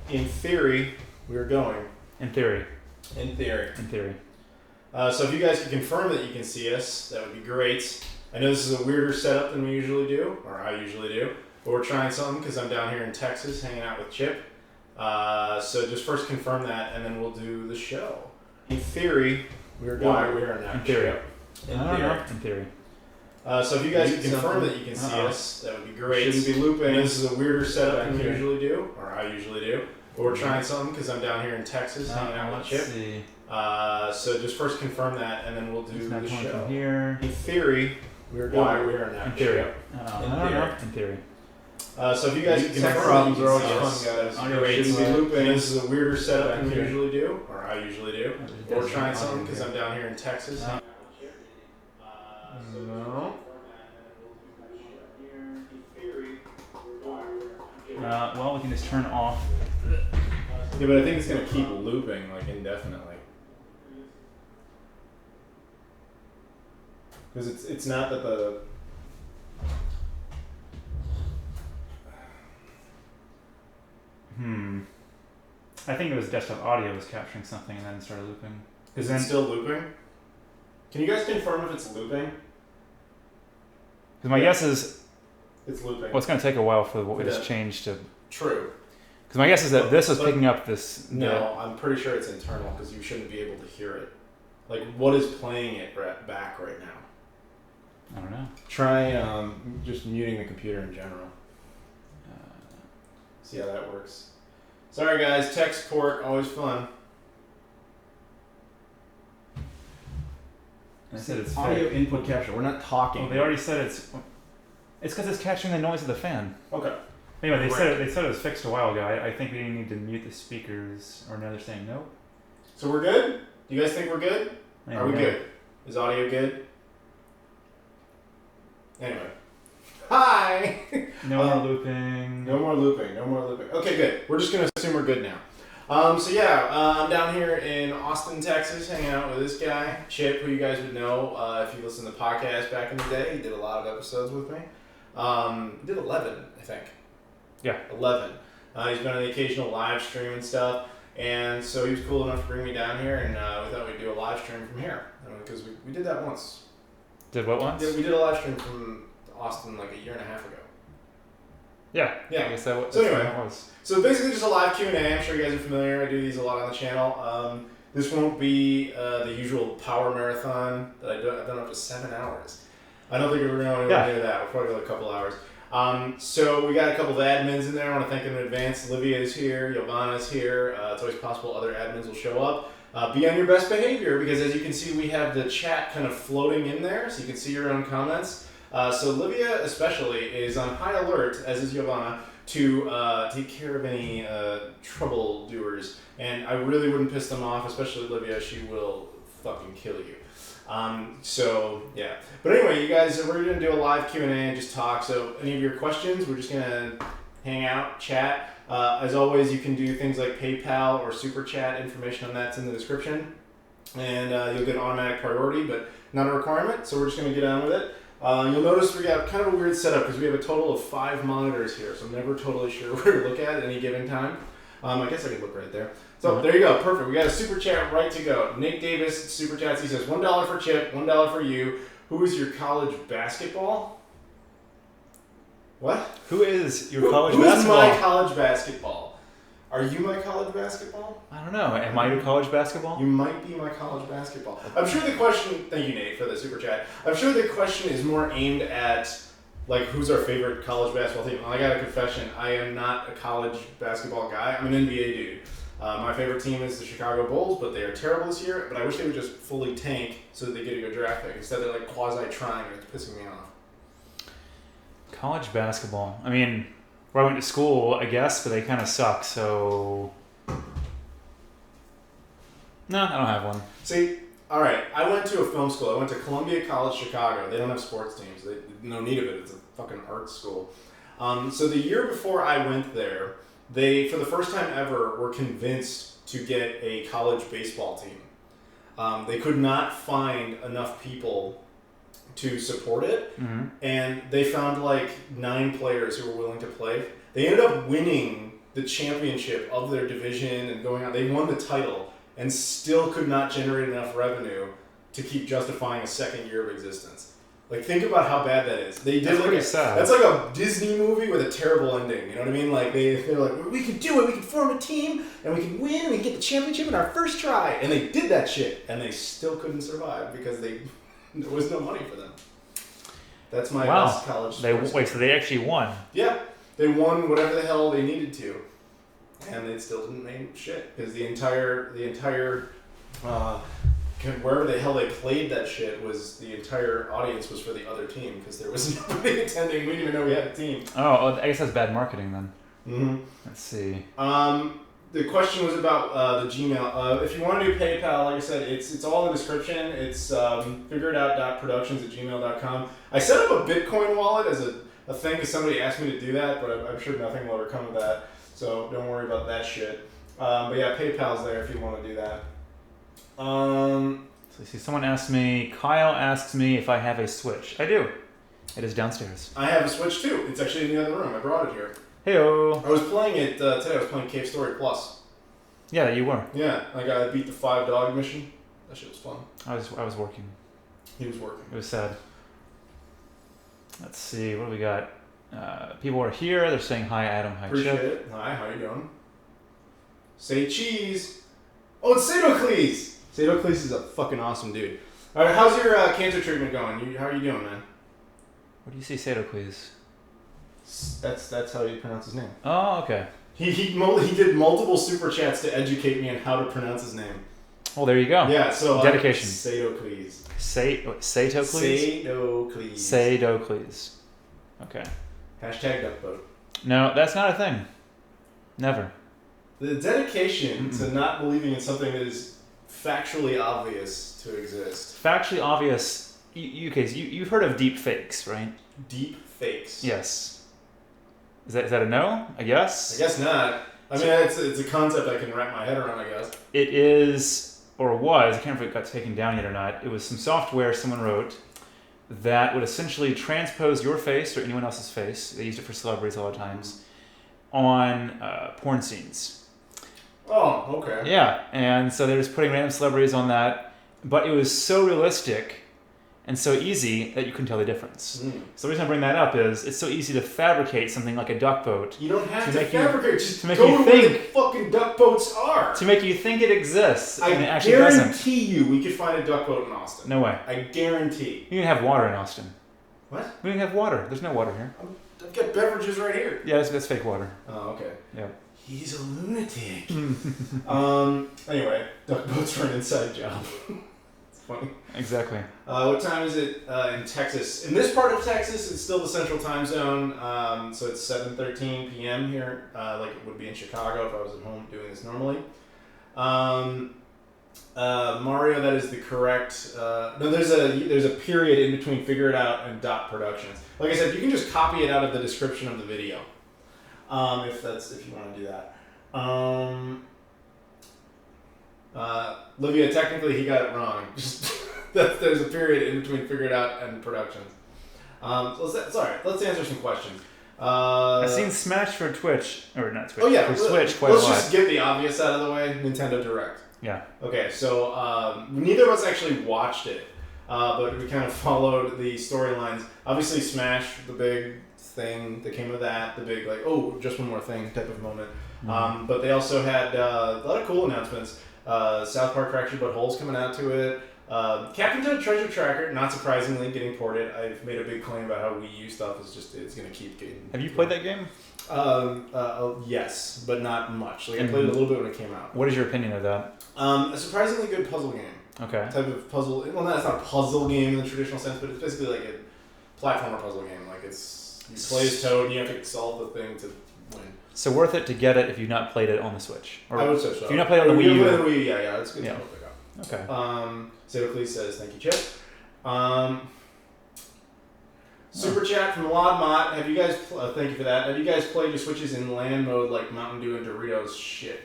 In theory, we are going. In theory. In theory. In theory. So if you guys could confirm that you can see us, that would be great. I know this is a weirder setup than we usually do, or I usually do, but we're trying something because I'm down here in Texas hanging out with Chip. So just first confirm that, and then we'll do the show. In theory, we are going. Why? We are not. In theory. In theory. In theory. So if you guys could confirm that you can see us, that would be great. Shouldn't be looping. I know this is a weirder setup than we usually do, or I usually do, but we're trying something because I'm down here in Texas hanging out with Chip. See. So just first confirm that, and then we'll do the show. From here. In theory, we are going. We are not. In theory. In theory. So if you guys could Tech confirm problems that are you always can see fun, us, guys. great. Shouldn't be looping. I know this is a weirder setup than we Here. usually do, or I usually do, but we're trying something because I'm down here in Texas. No. Well, we can just turn off. Yeah, but I think it's gonna keep looping like indefinitely. Because it's not that the I think it was desktop audio was capturing something and then it started looping. Is it still looping? Can you guys confirm if it's looping? Because my guess is, It's looping. well, it's going to take a while for what we Yeah. just changed to. True. Because my guess is that But- this is but- picking up this. No, I'm pretty sure it's internal because you shouldn't be able to hear it. Like, what is playing it back right now? I don't know. try just muting the computer in general. See how that works. Sorry guys, tech support, always fun. I said it's Audio fake. input capture. We're not talking. Oh, they already said it's. It's because it's capturing the noise of the fan. Okay. Anyway, they Right. said it was fixed a while ago. I think we need to mute the speakers, or now they're saying no. So we're good? You guys think we're good? There Are we go. good? Is audio good? Anyway. Hi! No more looping. No more looping, no more looping. Okay, good. We're just going to assume we're good now. I'm down here in Austin, Texas, hanging out with this guy, Chip, who you guys would know if you listened to the podcast back in the day. He did a lot of episodes with me. He did 11, I think. Yeah. 11. He's been on the occasional live stream and stuff. And so he was cool enough to bring me down here, and we thought we'd do a live stream from here. Because we did that once. Did what once? Yeah, we did a live stream from Austin like a year and a half ago. Yeah. Yeah. I guess that's So anyway. what that was. So basically just a live Q&A. I'm sure you guys are familiar. I do these a lot on the channel. This won't be the usual power marathon that I've done up to 7 hours. I don't think we're going to do that. We'll probably go a couple hours. So we got a couple of admins in there. I want to thank them in advance. Olivia is here. Giovanna's here. It's always possible other admins will show up. Be on your best behavior because as you can see, we have the chat kind of floating in there so you can see your own comments. So Olivia especially is on high alert, as is Giovanna, to take care of any troubledoers. And I really wouldn't piss them off, especially Olivia. She will fucking kill you. But anyway, you guys, we're going to do a live Q&A and just talk. So any of your questions, we're just going to hang out, chat. As always, you can do things like PayPal or Super Chat. Information on that's in the description. And you'll get automatic priority, but not a requirement. So we're just going to get on with it. You'll notice we got kind of a weird setup because we have a total of 5 monitors here. So I'm never totally sure where to look at any given time. I guess I could look right there. So there you go. Perfect. We got a Super Chat right to go. Nick Davis, Super Chats. He says, $1 for Chip, $1 for you. Who is your college basketball? What? Who is your college who basketball? Who is my college basketball? Are you my college basketball? I don't know. Am I your college basketball? You might be my college basketball. I'm sure the question, thank you Nate for the Super Chat. I'm sure the question is more aimed at like who's our favorite college basketball team. I got a confession. I am not a college basketball guy. I'm an NBA dude. My favorite team is the Chicago Bulls, but they are terrible this year. But I wish they would just fully tank so that they get a good draft pick. Instead, they're like quasi-trying, and it's pissing me off. College basketball. I mean, where I went to school, I guess, but they kind of suck, so... No, I don't have one. See, all right, I went to a film school. I went to Columbia College Chicago. They don't have sports teams. They no need of it. It's a fucking art school. So the year before I went there, they, for the first time ever, were convinced to get a college baseball team. They could not find enough people to support it, and they found like 9 players who were willing to play. They ended up winning the championship of their division and going on. They won the title and still could not generate enough revenue to keep justifying a second year of existence. Like, think about how bad that is. They did that's pretty sad. That's like a Disney movie with a terrible ending. You know what I mean? Like, they're like, we can do it. We can form a team, and we can win, and we can get the championship in our first try. And they did that shit, and they still couldn't survive because there was no money for them. That's my best college story. So they actually won. Yeah. They won whatever the hell they needed to. And they still didn't make shit. Because the entire wherever the hell they played that shit was the entire audience was for the other team because there was nobody attending. We didn't even know we had a team. Oh, I guess that's bad marketing then. Mm-hmm. Let's see. The question was about the Gmail. If you want to do PayPal, like I said, it's all in the description. It's figureitout.productions@gmail.com. I set up a Bitcoin wallet as a thing because somebody asked me to do that, but I'm sure nothing will ever come of that. So don't worry about that shit. But yeah, PayPal's there if you want to do that. So you see, someone asked me, Kyle asks me if I have a Switch. I do. It is downstairs. I have a Switch too. It's actually in the other room. I brought it here. Heyo. I was playing it today. I was playing Cave Story Plus. Yeah, you were. Yeah, like I beat the 5 dog mission. That shit was fun. I was working. He was working. It was sad. Let's see, what do we got? People are here. They're saying hi, Adam. Hi, Appreciate Chip. it. Hi, how you doing? Say cheese. Oh, it's Sadocles. Sadocles is a fucking awesome dude. All right, how's your cancer treatment going? How are you doing, man? What do you say, Sadocles? That's how you pronounce his name. Oh, okay. He did multiple super chats to educate me on how to pronounce his name. Well, there you go. Yeah, so dedication. Sadocles. Satocles? Sadocles. Sadocles. Okay. Hashtag duckboat. No, that's not a thing. Never. The dedication to not believing in something that is factually obvious to exist. Factually obvious. You've heard of deep fakes, right? Deep fakes. Yes. Is that a no? A yes? I guess not. I mean, it's a concept I can wrap my head around, I guess. It is, or was, I can't remember if it got taken down yet or not. It was some software someone wrote that would essentially transpose your face or anyone else's face, they used it for celebrities a lot of times, on porn scenes. Oh, okay. Yeah, and so they're just putting random celebrities on that, but it was so realistic and so easy that you couldn't tell the difference. So the reason I bring that up is it's so easy to fabricate something like a duck boat. You don't have to fabricate, just to make go you to think, where the fucking duck boats are. To make you think it exists, and it I actually doesn't. guarantee you we could find a duck boat in Austin. No way. I guarantee. You can have water in Austin. What? We don't have water. There's no water here. I've got beverages right here. Yeah, that's fake water. Oh, okay. Yeah. He's a lunatic. Anyway, duck boats are an inside job. It's funny. Exactly. What time is it in Texas? In this part of Texas, it's still the central time zone, so it's 7:13 p.m. here, like it would be in Chicago if I was at home doing this normally. Mario, that is the correct. No, there's a period in between Figure It Out and Dot Productions. Like I said, you can just copy it out of the description of the video, if you want to do that. Livia, technically he got it wrong. There's a period in between Figure It Out and Productions. Let's answer some questions. I've seen Smash for Twitch, or not Twitch, oh yeah, for Switch quite a lot. Let's just get the obvious out of the way. Nintendo Direct. Yeah. Okay, so neither of us actually watched it, but we kind of followed the storylines. Obviously, Smash, the big thing that came of that, the big like, oh, just one more thing type of moment. Mm-hmm. But they also had a lot of cool announcements. South Park Fractured But Whole's coming out to it. Captain Toad Treasure Tracker, not surprisingly, getting ported. I've made a big claim about how Wii U stuff is it's going to keep getting. Have you played that game? Yes, but not much. Like I played it a little bit when it came out. What is your opinion of that? A surprisingly good puzzle game. Okay. Type of puzzle. Well, that's not a puzzle game in the traditional sense, but it's basically like a platformer puzzle game. Like you play as Toad and you have to solve the thing to win. So worth it to get it if you've not played it on the Switch. Or I would say so. If you've not played it on the Wii U. Yeah, it's good to pick up. Okay. Sadocles says, thank you, Chip. Super chat from Lodmot. Have you guys, thank you for that. Have you guys played your Switches in LAN mode like Mountain Dew and Doritos? Shit.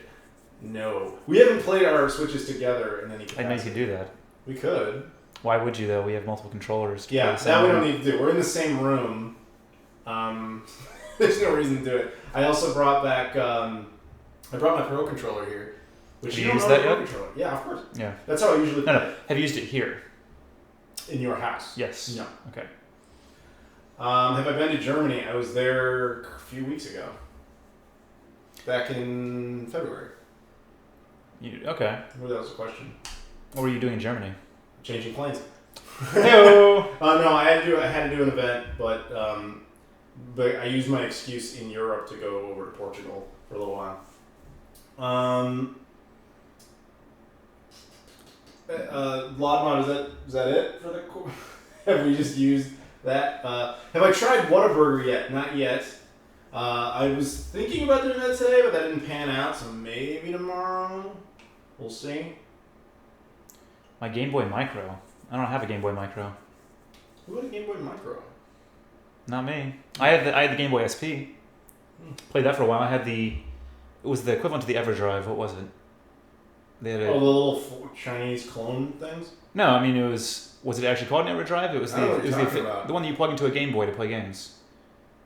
No. We haven't played our Switches together in any capacity. I know you could do that. We could. Why would you, though? We have multiple controllers. Yeah, that we don't need to do. We're in the same room. There's no reason to do it. I also brought back. I brought my Pro controller here. Which Have you used that yet? Controller. Yeah, of course. Yeah. That's how I usually play. No. Have you used it here? In your house? Yes. No. Okay. Have I been to Germany? I was there a few weeks ago. Back in February. Okay. Well, that was a question. What were you doing in Germany? Changing planes. Hello. No, I had to do an event, but I used my excuse in Europe to go over to Portugal for a little while. Lodmod, is that it for the? Have we just used that? Have I tried Whataburger yet? Not yet. I was thinking about doing that today, but that didn't pan out, so maybe tomorrow. We'll see. My Game Boy Micro. I don't have a Game Boy Micro. Who had a Game Boy Micro? Not me. I had the Game Boy SP. Played that for a while. It was the equivalent to the EverDrive. What was it? They had the little Chinese clone things? No, I mean was it actually called an EverDrive? It was the one that you plug into a Game Boy to play games.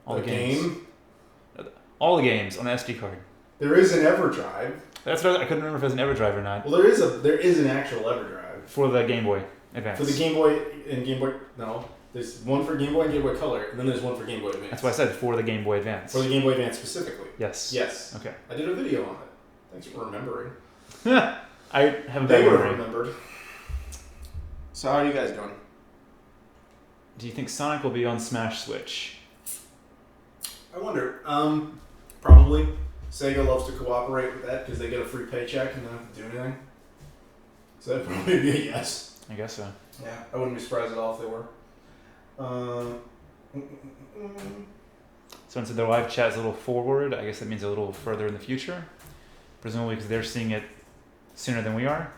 All the games. All the games on the SD card. There is an EverDrive. That's what I couldn't remember if it was an EverDrive or not. Well, there is an actual EverDrive for the Game Boy Advance. For the Game Boy and Game Boy, no. There's one for Game Boy and Game Boy Color, and then there's one for Game Boy Advance. That's what I said, for the Game Boy Advance. For the Game Boy Advance specifically. Yes. Yes. Okay. I did a video on it. Thanks for remembering. I haven't. They would have remembered. So how are you guys doing? Do you think Sonic will be on Smash Switch? I wonder. Probably. Sega loves to cooperate with that because they get a free paycheck and don't have to do anything. So that'd probably be a yes. I guess so. Yeah, I wouldn't be surprised at all if they were. So instead their live chat is a little forward, I guess that means a little further in the future. Presumably because they're seeing it sooner than we are.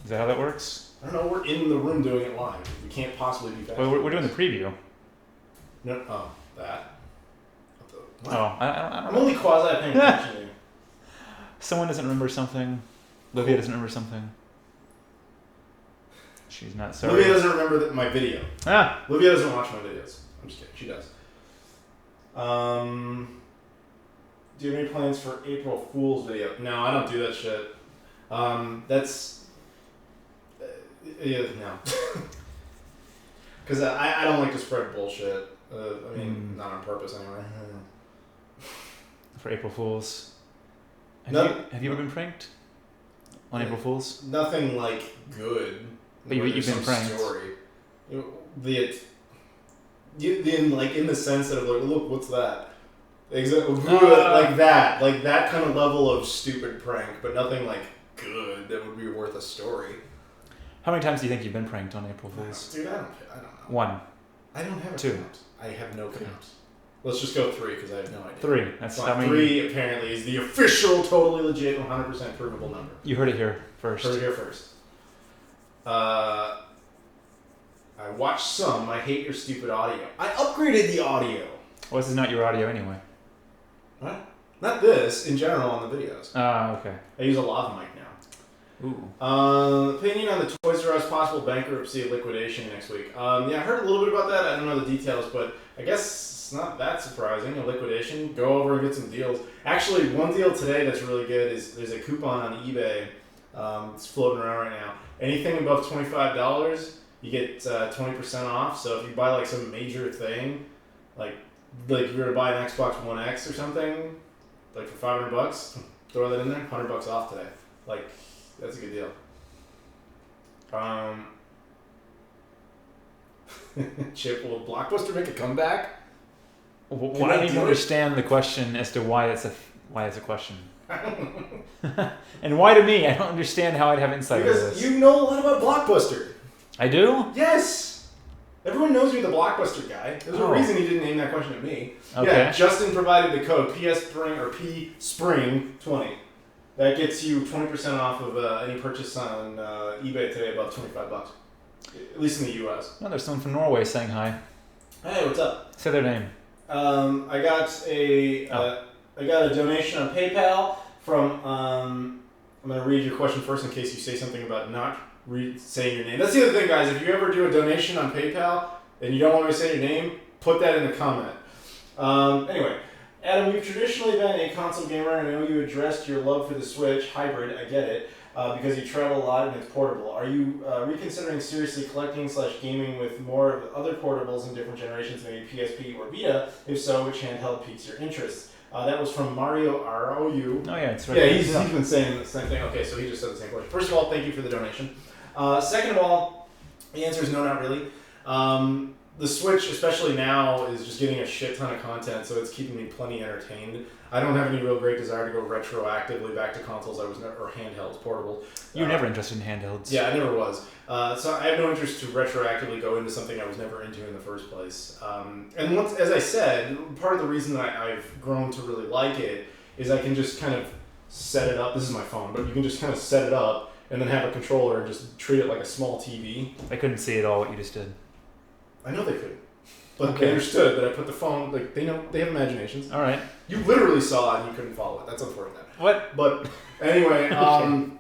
Is that how that works? I don't know. We're in the room doing it live. We can't possibly be faster. Well, we're doing the preview. No. Oh, that. What? Oh, I don't I'm only quasi paying attention to you. Someone doesn't remember something. Livia doesn't remember something. She's not sorry. Livia doesn't remember my video. Ah! Livia doesn't watch my videos. I'm just kidding. She does. Do you have any plans for April Fool's video? No, I don't do that shit. That's... no. Because I don't like to spread bullshit. I mean, not on purpose anyway. For April Fools. Have you ever been pranked? On April Fools? Nothing like good. But you've been pranked. Story. In the sense that like, look, what's that? Exactly, like that kind of level of stupid prank, but nothing like good that would be worth a story. How many times do you think you've been pranked on April Fools? Dude, I don't know. One. I don't have a 2. count. I have no count. Let's just go 3 because I have no idea. 3. That's how many. 3 apparently is the official, totally legit, 100% provable number. You heard it here first. Heard it here first. I watched some. I hate your stupid audio. I upgraded the audio. Well, this is not your audio anyway. What? Not this. In general, on the videos. Okay. I use a lav mic now. Ooh. Opinion on the Toys R Us possible bankruptcy and liquidation next week. Yeah, I heard a little bit about that. I don't know the details, but I guess it's not that surprising. A liquidation. Go over and get some deals. Actually, one deal today that's really good is there's a coupon on eBay. It's floating around right now. Anything above $25, you get 20% off. So if you buy like some major thing, like if you were to buy an Xbox One X or something, like for $500, throw that in there. $100 off today. Like. That's a good deal. Chip, will Blockbuster make a comeback? Well, I don't even understand the question as to why it's a question. And why to me? I don't understand how I'd have insight into this. Because you know a lot about Blockbuster. I do? Yes. Everyone knows you're the Blockbuster guy. There's a reason you didn't name that question to me. Okay. Yeah, Justin provided the code PSPRING20. That gets you 20% off of any purchase on eBay today above $25. At least in the U.S. Oh, there's someone from Norway saying hi. Hey, what's up? Say their name. I got a donation on PayPal from. I'm going to read your question first in case you say something about not saying your name. That's the other thing, guys. If you ever do a donation on PayPal and you don't want me to say your name, put that in the comment. Anyway, Adam, you've traditionally been a console gamer, and I know you addressed your love for the Switch hybrid. I get it, because you travel a lot and it's portable. Are you reconsidering seriously collecting/gaming with more of other portables in different generations, maybe PSP or Vita? If so, which handheld piques your interest? That was from Mario ROU. Oh yeah, it's right. Yeah, he's been saying the same thing. Okay, so he just said the same question. First of all, thank you for the donation. Second of all, the answer is no, not really. The Switch, especially now, is just getting a shit ton of content, so it's keeping me plenty entertained. I don't have any real great desire to go retroactively back to consoles or handhelds, portable. You were never interested in handhelds. Yeah, I never was. So I have no interest to retroactively go into something I was never into in the first place. And once, as I said, part of the reason that I've grown to really like it is I can just kind of set it up. This is my phone, but you can just kind of set it up and then have a controller and just treat it like a small TV. I couldn't see at all what you just did. I know they couldn't. But they understood that I put the phone, like, they know, they have imaginations. All right. You literally saw it and you couldn't follow it. That's unfortunate. What? But anyway,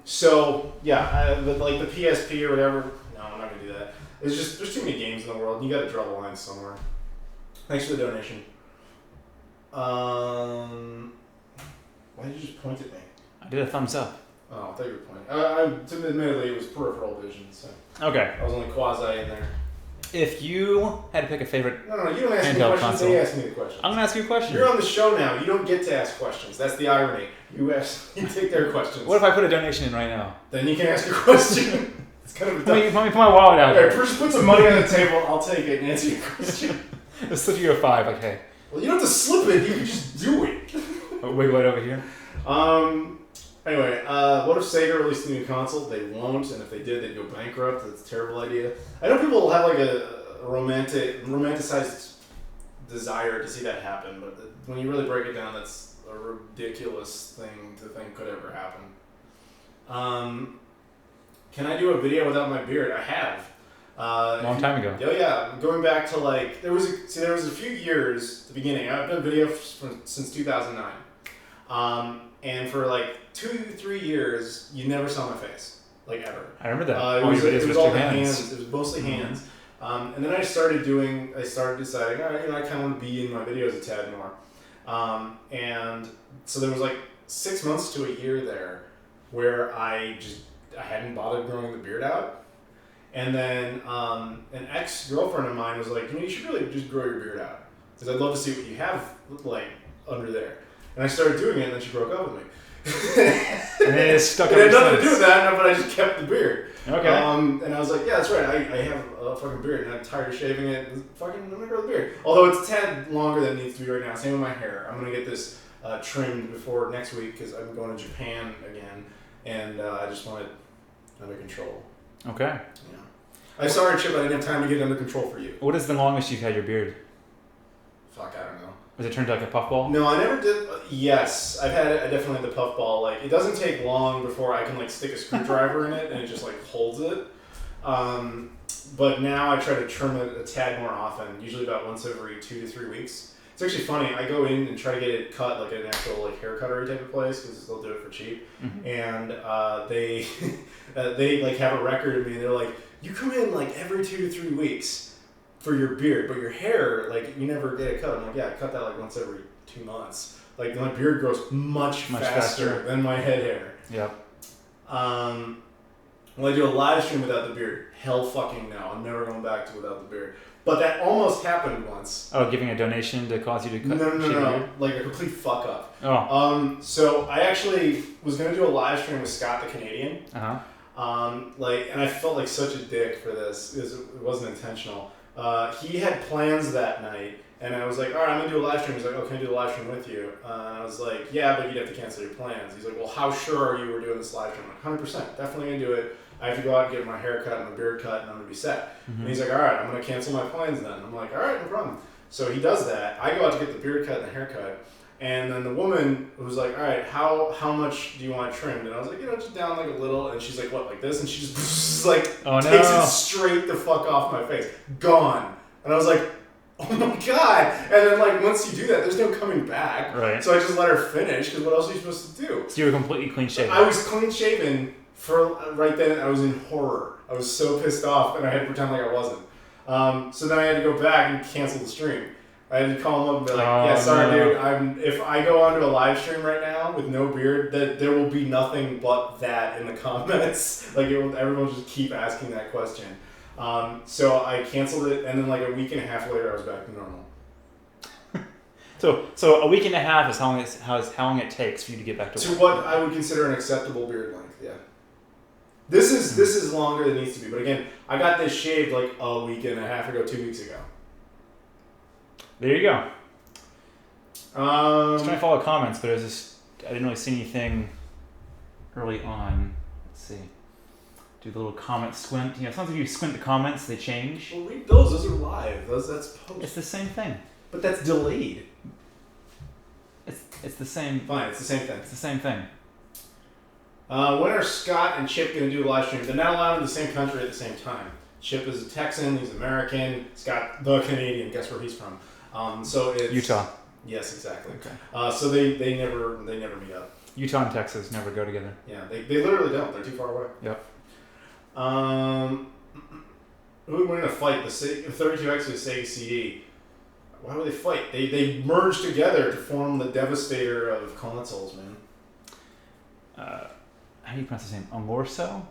so, yeah, like the PSP or whatever, no, I'm not going to do that. It's just, there's too many games in the world. You got to draw the lines somewhere. Thanks for the donation. Why did you just point at me? I did a thumbs up. Oh, I thought you were pointing. Admittedly, it was peripheral vision, so. Okay. I was only quasi in there. If you had to pick a favorite No, you don't ask me handheld questions, console. they ask me the questions. I'm going to ask you a question. You're on the show now. You don't get to ask questions. That's the irony. You take their questions. What if I put a donation in right now? Then you can ask a question. It's kind of a Let me put my wallet out there. Just put some money on the table. I'll take it and answer your question. Let's slip you a 5, okay. Well, you don't have to slip it. You can just do it. Wiggle it over here. Anyway, what if Sega released a new console? They won't, and if they did, they'd go bankrupt. That's a terrible idea. I know people will have like a romanticized desire to see that happen, but when you really break it down, that's a ridiculous thing to think could ever happen. Can I do a video without my beard? I have. Long time ago. Oh yeah, going back to like there was a few years at the beginning. I've done videos since 2009, and for like 2-3 years, you never saw my face, like ever. I remember that. It was all the hands. It was mostly hands. And then I started deciding, all right, I kind of want to be in my videos a tad more. And so there was like 6 months to a year there where I hadn't bothered growing the beard out. And then an ex-girlfriend of mine was like, you should really just grow your beard out. Because I'd love to see what you have like under there. And I started doing it, and then she broke up with me. And then it stuck It had nothing to do with that, but I just kept the beard. Okay. And I was like, yeah, that's right. I have a fucking beard, and I'm tired of shaving it. I'm gonna grow the beard. Although it's a tad longer than it needs to be right now. Same with my hair. I'm gonna get this trimmed before next week because I'm going to Japan again, and I just want it under control. Okay. Yeah. I'm sorry, Chip. I didn't have time to get it under control for you. What is the longest you've had your beard? Fuck, I don't know. Was it turned like a puffball? No, I never did. Yes, I definitely had the puffball. Like, it doesn't take long before I can like stick a screwdriver in it and it just like holds it. But now I try to trim it a tad more often, usually about once every 2 to 3 weeks. It's actually funny. I go in and try to get it cut like an actual like hair cuttery type of place because they'll do it for cheap. Mm-hmm. And they they like have a record of me. And they're like, you come in like every 2 to 3 weeks for your beard, but your hair, like, you never get it cut. I'm like, yeah, I cut that like once every 2 months. Like, my beard grows much faster than my head hair. Yep. Will I do a live stream without the beard? Hell fucking no. I'm never going back to without the beard. But that almost happened once. Oh, giving a donation to cause you to cut? No. Like a complete fuck up. Oh. So I actually was going to do a live stream with Scott the Canadian. Uh-huh. And I felt like such a dick for this. It wasn't intentional. He had plans that night, and I was like, all right, I'm going to do a live stream. He's like, oh, can I do a live stream with you? And I was like, yeah, but you'd have to cancel your plans. He's like, well, how sure are you we're doing this live stream? I'm like, 100%, definitely going to do it. I have to go out and get my hair cut and my beard cut, and I'm going to be set. Mm-hmm. And he's like, all right, I'm going to cancel my plans then. I'm like, all right, no problem. So he does that. I go out to get the beard cut and the haircut. And then the woman was like, all right, how much do you want it trimmed? And I was like, just down like a little. And she's like, what, like this? And she just like takes it straight the fuck off my face. Gone. And I was like, oh my God. And then like once you do that, there's no coming back. Right. So I just let her finish because what else are you supposed to do? So you were completely clean shaven. I was clean shaven for right then. I was in horror. I was so pissed off and I had to pretend like I wasn't. So then I had to go back and cancel the stream. I had to call him up and be like, yeah, sorry, dude. If I go onto a live stream right now with no beard, that there will be nothing but that in the comments. Like everyone will just keep asking that question. So I canceled it, and then like a week and a half later, I was back to normal. So a week and a half is how long it takes for you to get back to work. What I would consider an acceptable beard length. Yeah. This is longer than it needs to be, but again, I got this shaved like a week and a half ago, 2 weeks ago. There you go. I was trying to follow comments, but I didn't really see anything early on. Let's see. Do the little comment squint. Sometimes if you squint the comments, they change. Well, read those. Those are live. That's post. It's the same thing. But that's delayed. It's the same. Fine, it's the same thing. It's the same thing. When are Scott and Chip going to do a live stream? They're not allowed in the same country at the same time. Chip is a Texan. He's American. Scott, the Canadian. Guess where he's from? So it's Utah. Yes, exactly. Okay. So they never meet up. Utah and Texas never go together. Yeah, they literally don't. They're too far away. Yep. Who we're gonna fight? The 32X with Sega CD. Why would they fight? They merged together to form the devastator of consoles, man. How do you pronounce his name? Amorso.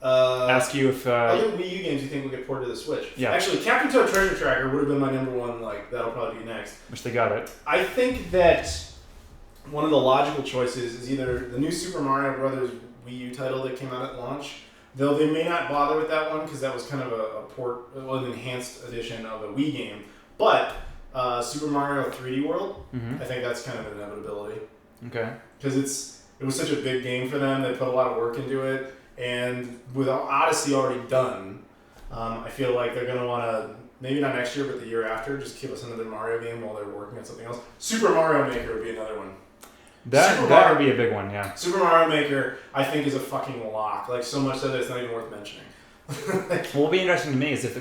Ask you if other Wii U games you think will get ported to the Switch. Yeah. Actually, Captain Toad Treasure Tracker would have been my number one. Like that'll probably be next. Which they got it. I think that one of the logical choices is either the new Super Mario Brothers Wii U title that came out at launch. Though they may not bother with that one because that was kind of a port, an enhanced edition of a Wii game. But Super Mario 3D World, I think that's kind of an inevitability. Okay. Because it was such a big game for them. They put a lot of work into it. And with Odyssey already done, I feel like they're going to want to, maybe not next year, but the year after, just give us another Mario game while they're working on something else. Super Mario Maker would be another one. That would be a big one, yeah. Super Mario Maker, I think, is a fucking lock. Like, so much so that it's not even worth mentioning. What will be interesting to me is if,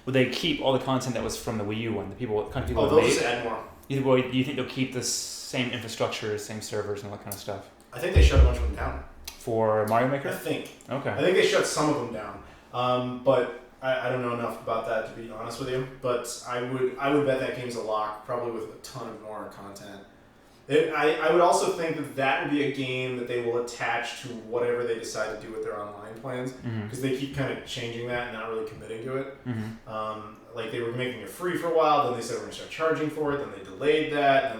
would they keep all the content that was from the Wii U one? The kind of people they'll just add more. Do you think they'll keep the same infrastructure, same servers, and all that kind of stuff? I think they shut a bunch of them down. For Mario Maker? I think. Okay. I think they shut some of them down. But I don't know enough about that to be honest with you. But I would bet that game's a lock, probably with a ton of more content. I would also think that would be a game that they will attach to whatever they decide to do with their online plans, because they keep kind of changing that and not really committing to it. Like they were making it free for a while, then they said we're going to start charging for it, then they delayed that.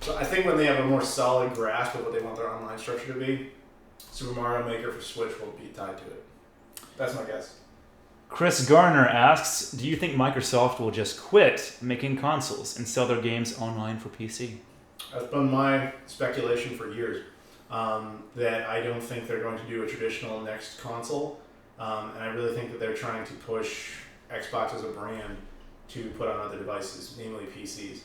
So I think when they have a more solid grasp of what they want their online structure to be, Super Mario Maker for Switch will be tied to it. That's my guess. Chris Garner asks, do you think Microsoft will just quit making consoles and sell their games online for PC? That's been my speculation for years, that I don't think they're going to do a traditional next console, and I really think that they're trying to push Xbox as a brand to put on other devices, namely PCs,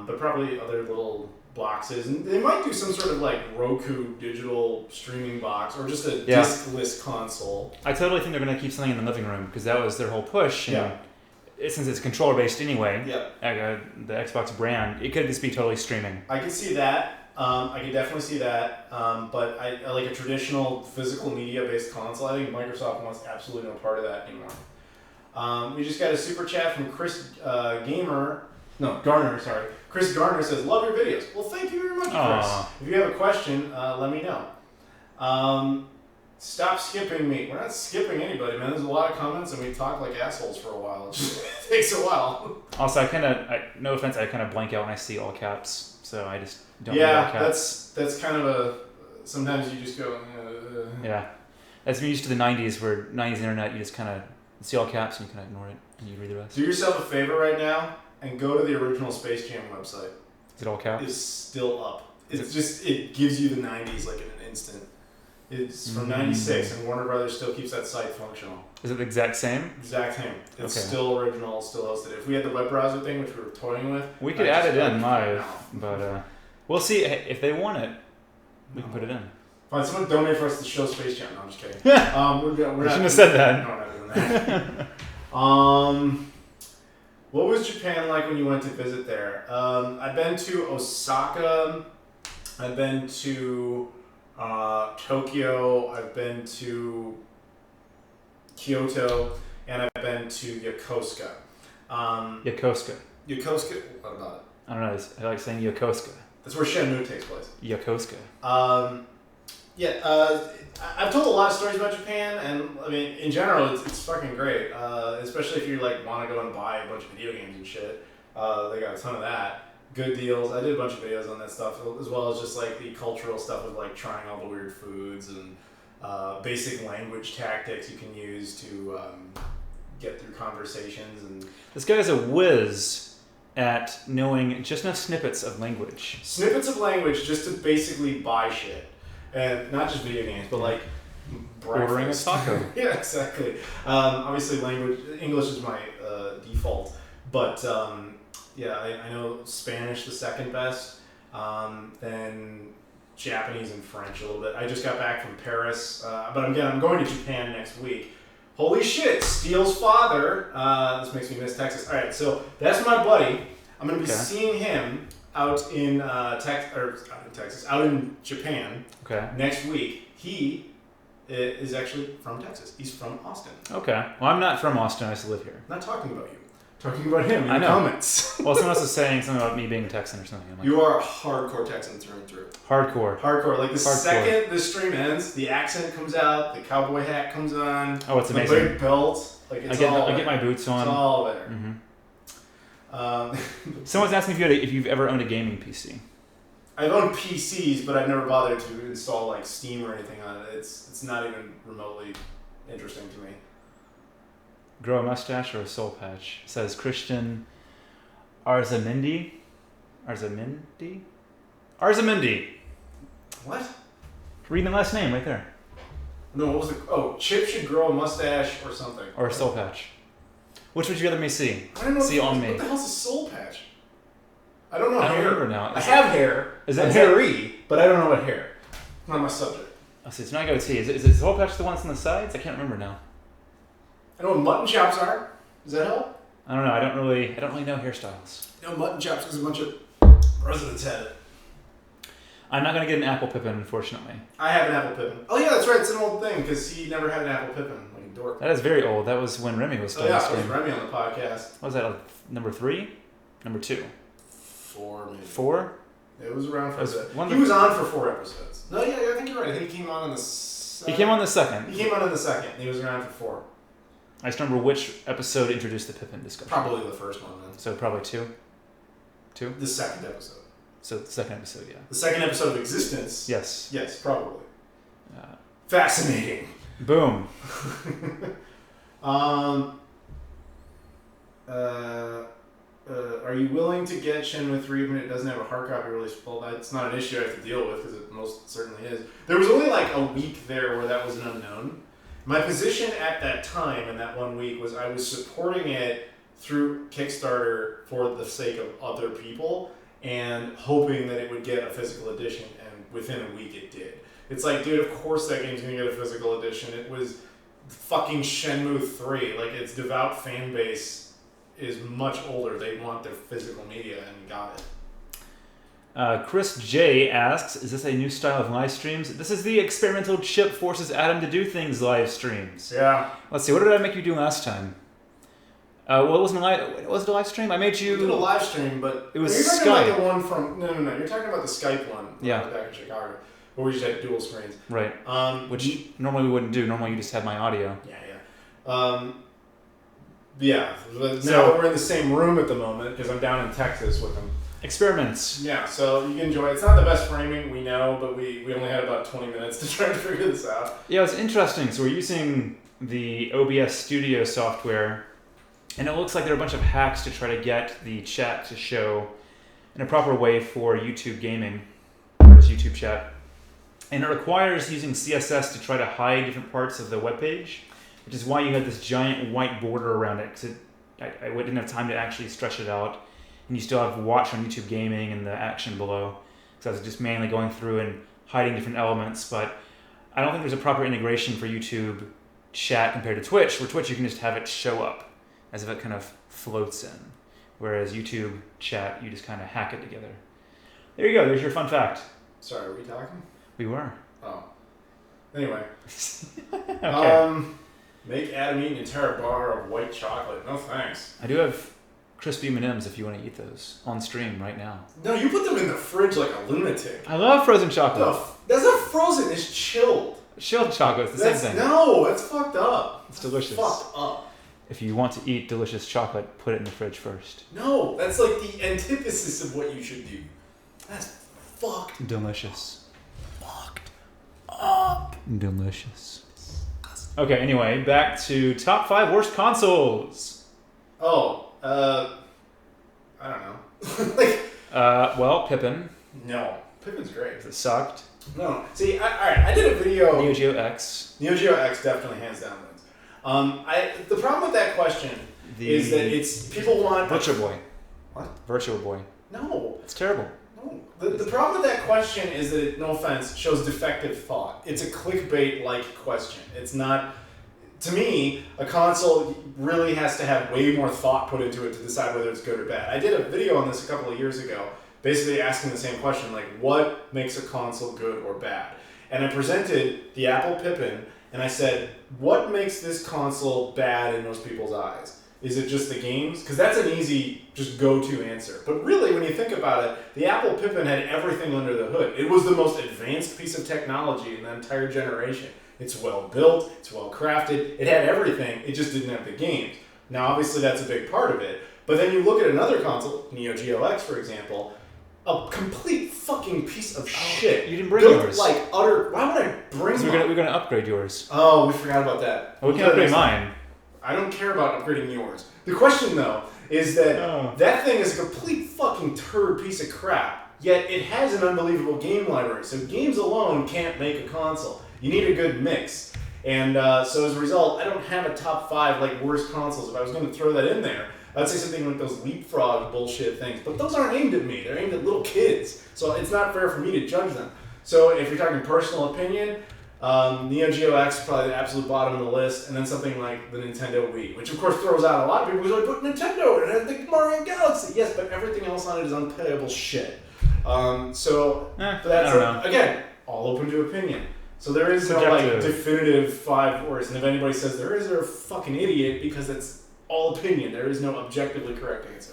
but probably other little boxes, and they might do some sort of like Roku digital streaming box or just a disc-less console. I totally think they're going to keep something in the living room because that was their whole push. And since it's controller based anyway, the Xbox brand, it could just be totally streaming. I could see that. I could definitely see that. But I like a traditional physical media based console. I think Microsoft wants absolutely no part of that anymore. We just got a super chat from Garner. Sorry. Chris Garner says, "Love your videos." Well, thank you very much, Chris. If you have a question, let me know. Stop skipping me. We're not skipping anybody, man. There's a lot of comments, and we talk like assholes for a while. It just takes a while. Also, no offense, I kind of blank out when I see all caps, so I just don't read all caps. That's kind of sometimes you just go. Yeah, that's me used to the '90s, where '90s internet, you just kind of see all caps and you kind of ignore it and you read the rest. Do yourself a favor right now and go to the original Space Jam website. Is it all caps? It's still up. It gives you the '90s like in an instant. It's from '96, and Warner Brothers still keeps that site functional. Is it the exact same? Exact same. It's still original, still hosted. If we had the web browser thing, which we were toying with, we could add it in live, but we'll see if they want it. We can put it in. Fine, someone donate for us to show Space Jam. No, I'm just kidding. We're shouldn't have said that. No, we're not doing that. What was Japan like when you went to visit there? I've been to Osaka. I've been to Tokyo. I've been to Kyoto, and I've been to Yokosuka. Yokosuka. Yokosuka. What about it? I don't know. I like saying Yokosuka. That's where Shenmue takes place. Yokosuka. I've told a lot of stories about Japan, and I mean, in general, it's fucking great. Especially if you like want to go and buy a bunch of video games and shit. They got a ton of that. Good deals. I did a bunch of videos on that stuff, as well as just like the cultural stuff of like trying all the weird foods and basic language tactics you can use to get through conversations. And this guy's a whiz at knowing just enough snippets of language. Snippets of language just to basically buy shit. And not just video games, but like ordering a taco. Yeah, exactly. Obviously, English is my default, but I know Spanish the second best. Then Japanese and French a little bit. I just got back from Paris, but I'm going to Japan next week. Holy shit, Steele's father. This makes me miss Texas. All right, so that's my buddy. I'm going to be seeing him out in out in Japan next week. He is actually from Texas. He's from Austin. Okay. Well, I'm not from Austin. I used to live here. I'm not talking about you. Talking about him in I know. the comments. Well, someone else is saying something about me being a Texan or something. I'm like, you are a hardcore Texan through and through. Hardcore. Like the second the stream ends, the accent comes out, the cowboy hat comes on. Oh, it's amazing. The big belt. Like I get my boots on. It's all there. Mm-hmm. Someone's asking if you've ever owned a gaming PC. I've owned PCs, but I've never bothered to install like Steam or anything on it. It's not even remotely interesting to me. Grow a mustache or a soul patch? Says Christian Arzamendi. What? Read the last name right there. No, what was it? Oh, Chip should grow a mustache or something. Or a soul patch. Which would you rather me see? I don't know. See on me. What the hell's a soul patch? I don't know. I don't remember now. I have hair. Is that hairy? But I don't know what hair. Not my subject. Oh, see, it's not goatee. Is it soul patch the ones on the sides? I can't remember now. I know what mutton chops are. Does that help? I don't know. I don't really know hairstyles. No, mutton chops because a bunch of presidents had it. I'm not gonna get an apple pippin, unfortunately. I have an apple pippin. Oh yeah, that's right. It's an old thing because he never had an apple pippin. Like a dork. That is very old. That was when Remy was still. Oh yeah, it was Remy on the podcast. What was that? Like number 3? Number 2? 4 maybe. 4? It was around for a bit. He was on for 4 episodes. No, yeah, I think you're right. I think he came on in the second. He came on the second. He came on in the second. He was around for 4. I just remember which episode introduced the Pippin discussion. Probably the first one then. So probably 2? The second episode. So the second episode, yeah. The second episode of Existence. Yes. Yes, probably. Fascinating. Boom. Are you willing to get Shenmue 3 when it doesn't have a hard copy release? Well, that's not an issue I have to deal with because it most certainly is. There was only like a week there where that was an unknown. My position at that time in that 1 week was I was supporting it through Kickstarter for the sake of other people and hoping that it would get a physical edition, and within a week it did. It's like, dude, of course that game's gonna get a physical edition. It was fucking Shenmue 3. Like, its devout fan base is much older. They want their physical media, and got it. Chris J asks, is this a new style of live streams? This is the experimental Chip forces Adam to do things live streams. Yeah. Let's see, what did I make you do last time? Was it a live stream? I made you... We did a live stream, but... It was You're Skype. talking about the one from... No. You're talking about the Skype one. Yeah. Back in Chicago, where we just had dual screens. Right. Which normally we wouldn't do. Normally you just have my audio. Yeah. Now we're in the same room at the moment, because I'm down in Texas with him. Experiments. Yeah, so you can enjoy it. It's not the best framing, we know, but we only had about 20 minutes to try to figure this out. Yeah, it's interesting. So we're using the OBS Studio software, and it looks like there are a bunch of hacks to try to get the chat to show in a proper way for YouTube gaming, or as YouTube chat. And it requires using CSS to try to hide different parts of the web page, which is why you had this giant white border around it, because I didn't have time to actually stretch it out. And you still have watch on YouTube Gaming and the action below. So I was just mainly going through and hiding different elements, but I don't think there's a proper integration for YouTube chat compared to Twitch, where Twitch you can just have it show up as if it kind of floats in. Whereas YouTube chat, you just kind of hack it together. There you go, there's your fun fact. Sorry, are we talking? We were. Oh. Anyway. Okay. Make Adam eat an entire bar of white chocolate. No thanks. I do have crispy M&Ms if you want to eat those on stream right now. No, you put them in the fridge like a lunatic. I love frozen chocolate. That's not frozen. It's chilled. Chilled chocolate, it's the same thing. No, that's fucked up. It's delicious. That's fucked up. If you want to eat delicious chocolate, put it in the fridge first. No, that's like the antithesis of what you should do. That's fucked. Delicious. Fucked up. Delicious. Okay, anyway, back to top 5 worst consoles. Oh, I don't know. Well, Pippin. No. Pippin's great. It sucked. No. See, alright, I did a video. Neo Geo X. Neo Geo X definitely hands down wins. The problem with that question is that it's people want Virtual Boy. What? Virtual Boy. No. It's terrible. No. The problem with that question is that it, no offense, shows defective thought. It's a clickbait-like question. It's not. To me, a console really has to have way more thought put into it to decide whether it's good or bad. I did a video on this a couple of years ago, basically asking the same question, like, what makes a console good or bad? And I presented the Apple Pippin, and I said, what makes this console bad in most people's eyes? Is it just the games? Because that's an easy, just go-to answer. But really, when you think about it, the Apple Pippin had everything under the hood. It was the most advanced piece of technology in the entire generation. It's well built, it's well crafted, it had everything, it just didn't have the games. Now, obviously, that's a big part of it. But then you look at another console, Neo Geo X, for example, a complete fucking piece of shit. You didn't bring built yours. Like utter. Why would I bring mine? We're gonna upgrade yours. Oh, we forgot about that. Oh, we can upgrade mine. I don't care about upgrading yours. The question, though, is that that thing is a complete fucking turd piece of crap, yet it has an unbelievable game library. So games alone can't make a console. You need a good mix. And so as a result, I don't have a top 5 like worst consoles. If I was going to throw that in there, I'd say something like those leapfrog bullshit things. But those aren't aimed at me. They're aimed at little kids. So it's not fair for me to judge them. So if you're talking personal opinion, Neo Geo X is probably the absolute bottom of the list. And then something like the Nintendo Wii, which of course throws out a lot of people who put Nintendo and it has the Mario Galaxy. Yes, but everything else on it is unplayable shit. But that's, again, all open to opinion. So there is no like definitive 5 worst, and if anybody says there is, they're a fucking idiot because it's all opinion. There is no objectively correct answer.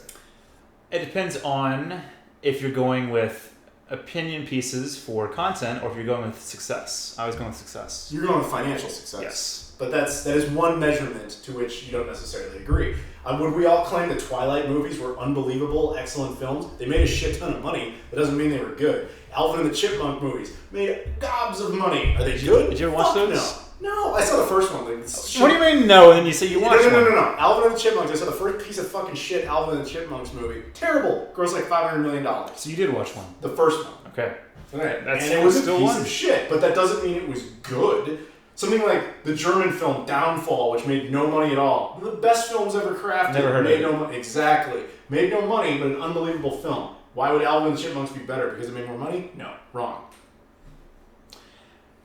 It depends on if you're going with opinion pieces for content or if you're going with success. I was going with success. You're going with financial success. Yes. But that is one measurement to which you don't necessarily agree. Would we all claim the Twilight movies were unbelievable, excellent films? They made a shit ton of money. That doesn't mean they were good. Alvin and the Chipmunk movies made gobs of money. Are they good? Did you ever watch those? No, I saw the first one. What do you mean no? And then you say you watched one. No. Alvin and the Chipmunks. I saw the first piece of fucking shit Alvin and the Chipmunks movie. Terrible. Grossed like $500 million. So you did watch one? The first one. Okay. Right. And it was a piece of shit, but that doesn't mean it was good. Something like the German film Downfall, which made no money at all. One of the best films ever crafted. Never heard of it. No money. Exactly. Made no money, but an unbelievable film. Why would Alvin and the Chipmunks be better? Because it made more money? No. Wrong.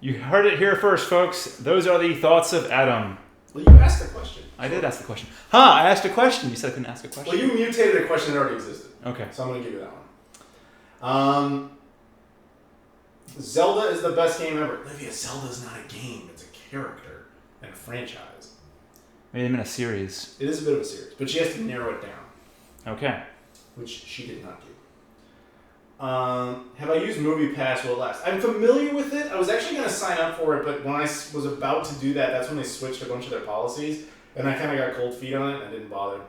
You heard it here first, folks. Those are the thoughts of Adam. Well, you asked the question. I did ask the question. I asked a question. You said I couldn't ask a question. Well, you mutated a question that already existed. Okay. So I'm going to give you that one. Zelda is the best game ever. Olivia, Zelda's not a game. It's a character and a franchise. Made him in a series. It is a bit of a series, but she has to narrow it down. Okay. Which she did not do. Have I used MoviePass? Will it last? I'm familiar with it. I was actually going to sign up for it, but when I was about to do that, that's when they switched a bunch of their policies, and I kind of got cold feet on it, and I didn't bother.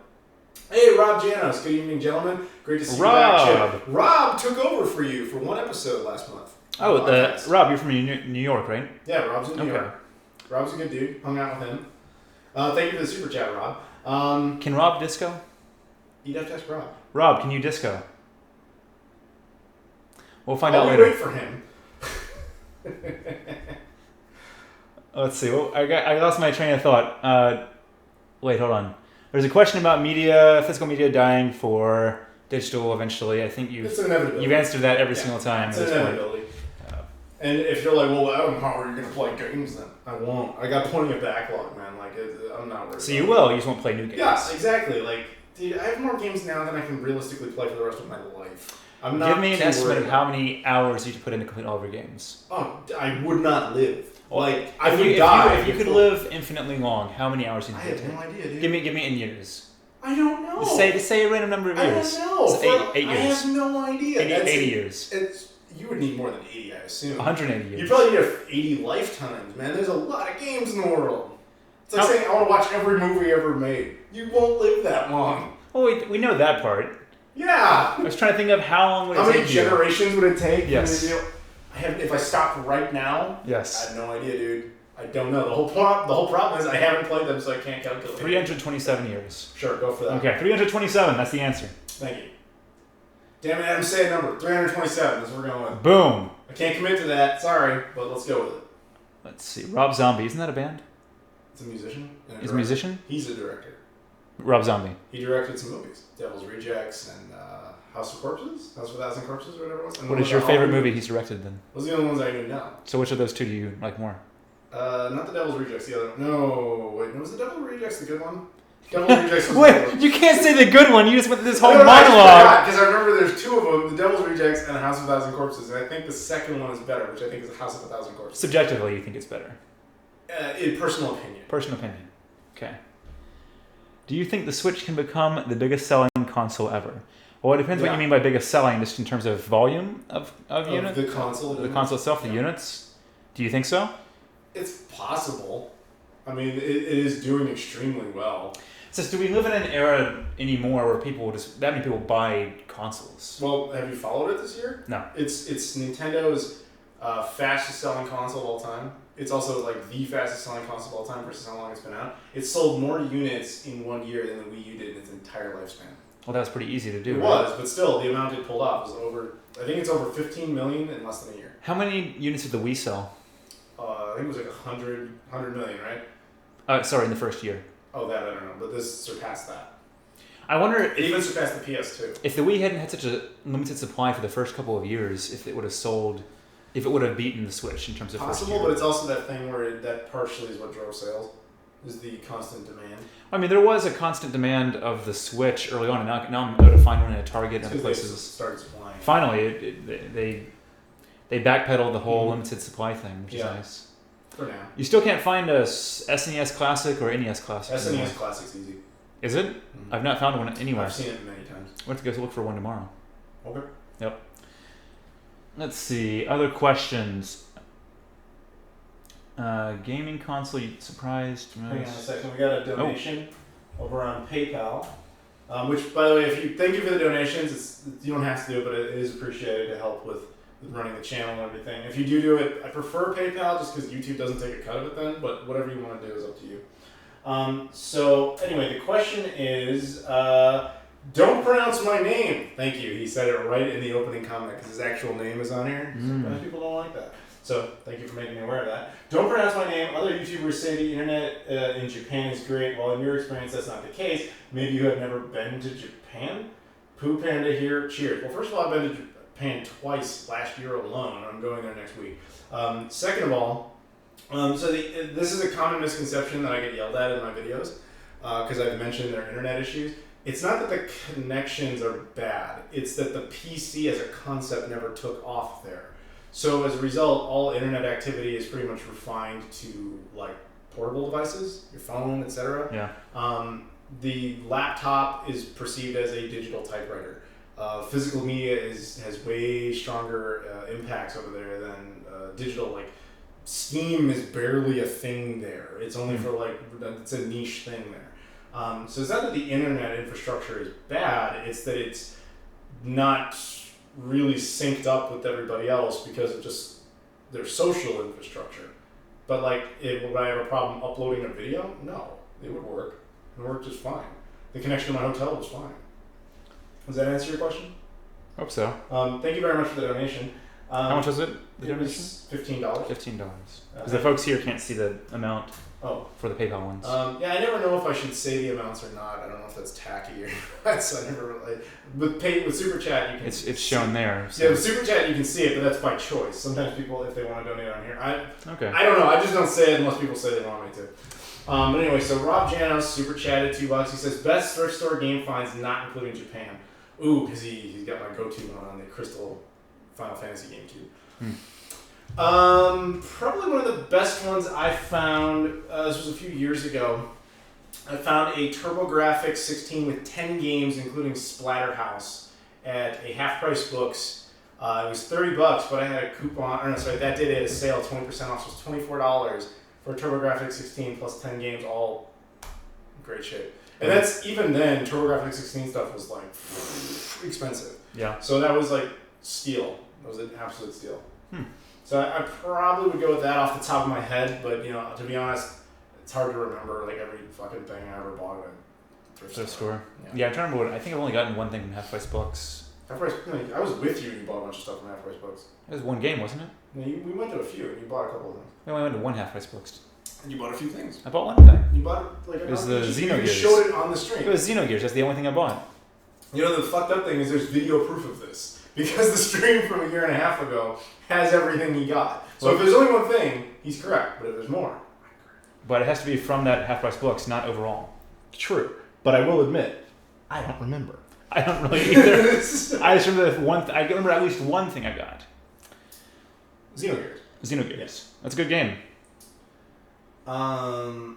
Hey, Rob Janos. Good evening, gentlemen. Great to see you back, Chip. Rob took over for you for one episode last month. Oh, Rob, you're from New York, right? Yeah, Rob's in New York. Rob's a good dude. Hung out with him. Thank you for the super chat, Rob. Can Rob disco? You'd have to ask Rob. Rob, can you disco? We'll find out later. Wait for him. Let's see. Well, I lost my train of thought. Wait, hold on. There's a question about physical media dying for digital eventually. I think you've answered that every single time. It's an inevitability. And if you're like, well, Adam, how are you going to play games then? I won't. I got plenty of backlog, man. Like, I'm not worried. So you will. You just won't play new games. Yeah, exactly. Like, dude, I have more games now than I can realistically play for the rest of my life. I'm not. Give me an estimate of how many hours you could put in to complete all of your games. Oh, I would not live. Like, I would would die. If you could live infinitely long, how many hours would you I have no idea, dude. Give me in years. I don't know. Say a random number of years. I don't know. So 8 years. I have no idea. 80 years. You would need more than 80, I assume. 180 years. You probably need 80 lifetimes, man. There's a lot of games in the world. It's like saying I want to watch every movie ever made. You won't live that long. Well, we know that part. Yeah. I was trying to think of how long would it take. How many generations would it take? Yes. If I stopped right now, yes. I have no idea, dude. I don't know. The whole problem is I haven't played them, so I can't calculate. 327 years. Sure, go for that. Okay, 327. That's the answer. Thank you. Damn it, Adam, say a number. 327. That's what we're going with. Boom. I can't commit to that. Sorry, but let's go with it. Let's see. Rob Zombie. Isn't that a band? It's a musician. He's a musician? He's a director. Rob Zombie. He directed some movies. Devil's Rejects and House of Corpses? House of a Thousand Corpses or whatever it was. And what is your favorite movie he's directed then? Those are the only ones I even know. So which of those two do you like more? Not the Devil's Rejects, the other one. No, wait, was the Devil's Rejects the good one? Devil's Rejects was wait, the good one. You can't say the good one. You just went through this whole monologue. Because I remember there's two of them, the Devil's Rejects and House of a Thousand Corpses, and I think the second one is better, which I think is House of a Thousand Corpses. Subjectively, you think it's better? In personal opinion. Personal opinion. Okay. Do you think the Switch can become the biggest selling console ever? Well, it depends what you mean by biggest selling, just in terms of volume of units? The console? The console itself, the units? Do you think so? It's possible. I mean, it is doing extremely well. So do we live in an era anymore where that many people buy consoles? Well, have you followed it this year? No. It's Nintendo's fastest selling console of all time. It's also like the fastest selling console of all time versus how long it's been out. It sold more units in 1 year than the Wii U did in its entire lifespan. Well, that was pretty easy to do. It was, but still, the amount it pulled off was I think it's over 15 million in less than a year. How many units did the Wii sell? I think it was like 100 million, right? Sorry, in the first year. Oh, that I don't know, but this surpassed that. I wonder it even surpassed the PS2. If the Wii hadn't had such a limited supply for the first couple of years, if it would have beaten the Switch in terms of possible, but it's also that thing where that partially is what drove sales, is the constant demand. I mean, there was a constant demand of the Switch early on, and now I'm able to find one at Target and other places. They started supplying. Finally, they backpedaled the whole limited supply thing, which is nice. For now. You still can't find a SNES Classic or NES Classic. SNES Classic's easy. Is it? Mm-hmm. I've not found one anywhere. I've seen it many times. We'll have to go look for one tomorrow. Okay. Yep. Let's see. Other questions. Gaming console, you surprised? Hang on a second. We got a donation over on PayPal. Which, by the way, thank you for the donations. You don't have to do it, but it is appreciated to help with running the channel and everything. If you do it, I prefer PayPal just because YouTube doesn't take a cut of it then, but whatever you want to do is up to you. So anyway, the question is, don't pronounce my name. Thank you. He said it right in the opening comment because his actual name is on here. Sometimes people don't like that. So thank you for making me aware of that. Don't pronounce my name. Other YouTubers say the internet in Japan is great. Well, in your experience, that's not the case. Maybe you have never been to Japan. Poo Panda here. Cheers. Well, first of all, I've been to Japan twice last year alone. I'm going there next week. Second of all, this is a common misconception that I get yelled at in my videos because I've mentioned their internet issues. It's not that the connections are bad. It's that the PC as a concept never took off there. So as a result, all internet activity is pretty much refined to like portable devices, your phone, etc. Yeah. The laptop is perceived as a digital typewriter. Physical media has way stronger impacts over there than digital. Like Steam is barely a thing there. It's only for it's a niche thing there. So it's not that the internet infrastructure is bad. It's that it's not really synced up with everybody else because of just their social infrastructure. But would I have a problem uploading a video? No, it would work. It worked just fine. The connection to my hotel was fine. Does that answer your question? Hope so. Thank you very much for the donation. How much was it? The donation? Was $15. $15. Because the folks here can't see the amount for the PayPal ones. Yeah, I never know if I should say the amounts or not. I don't know if that's tacky or not. So I never really. With Super Chat, you can. It's shown there. So. Yeah, with Super Chat you can see it, but that's by choice. Sometimes people, if they want to donate on here, I don't know. I just don't say it unless people say they want me to. But anyway, so Rob Janos Super Chatted $2. He says best thrift store game finds not including Japan. Ooh, because he's got my go-to one on the Crystal Final Fantasy GameCube. Probably one of the best ones I found. This was a few years ago. I found a TurboGrafx 16 with 10 games, including Splatterhouse, at a half-price books. It was $30, but I had a coupon. Or no, sorry, that day they had a sale, 20% off. So it was $24 for a TurboGrafx 16 plus 10 games, all in great shape. And that's even then. TurboGrafx 16 stuff was like expensive. Yeah. So that was like steal. It was an absolute steal. So I probably would go with that off the top of my head, but to be honest, it's hard to remember like every fucking thing I ever bought at a thrift store. Yeah, I'm trying to remember I think I've only gotten one thing from Half Price Books. Half Price, I was with you and you bought a bunch of stuff from Half Price Books. It was one game, wasn't it? No, we went to a few and you bought a couple of them. We only went to one Half Price Books. And you bought a few things. I bought one thing. You bought like it was the Xenogears. You showed it on the stream. It was Xenogears. That's the only thing I bought. The fucked up thing is there's video proof of this. Because the stream from a year and a half ago has everything he got. So if there's only one thing, he's correct. But if there's more, I'm correct. But it has to be from that Half Price Books, not overall. True. But I will admit, I don't remember. I don't really either. I just remember I remember at least one thing I got. Xenogears. Yes. That's a good game. My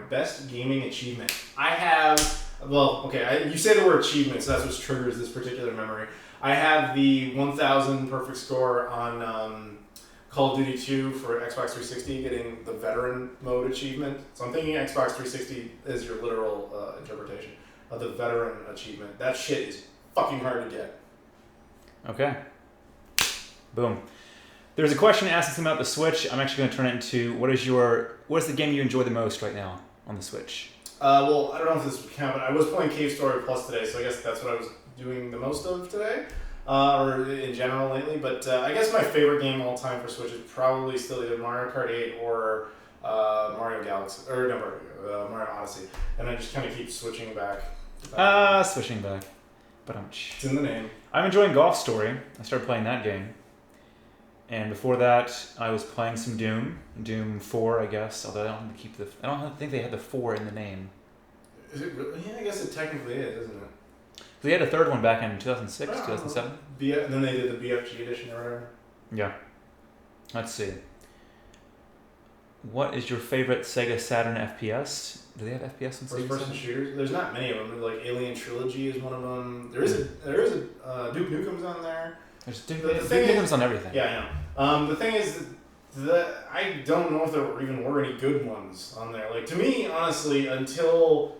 best gaming achievement. I have... Well, okay, you say the word achievement, so that's what triggers this particular memory. I have the 1,000 perfect score on Call of Duty 2 for Xbox 360, getting the veteran mode achievement. So I'm thinking Xbox 360 is your literal interpretation of the veteran achievement. That shit is fucking hard to get. Okay. Boom. There's a question asking about the Switch. I'm actually going to turn it into what is the game you enjoy the most right now on the Switch? Well, I don't know if this would count, but I was playing Cave Story Plus today, so I guess that's what I was doing the most of today, or in general lately. But I guess my favorite game of all time for Switch is probably still either Mario Kart 8 or Mario Galaxy, or no, Mario Odyssey. And I just kind of keep switching back. Switching back. But it's in the name. I'm enjoying Golf Story. I started playing that game. And before that, I was playing some Doom 4, I guess. Although I don't think they had the 4 in the name. Is it really? Yeah, I guess it technically is, isn't it? They had a third one back in 2006, 2007. And then they did the BFG edition or whatever. Yeah. Let's see. What is your favorite Sega Saturn FPS? Do they have FPS in Sega Saturn? First-person shooters? There's not many of them. Like Alien Trilogy is one of them. There is a Duke Nukem's on there. There's Duke Nukem's on everything. Yeah, I know. The thing is that I don't know if there even were any good ones on there. Like, to me, honestly, until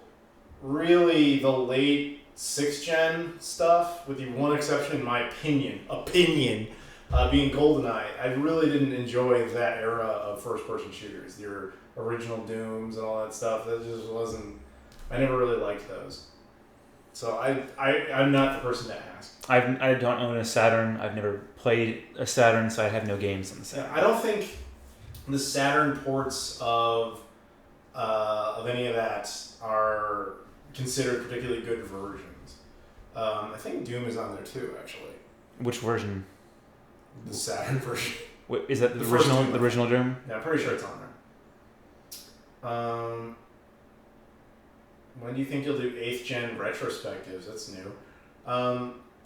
really the late 6th gen stuff, with the one exception, in my opinion, being GoldenEye, I really didn't enjoy that era of first-person shooters. Your original Dooms and all that stuff. That just wasn't... I never really liked those. So I'm not the person to ask. I don't own a Saturn. I've never played a Saturn, so I have no games on the Saturn. Yeah, I don't think the Saturn ports of any of that are considered particularly good versions. I think Doom is on there too, actually. Which version? The Saturn version. Wait, is that the original Doom? Yeah, I'm pretty sure it's on there. When do you think you'll do 8th gen retrospectives? That's new.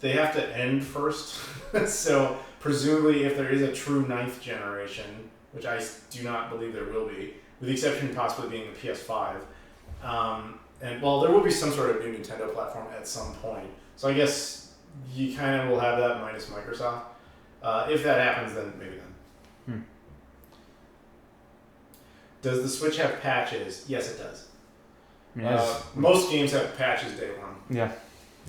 They have to end first, so presumably if there is a true 9th generation, which I do not believe there will be, with the exception possibly being the PS5, and well, there will be some sort of new Nintendo platform at some point. So I guess you kind of will have that minus Microsoft. If that happens, then maybe then. Does the Switch have patches? Yes, it does. Most games have patches day one. Yeah.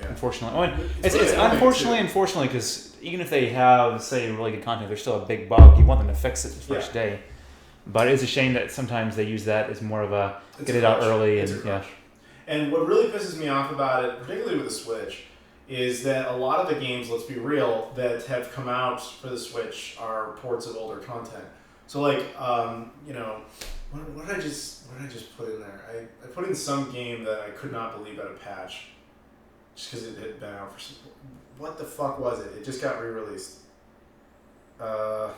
Unfortunately. It's unfortunately, because even if they have, say, really good content, there's still a big bug. You want them to fix it the first day. But it's a shame that sometimes they use that as more of a get it out early. And what really pisses me off about it, particularly with the Switch, is that a lot of the games, let's be real, that have come out for the Switch are ports of older content. So like, what did I just put in there? I put in some game that I could not believe had a patch, just because it had been out for some... What the fuck was it? It just got re-released. For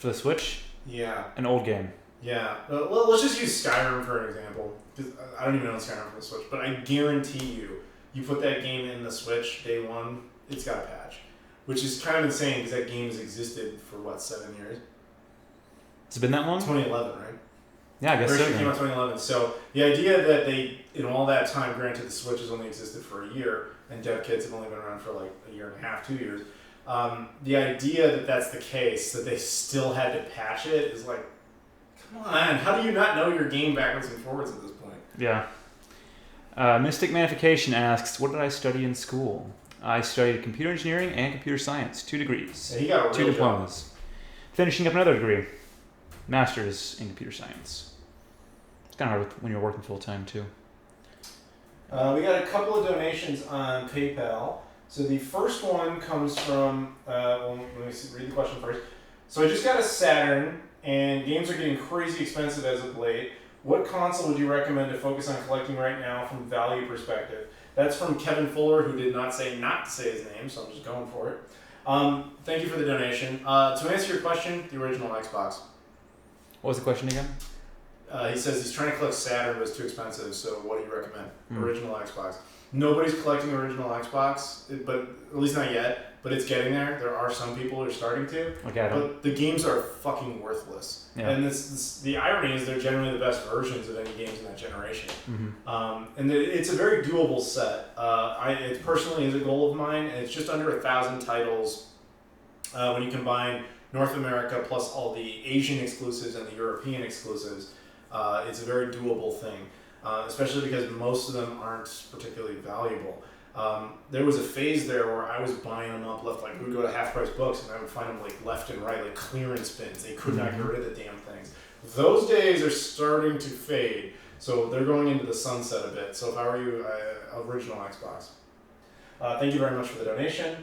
the Switch? Yeah. An old game. Yeah. Well, let's just use Skyrim for an example. I don't even know Skyrim for the Switch, but I guarantee you put that game in the Switch day one, it's got a patch. Which is kind of insane because that game has existed for, 7 years? Has it been that long? 2011, right? Yeah, I guess Version so. came out 2011. So the idea that they, in all that time, granted the Switch has only existed for a year, and dev kits have only been around for like a year and a half, 2 years. The idea that that's the case, that they still had to patch it, is like, come on, how do you not know your game backwards and forwards at this point? Yeah. Mystic Manification asks, what did I study in school? I studied computer engineering and computer science, 2 degrees. Yeah, he got a 2 real diplomas. job. Finishing up another degree, master's in computer science. It's kind of hard when you're working full time too. We got a couple of donations on PayPal. So the first one comes from, well, let me read the question first. So I just got a Saturn, and games are getting crazy expensive as of late. What console would you recommend to focus on collecting right now from value perspective? That's from Kevin Fuller, who did not say his name, so I'm just going for it. Thank you for the donation. To answer your question, the original Xbox. What was the question again? He says he's trying to collect Saturn, but it's too expensive, so what do you recommend? Original Xbox. Nobody's collecting original Xbox, but at least not yet. But it's getting there. There are some people who are starting to. Okay, but the games are fucking worthless. Yeah. And the irony is they're generally the best versions of any games in that generation. And it's a very doable set. It personally is a goal of mine, and it's just under 1,000 titles when you combine North America plus all the Asian exclusives and the European exclusives. It's a very doable thing, especially because most of them aren't particularly valuable. There was a phase there where I was buying them up left, like we would go to half price books and I would find them like left and right, like clearance bins. They could not get rid of the damn things. Those days are starting to fade, so they're going into the sunset a bit. So if I were you, original Xbox. Thank you very much for the donation.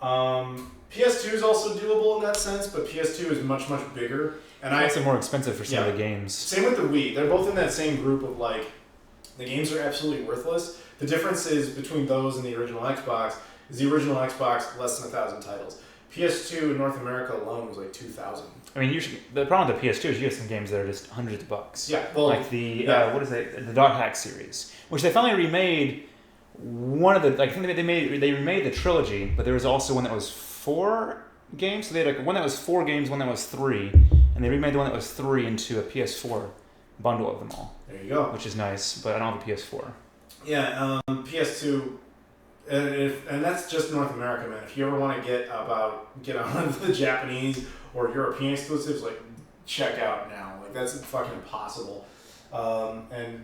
PS2 is also doable in that sense, but PS2 is much, much bigger. And it's more expensive for some of the games. Same with the Wii. They're both in that same group of like, the games are absolutely worthless. The difference is between those and the original Xbox is the original Xbox less than 1,000 titles. PS2 in North America alone was like 2,000. I mean, the problem with the PS2 is you have some games that are just hundreds of bucks. Yeah, well, like the the Dot Hack series, which they finally remade. One of the I think they remade the trilogy, but there was also one that was 4 games. So they had one that was 4 games, one that was 3, and they remade the one that was 3 into a PS4 bundle of them all. There you go. Which is nice, but I don't have a PS4. Yeah, PS2, and that's just North America, man. If you ever want to get on the Japanese or European exclusives, like check out now. Like that's fucking impossible, and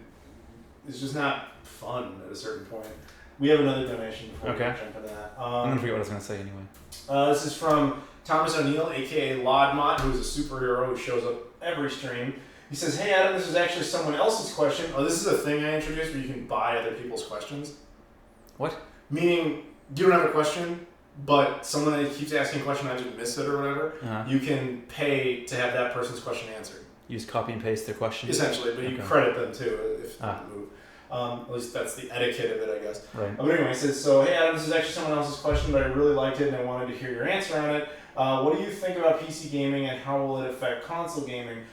it's just not fun at a certain point. We have another donation before we jump into that. I'm gonna forget what I was gonna say anyway. This is from Thomas O'Neill, aka Lodmot, who's a superhero who shows up every stream. He says, "Hey Adam, this is actually someone else's question." Oh, this is a thing I introduced where you can buy other people's questions. What? Meaning, you don't have a question, but someone that keeps asking a question, I just missed it or whatever, you can pay to have that person's question answered. You just copy and paste their question? Essentially, but you credit them too if they move. At least that's the etiquette of it, I guess. Right. But anyway, he says, so, hey Adam, this is actually someone else's question, but I really liked it and I wanted to hear your answer on it. What do you think about PC gaming and how will it affect console gaming?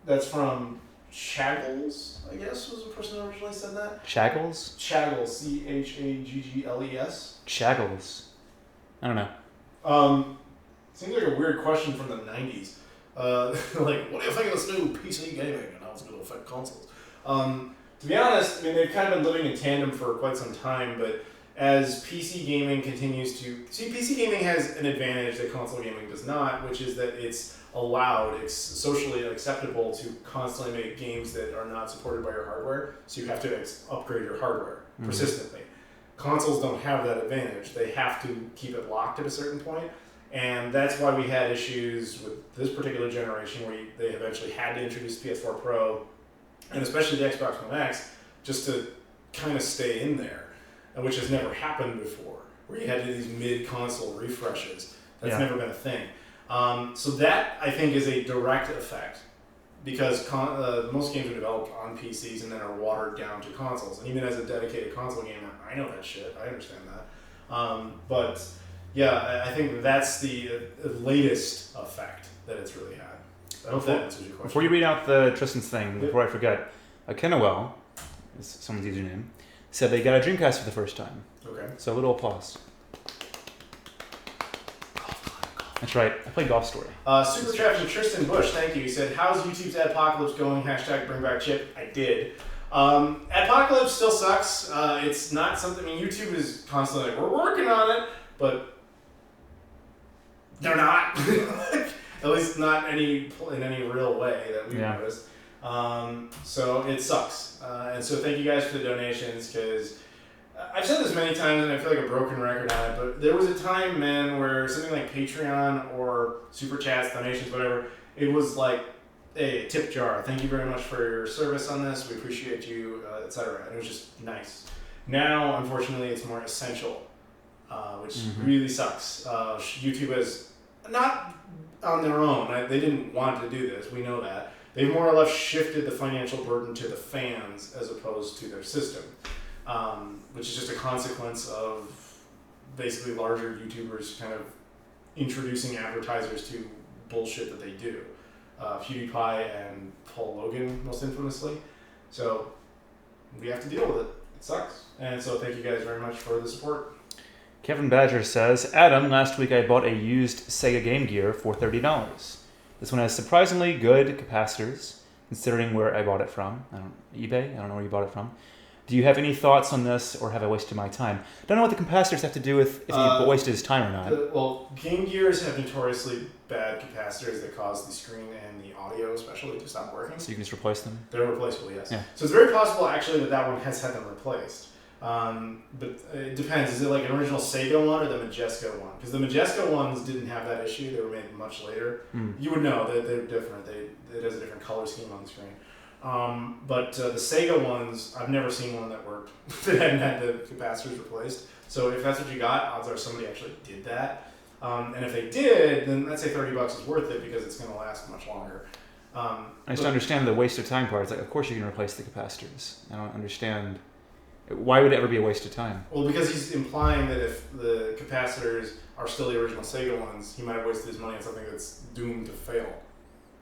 That's from Chaggles, I guess, was the person who originally said that. Chaggles? Chaggles, Chaggles. Chaggles. I don't know. Seems like a weird question from the 90s. Like, what do you think of this new PC gaming and how it's going to affect consoles? To be honest, I mean, they've kind of been living in tandem for quite some time, but as PC gaming continues to... See, PC gaming has an advantage that console gaming does not, which is that it's allowed, it's socially acceptable to constantly make games that are not supported by your hardware, so you have to upgrade your hardware persistently. Consoles don't have that advantage. They have to keep it locked at a certain point, and that's why we had issues with this particular generation where they eventually had to introduce PS4 Pro, and especially the Xbox One X, just to kind of stay in there, which has never happened before, where you had to do these mid-console refreshes. That's never been a thing. So that, I think, is a direct effect, because most games are developed on PCs and then are watered down to consoles. And even as a dedicated console gamer, I know that shit. I understand that. But yeah, I think that's the latest effect that it's really had. I hope that answers your question. Before you read out Tristan's thing, before I forget, Kennewell, is someone's username, said they got a Dreamcast for the first time. Okay. So a little applause. That's right. I played Golf Story. Super chat from Tristan Bush. Thank you. He said, "How's YouTube's Adpocalypse going? Hashtag bring back Chip." I did. Adpocalypse still sucks. It's not something. I mean, YouTube is constantly like, "We're working on it," but they're not. At least not in any real way that we've noticed. So it sucks. And so thank you guys for the donations, because I've said this many times and I feel like a broken record on it, but there was a time, man, where something like Patreon or Super Chats, donations, whatever, it was like a tip jar. Thank you very much for your service on this. We appreciate you, etc. It was just nice. Now, unfortunately, it's more essential, which really sucks. YouTube is not on their own. They didn't want to do this. We know that. They've more or less shifted the financial burden to the fans as opposed to their system, which is just a consequence of basically larger YouTubers kind of introducing advertisers to bullshit that they do. PewDiePie and Paul Logan, most infamously. So we have to deal with it. It sucks. And so thank you guys very much for the support. Kevin Badger says, Adam, last week I bought a used Sega Game Gear for $30. This one has surprisingly good capacitors, considering where I bought it from. eBay? I don't know where you bought it from. Do you have any thoughts on this, or have I wasted my time? Don't know what the capacitors have to do with if he wasted his time or not. Well, Game Gears have notoriously bad capacitors that cause the screen and the audio especially to stop working. So you can just replace them? They're replaceable, yes. Yeah. So it's very possible, actually, that one has had them replaced. But it depends. Is it like an original Sega one or the Majesco one? Because the Majesco ones didn't have that issue. They were made much later. You would know that they're different. It has a different color scheme on the screen. But the Sega ones, I've never seen one that worked that hadn't had the capacitors replaced. So if that's what you got, odds are somebody actually did that. And if they did, then I'd say $30 is worth it because it's going to last much longer. I just understand the waste of time part. It's like, of course you can replace the capacitors. I don't understand. Why would it ever be a waste of time? Well, because he's implying that if the capacitors are still the original Sega ones, he might have wasted his money on something that's doomed to fail.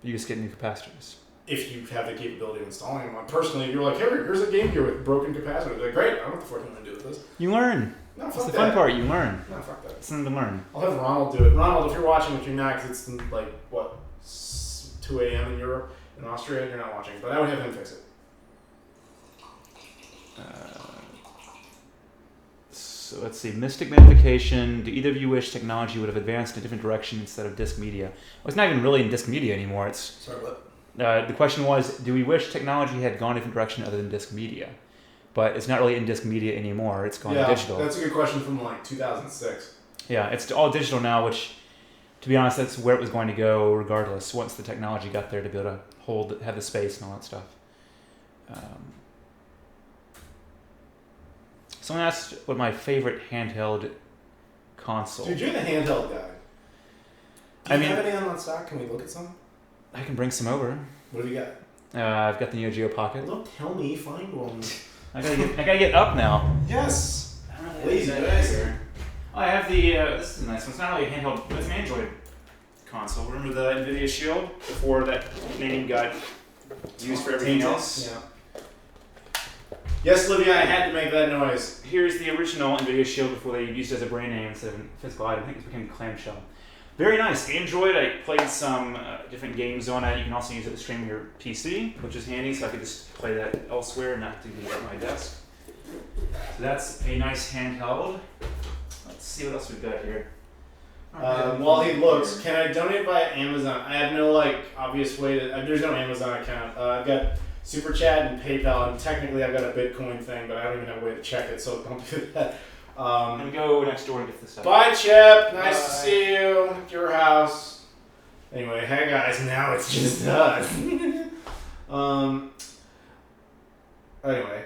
You just get new capacitors. If you have the capability of installing them. Personally, if you're like, here's a Game Gear with broken capacitors. Like, great, I don't know what the fuck I'm going to do with this. You learn. No, fuck That's the that. fun part, you learn. No, fuck that. It's something to learn. I'll have Ronald do it. Ronald, if you're watching, which you're not, because it's like, 2 a.m. in Europe, in Austria, you're not watching. But I would have him fix it. So let's see. Mystic Magnification. Do either of you wish technology would have advanced in a different direction instead of disc media? Well, it's not even really in disc media anymore. It's Sorry, what? the question was, do we wish technology had gone a different direction other than disc media? But it's not really in disc media anymore. It's gone digital. That's a good question from like 2006. Yeah, it's all digital now, which, to be honest, that's where it was going to go regardless, once the technology got there to be able to have the space and all that stuff. Someone asked what my favorite handheld console. Dude, you're the handheld guy. Do you have any of them on stock? Can we look at some? I can bring some over. What have you got? I've got the Neo Geo Pocket. Well, don't tell me. Find one. I gotta get up now. Yes. Lazy bastard. I have the. This is a nice one. It's not really a handheld, but it's an Android console. Remember the NVIDIA Shield before that name got used for everything else? Yeah. Yes, Livia, I had to make that noise. Here's the original NVIDIA Shield before they used it as a brand name instead of a physical item. I think it became clamshell. Very nice. Android, I played some different games on it. You can also use it to stream your PC, which is handy, so I could just play that elsewhere, not have to be at my desk. So that's a nice handheld. Let's see what else we've got here. While he looks, can I donate via Amazon? I have no obvious way to. There's no Amazon account. I've got Super Chat and PayPal, and technically I've got a Bitcoin thing, but I don't even have a way to check it, so don't do that. I'm gonna go next door and get this stuff. Bye, Chip. Nice to see you at your house. Anyway, hey guys, now it's just us. Anyway,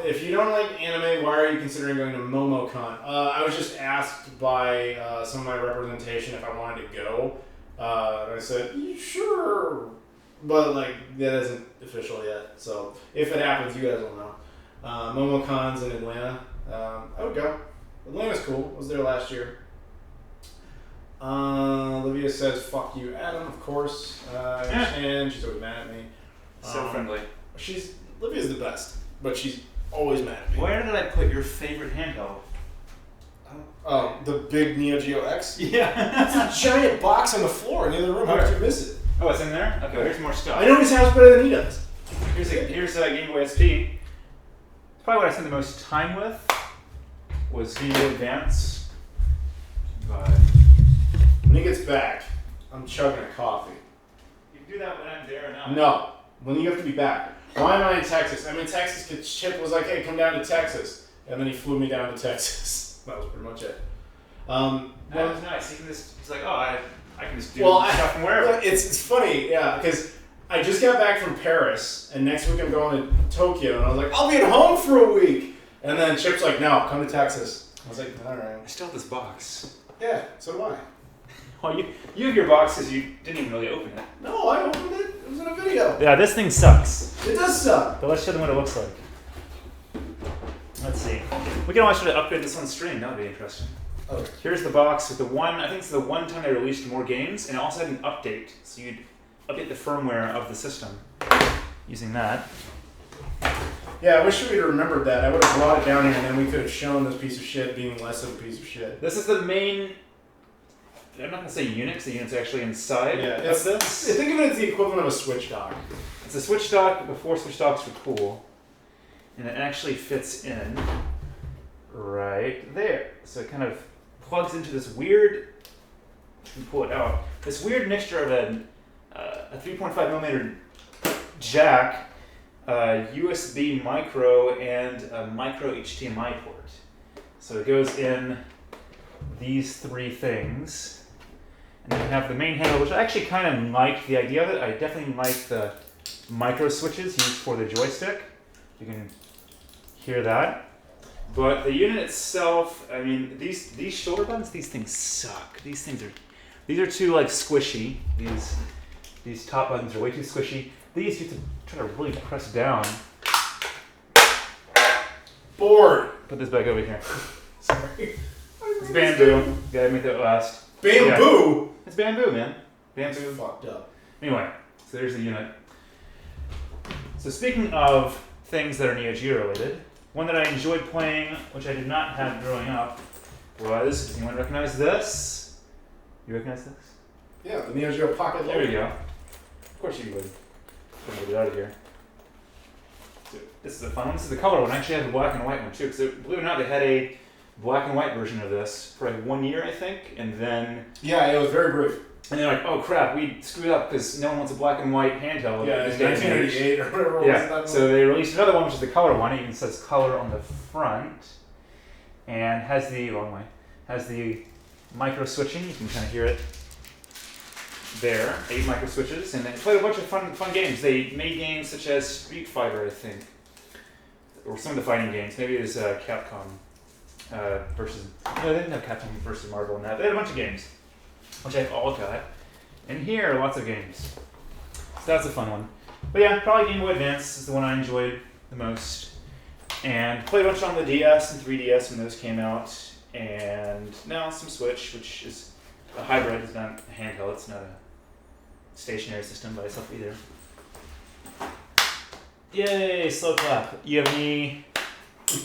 if you don't like anime, why are you considering going to MomoCon? I was just asked by some of my representation if I wanted to go, and I said sure, but that isn't official yet. So if it happens, you guys will know. MomoCon's in Atlanta. I would go. Atlanta's cool. I was there last year. Olivia says, fuck you, Adam, of course. I understand. She's always mad at me. So friendly. Olivia's the best, but she's always mad at me. Where did I put your favorite handheld? Oh, the big Neo Geo X? Yeah. It's a giant box on the floor in the other room. How did you miss it? Oh, it's in there? Okay, here's more stuff. I know his house better than he does. Here's a Game Boy SP. Probably what I spent the most time with was Game Boy Advance. But when he gets back, I'm chugging a coffee. You can do that when I'm there or not. No, when you have to be back. Why am I in Texas? I'm in Texas because Chip was like, hey, come down to Texas. And then he flew me down to Texas. That was pretty much it. That was nice. He can just, he's like, oh, I can just do stuff from wherever. It's funny, yeah, because I just got back from Paris, and next week I'm going to Tokyo, and I was like, I'll be at home for a week. And then Chip's like, no, come to Texas. I was like, all right. I still have this box. Yeah, so do I. Well, you have your box because you didn't even really open it. No, I opened it. It was in a video. Yeah, this thing sucks. It does suck. But let's show them what it looks like. Let's see. We can always try to upgrade this on stream. That would be interesting. Okay. Here's the box with the one, I think it's the one time they released more games, and it also had an update. So you'd update the firmware of the system using that. Yeah, I wish we'd have remembered that. I would have brought it down here, and then we could have shown this piece of shit being less of a piece of shit. This is the main, I'm not going to say unit, 'cause the unit's actually inside of this. Think of it as the equivalent of a switch dock. It's a switch dock, but before switch docks were cool. And it actually fits in right there. So it kind of plugs into this weird, you can pull it out, this weird mixture of a 3.5 millimeter jack, USB micro, and a micro HDMI port. So it goes in these three things. And then you have the main handle, which I actually kind of like the idea of it. I definitely like the micro switches used for the joystick. You can hear that. But the unit itself, I mean, these shoulder buttons, these things suck. These are too like squishy. These top buttons are way too squishy. These you have to try to really press down. Bored. Put this back over here. Sorry. It's bamboo. Gotta make that last. Bamboo? Yeah. It's bamboo, man. Bamboo. That's fucked up. Anyway, so there's the unit. So speaking of things that are Neo Geo related, one that I enjoyed playing, which I did not have growing up, was, does anyone recognize this? You recognize this? Yeah, the Neo Geo Pocket. There we go. Of course you would. Let me get it out of here. So this is a fun one. This is the color one. I actually had the black and white one too, because believe it or not, they had a black and white version of this for like 1 year, I think, and then... Yeah, it was very brief. And they're like, oh crap, we screwed up because no one wants a black and white handheld. Yeah, in 1988 or whatever it was. Yeah, so they released another one, which is the color one. It even says color on the front, and has the micro switching. You can kind of hear it there. 8 micro switches, and they played a bunch of fun games. They made games such as Street Fighter, I think, or some of the fighting games. Maybe it was Capcom versus. No, they didn't have Capcom versus Marvel in that. They had a bunch of games, which I've all got. And here, lots of games. So that's a fun one. But yeah, probably Game Boy Advance is the one I enjoyed the most. And played a bunch on the DS and 3DS when those came out. And now some Switch, which is a hybrid. It's not a handheld. It's not a stationary system by itself either. Yay, slow clap. You have any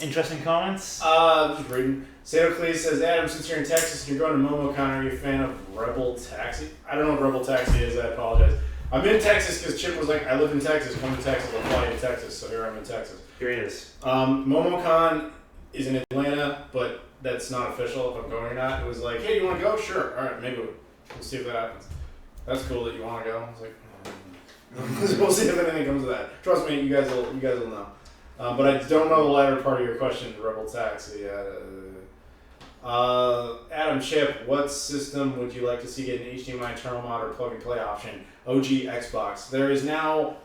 interesting comments? Just reading. Sadocles says, Adam, since you're in Texas and you're going to MomoCon, are you a fan of Rebel Taxi? I don't know what Rebel Taxi is, I apologize. I'm in Texas because Chip was like, I live in Texas, come to Texas, I'll fly you to Texas, so here I'm in Texas. Here it is. MomoCon is in Atlanta, but that's not official if I'm going or not. It was like, hey, you want to go? Sure. All right, maybe we'll see if that happens. That's cool that you want to go. I was like, we'll see if anything comes of that. Trust me, you guys will know. But I don't know the latter part of your question, Rebel Taxi. Adam Chip, what system would you like to see get an HDMI terminal mod or plug and play option? OG Xbox. There is now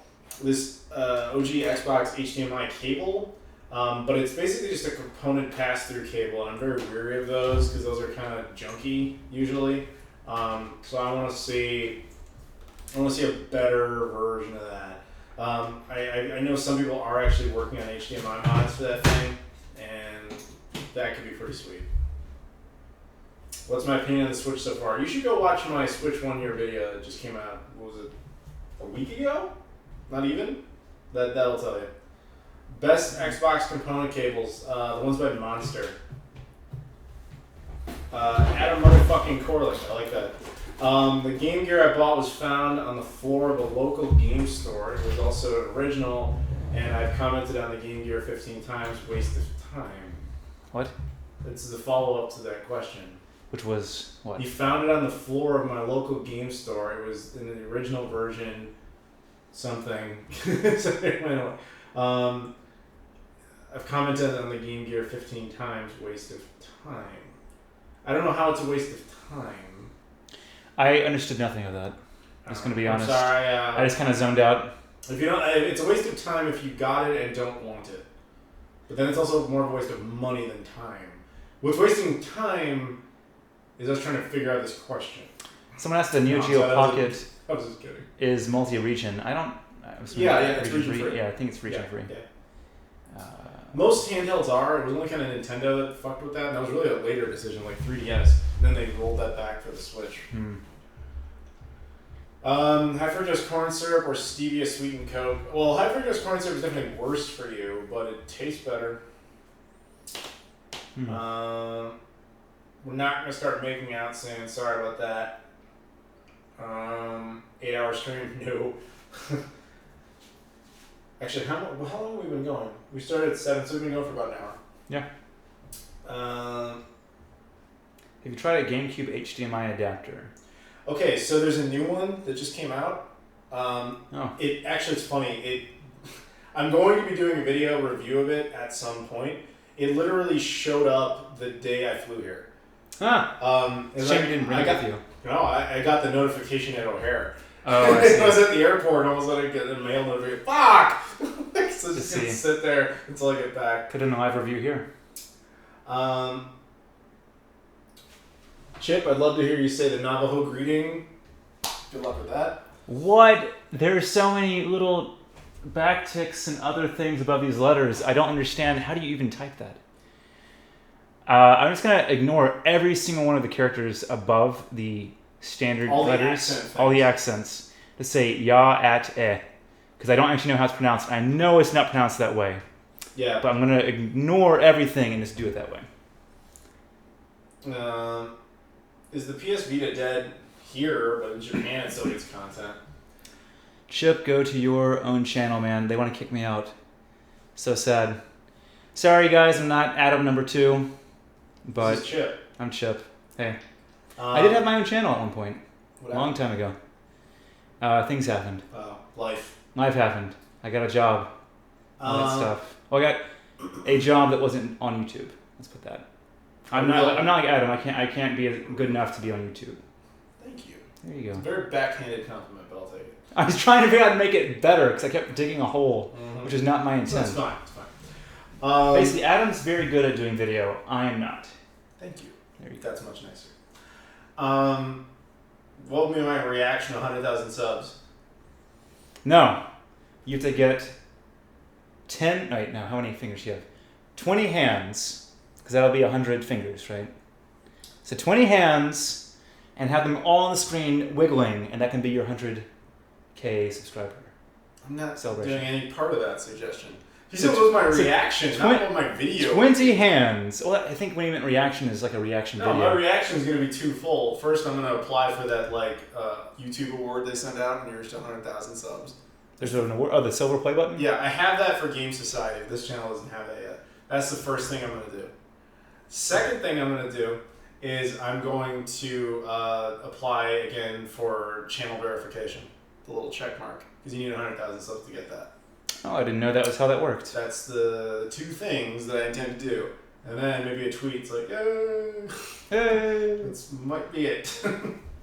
this OG Xbox HDMI cable, but it's basically just a component pass-through cable, and I'm very weary of those because those are kind of junky usually. So I want to see a better version of that. I know some people are actually working on HDMI mods for that thing, and that could be pretty sweet. What's my opinion on the Switch so far? You should go watch my Switch 1 year video that just came out, what was it, a week ago? Not even? That'll tell you. Best Xbox component cables, the ones by Monster. Adam motherfucking Koralik. I like that. The Game Gear I bought was found on the floor of a local game store. It was also an original, and I've commented on the Game Gear 15 times. Waste of time. What? This is a follow-up to that question. Which was what? He found it on the floor of my local game store. It was in the original version, something. I've commented on the Game Gear 15 times. Waste of time. I don't know how it's a waste of time. I understood nothing of that. I'm just going to be honest. I'm sorry. I just kind of zoned out. If you don't, it's a waste of time if you got it and don't want it. But then it's also more of a waste of money than time. What's wasting time is us trying to figure out this question. Someone asked the Neo Geo Pocket I was just kidding. is multi-region. I don't... It's region free. Yeah, I think it's region free. Yeah. Most handhelds are. It was only kind of Nintendo that fucked with that, and that was really a later decision, like 3DS. And then they rolled that back for the Switch. High fructose corn syrup or stevia sweetened Coke? Well, high fructose corn syrup is definitely worse for you, but it tastes better. We're not going to start making out soon. Sorry about that. 8-hour stream? No. Actually, how long have we been going? We started at 7, so we've been going for about an hour. Yeah. Have you tried a GameCube HDMI adapter? Okay, so there's a new one that just came out. It's funny. I'm going to be doing a video review of it at some point. It literally showed up the day I flew here. Shame you didn't bring it with you. No, I got the notification at O'Hare. Oh, I see. I was at the airport and all of a sudden I get a mail notification. Fuck! So just gonna sit there until I get back. Could have done a live review here. Chip, I'd love to hear you say the Navajo greeting. Good luck with that. What? There's so many little backticks and other things above these letters. I don't understand. How do you even type that? I'm just going to ignore every single one of the characters above the standard letters. All the accents. To say ya, at, eh. Because I don't actually know how it's pronounced. I know it's not pronounced that way. Yeah. But I'm going to ignore everything and just do it that way. Is the PS Vita dead here, but in Japan it still gets content? Chip, go to your own channel, man. They want to kick me out. So sad. Sorry, guys, I'm not Adam number 2. But this is Chip. I'm Chip. Hey. I did have my own channel at one point. A long time ago. Things happened. Life. Life happened. I got a job. All that stuff. Well, I got a job that wasn't on YouTube. Let's put that. I'm not like Adam. I can't be good enough to be on YouTube. Thank you. There you go. It's a very backhanded compliment, but I'll take it. I was trying to figure out how to make it better because I kept digging a hole, which is not my intent. That's fine. It's fine. Basically, Adam's very good at doing video. I am not. Thank you. There you go. That's much nicer. What would be my reaction to 100,000 subs? No. You have to get 10... Wait, no. How many fingers do you have? 20 hands, because that'll be 100 fingers, right? So 20 hands, and have them all on the screen wiggling, and that can be your 100K subscriber. I'm not celebration. doing any part of that suggestion. He said it was my reaction, not my video. 20 hands. Well, I think when he meant reaction is like a reaction video. My reaction is going to be twofold. First, I'm going to apply for that YouTube award they send out, and you're just 100,000 subs. There's an award. Oh, the silver play button? Yeah, I have that for Game Society. This channel doesn't have that yet. That's the first thing I'm going to do. Second thing I'm going to do is I'm going to apply again for channel verification. The little check mark. Because you need 100,000 subs to get that. Oh, I didn't know that was how that worked. That's the two things that I intend to do. And then maybe a tweet's like, hey. That might be it.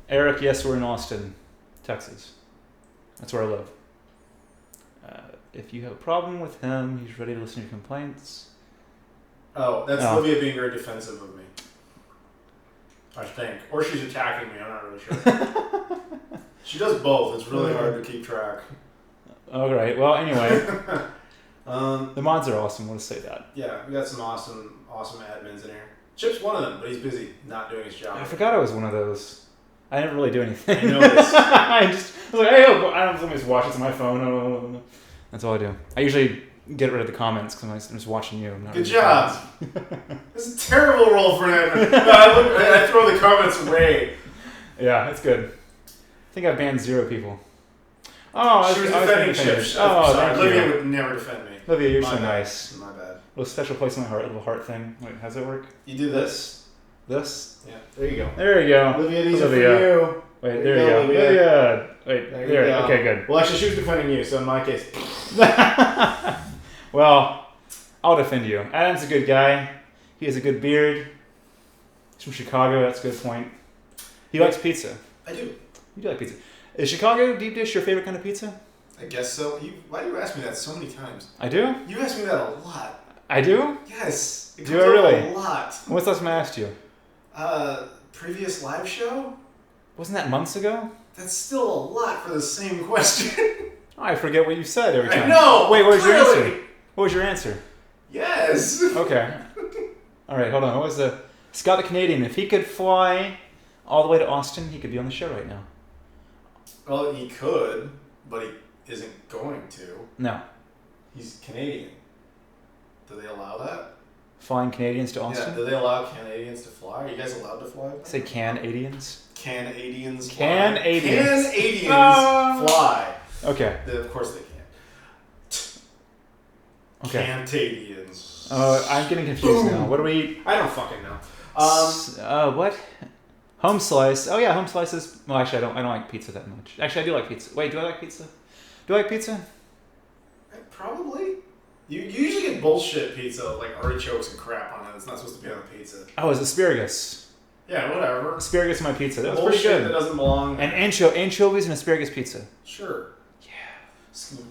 Eric, yes, we're in Austin, Texas. That's where I live. If you have a problem with him, he's ready to listen to your complaints. Oh, that's Olivia being very defensive of me. I think. Or she's attacking me, I'm not really sure. She does both. It's really hard to keep track. All right. Well, anyway. The mods are awesome. Let's say that. Yeah, we got some awesome admins in here. Chip's one of them, but he's busy not doing his job. I forgot I was one of those. I never really do anything. I noticed. I was like, hey, I don't just watch it on my phone. That's all I do. I usually get rid of the comments because I'm just watching you. I'm not Good reading job. This is a terrible role for him. I throw the comments away. Yeah, it's good. I think I banned 0 people. Oh, she was defending Chips. Oh, sorry. Olivia would never defend me. Olivia, you're so nice. My bad. A little special place in my heart, a little heart thing. Wait, how's that work? You do this. This? Yeah, there you go. There you go. Olivia, these are for you. Wait, there you go. Olivia. Wait, there. Go. Okay, good. Well, actually, she was defending you, so in my case. Well, I'll defend you. Adam's a good guy. He has a good beard. He's from Chicago. That's a good point. He likes pizza. I do. You do like pizza. Is Chicago deep dish your favorite kind of pizza? I guess so. Why do you ask me that so many times? I do? You ask me that a lot. I do? Yes. Do I really? A lot. What's the last time I asked you? Previous live show? Wasn't that months ago? That's still a lot for the same question. Oh, I forget what you said every time. I know! Wait, what was your clearly. answer? What was your answer? Yes! Okay. Alright, hold on. What was the... Scott the Canadian, if he could fly all the way to Austin, he could be on the show right now. Well, he could, but he isn't going to. No. He's Canadian. Do they allow that? Flying Canadians to Austin? Yeah, do they allow Canadians to fly? Are you guys allowed to fly? Say Canadians? Canadians fly. Canadians. Canadians fly. Okay. Of course they can. Okay. Cantadians. I'm getting confused now. What do we... I don't fucking know. What? Home slice. Oh yeah, home slices. Well, actually, I don't like pizza that much. Actually, I do like pizza. Wait, do I like pizza? Do I like pizza? Probably. You usually get bullshit pizza, like artichokes and crap on it. It's not supposed to be on the pizza. Oh, it's asparagus. Yeah, whatever. Asparagus in my pizza. That was bullshit pretty good. That doesn't belong. And anchovies and asparagus pizza. Sure. Yeah.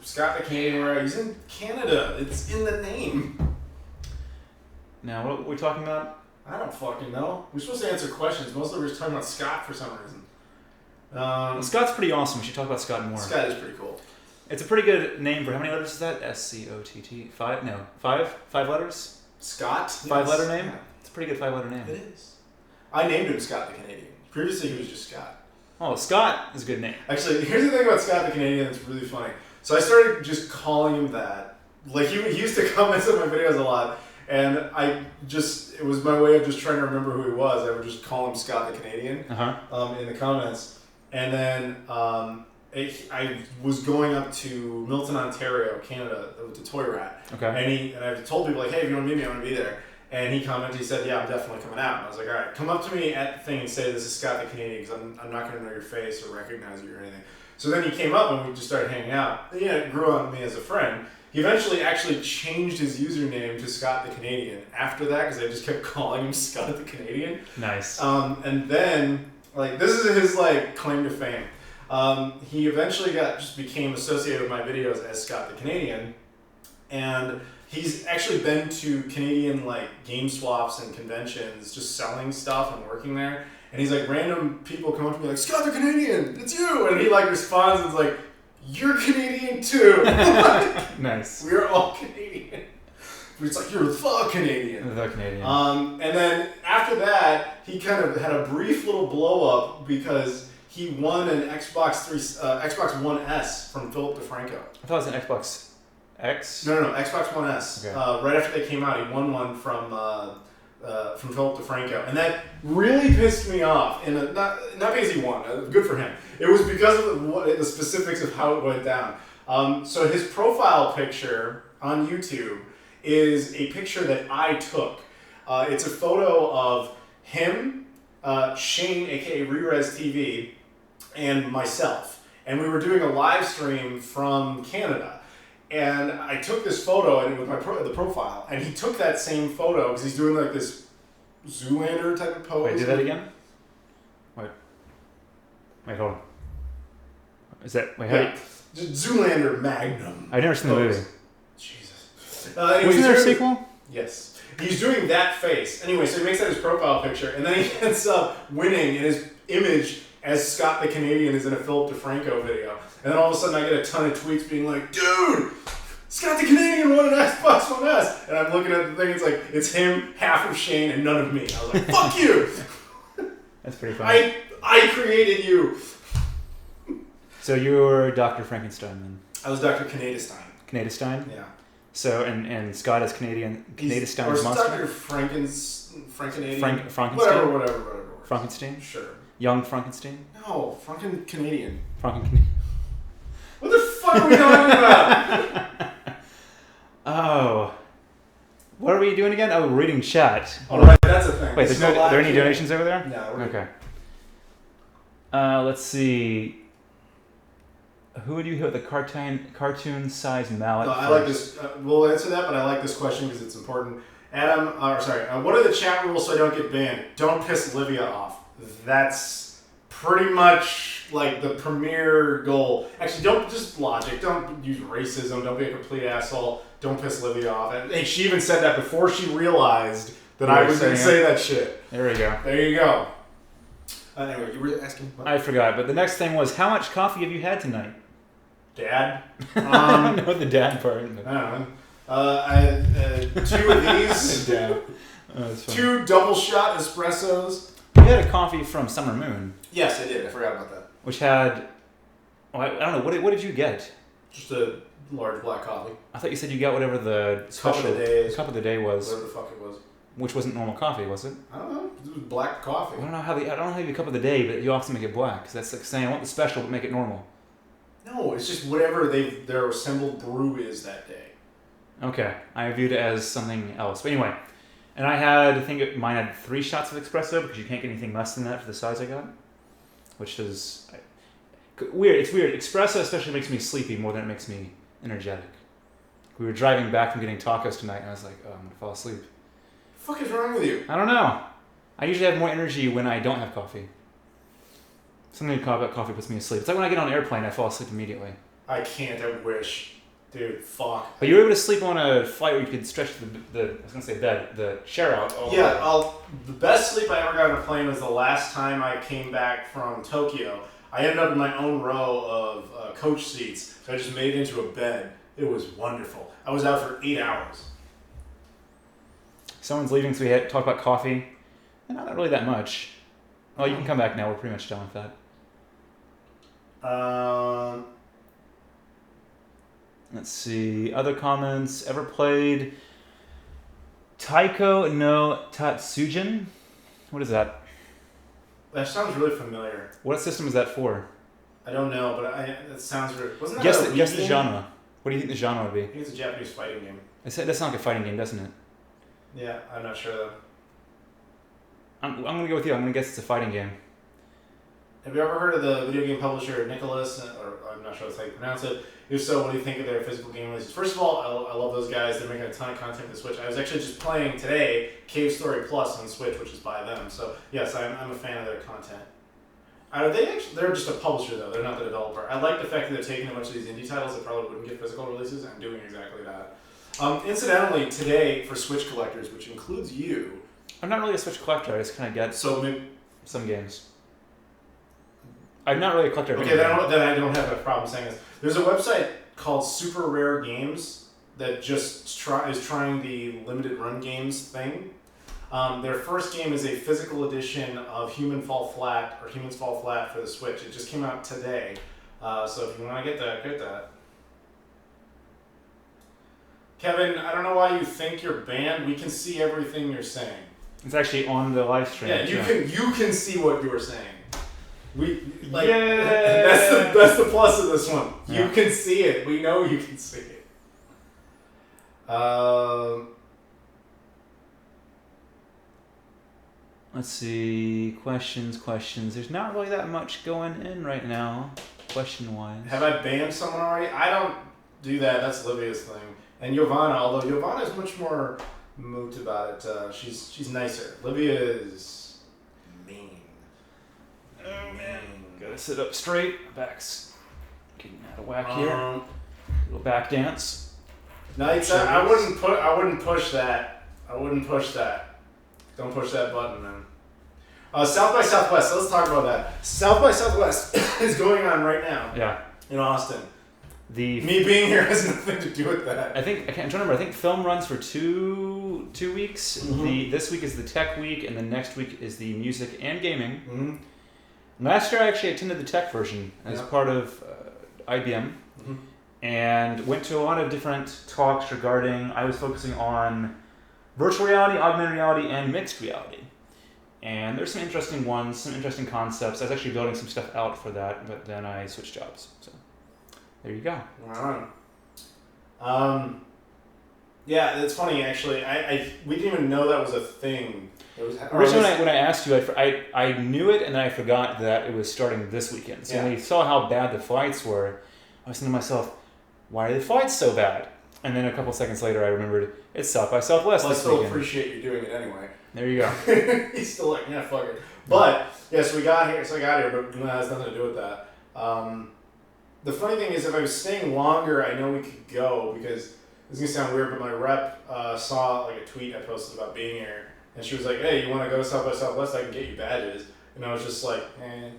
Scott the Canadian, where he's in Canada. It's in the name. Now, what are we talking about? I don't fucking know. We're supposed to answer questions. Mostly we're just talking about Scott for some reason. Scott's pretty awesome. We should talk about Scott more. Scott is pretty cool. It's a pretty good name for how many letters is that? S-C-O-T-T. 5? No. 5? 5 letters? Scott? 5-letter name? Yeah. It's a pretty good 5-letter name. It is. I named him Scott the Canadian. Previously he was just Scott. Oh, Scott is a good name. Actually, here's the thing about Scott the Canadian that's really funny. So I started just calling him that. Like, he used to comment on my videos a lot. And it was my way of just trying to remember who he was. I would just call him Scott the Canadian in the comments. And then I was going up to Milton, Ontario, Canada, with the Toy Rat. Okay. And I told people, like, hey, if you want to meet me, I'm going to be there. And he commented, he said, yeah, I'm definitely coming out. And I was like, all right, come up to me at the thing and say, this is Scott the Canadian, because I'm not going to know your face or recognize you or anything. So then he came up and we just started hanging out. And, it grew on me as a friend. He eventually actually changed his username to Scott the Canadian after that, because I just kept calling him Scott the Canadian. Nice. And then, like, this is his, like, claim to fame. He eventually became associated with my videos as Scott the Canadian. And he's actually been to Canadian, like, game swaps and conventions, just selling stuff and working there. And he's like, random people come up to me like, Scott the Canadian, it's you! And he, like, responds and is like, you're Canadian too! Nice. We're all Canadian. It's like, you're the Canadian. The Canadian. And then after that, he kind of had a brief little blow up because he won an Xbox One S from Philip DeFranco. I thought it was an Xbox X? No, Xbox One S. Okay. Right after they came out, he won one from Philip DeFranco, and that really pissed me off. And not because he won, good for him. It was because of the specifics of how it went down. So his profile picture on YouTube is a picture that I took. It's a photo of him, Shane, aka Rerez TV, and myself, and we were doing a live stream from Canada. And I took this photo and with the profile, and he took that same photo because he's doing like this Zoolander type of pose. Wait, do that again? Wait, hold on. Is that just Zoolander Magnum. I've never seen the movie. Jesus. Wasn't there a sequel? Yes. He's doing that face. Anyway, so he makes that his profile picture, and then he ends up winning, and his image as Scott the Canadian is in a Philip DeFranco video. And then all of a sudden I get a ton of tweets being like, dude, Scott the Canadian won an Xbox One S. And I'm looking at the thing, it's like, it's him, half of Shane, and none of me. I was like, fuck you! That's pretty funny. I created you! So you were Dr. Frankenstein then? I was Dr. Canadestein. Canadestein? Yeah. So and Scott is Canadian Stein's monster. Or Dr. Frankenstein. Frankenstein. Whatever. Frankenstein. Sure. Young Frankenstein. No, Canadian. What the fuck are we talking about? Oh. What are we doing again? Oh, we're reading chat. All right, that's a thing. Wait, are there any donations over there? No. Okay. Let's see. Who would you hit with a cartoon-sized mallet? No, I like this. We'll answer that, but I like this question because it's important. Adam, what are the chat rules so I don't get banned? Don't piss Livia off. That's pretty much like the premier goal. Actually, don't just logic. Don't use racism. Don't be a complete asshole. Don't piss Livia off. And hey, she even said that before she realized that I was going to say that shit. There we go. There you go. Anyway, you were asking what? I forgot, but the next thing was, how much coffee have you had tonight? Dad? I don't know the dad part. I don't know. I had 2 of these. Dad. 2 double shot espressos. You had a coffee from Summer Moon. Yes, I did. I forgot about that. Which had, well, I don't know, what did you get? Just a large black coffee. I thought you said you got whatever the cup of the day was. Whatever the fuck it was. Which wasn't normal coffee, was it? I don't know. It was black coffee. I don't know how you have a cup of the day, but you often make it black. Because that's like saying, I want the special, but make it normal. No, it's just whatever their assembled brew is that day. Okay. I viewed it as something else. But anyway. And I think mine had 3 shots of espresso, because you can't get anything less than that for the size I got. Which is weird. It's weird. Espresso especially makes me sleepy more than it makes me energetic. We were driving back from getting tacos tonight, and I was like, oh, I'm going to fall asleep. What the fuck is wrong with you? I don't know. I usually have more energy when I don't have coffee. Something about coffee puts me asleep. It's like when I get on an airplane, I fall asleep immediately. I can't. I wish. Dude, fuck. But you were able to sleep on a flight where you could stretch the chair out. The best sleep I ever got on a plane was the last time I came back from Tokyo. I ended up in my own row of coach seats, so I just made it into a bed. It was wonderful. I was out for 8 hours. Someone's leaving, so we had to talk about coffee. Not really that much. Oh, you can come back now. We're pretty much done with that. Let's see. Other comments. Ever played Taiko no Tatsujin? What is that? That sounds really familiar. What system is that for? I don't know, but that sounds really... Wasn't that guess the genre. What do you think the genre would be? I think it's a Japanese fighting game. That sounds like a fighting game, doesn't it? Yeah, I'm not sure though. I'm going to go with you. I'm going to guess it's a fighting game. Have you ever heard of the video game publisher Nicholas, or I'm not sure that's how you pronounce it? If so, what do you think of their physical game releases? First of all, I love those guys. They're making a ton of content for the Switch. I was actually just playing today Cave Story Plus on Switch, which is by them. So yes, I'm a fan of their content. They're just a publisher though. They're not the developer. I like the fact that they're taking a bunch of these indie titles that probably wouldn't get physical releases and doing exactly that. Incidentally, today for Switch collectors, which includes you. I'm not really a Switch collector. I just kind of get some games. I'm not really a collector. Okay, then I don't have a problem saying this. There's a website called Super Rare Games that just is trying the limited run games thing. Their first game is a physical edition of Humans Fall Flat for the Switch. It just came out today. So if you want to get that. Kevin, I don't know why you think you're banned. We can see everything you're saying. It's actually on the live stream. Yeah, you can see what you're saying. That's the plus of this one. Yeah. You can see it. We know you can see it. Let's see. Questions. There's not really that much going in right now, question-wise. Have I banned someone already? I don't do that. That's Livia's thing. And Giovanna, although Giovanna is much more moved about it. She's nicer. Livia is mean. Oh man, gotta sit up straight. Back's getting out of whack here. Little back dance. Nice. I wouldn't push that. Don't push that button, man. South by Southwest. Let's talk about that. South by Southwest is going on right now. Yeah. In Austin. Me being here has nothing to do with that. I'm trying to remember. I think film runs for two weeks. Mm-hmm. This week is the tech week, and the next week is the music and gaming. Mm-hmm. Last year, I actually attended the tech version as part of IBM, and went to a lot of different talks regarding. I was focusing on virtual reality, augmented reality, and mixed reality. And there's some interesting ones, some interesting concepts. I was actually building some stuff out for that, but then I switched jobs. So there you go. Right on. Yeah, it's funny actually. We didn't even know that was a thing. Originally, when I asked you, I knew it, and then I forgot that it was starting this weekend. So when we saw how bad the flights were, I was thinking to myself, why are the flights so bad? And then a couple seconds later, I remembered it's South by Southwest this weekend. I still appreciate you doing it anyway. There you go. He's still like, yeah, fuck it. But yeah, so I got here, but it has nothing to do with that. The funny thing is, if I was staying longer, I know we could go because this is gonna sound weird, but my rep saw like a tweet I posted about being here, and she was like, "Hey, you want to go South by Southwest? I can get you badges." And I was just like, "Eh."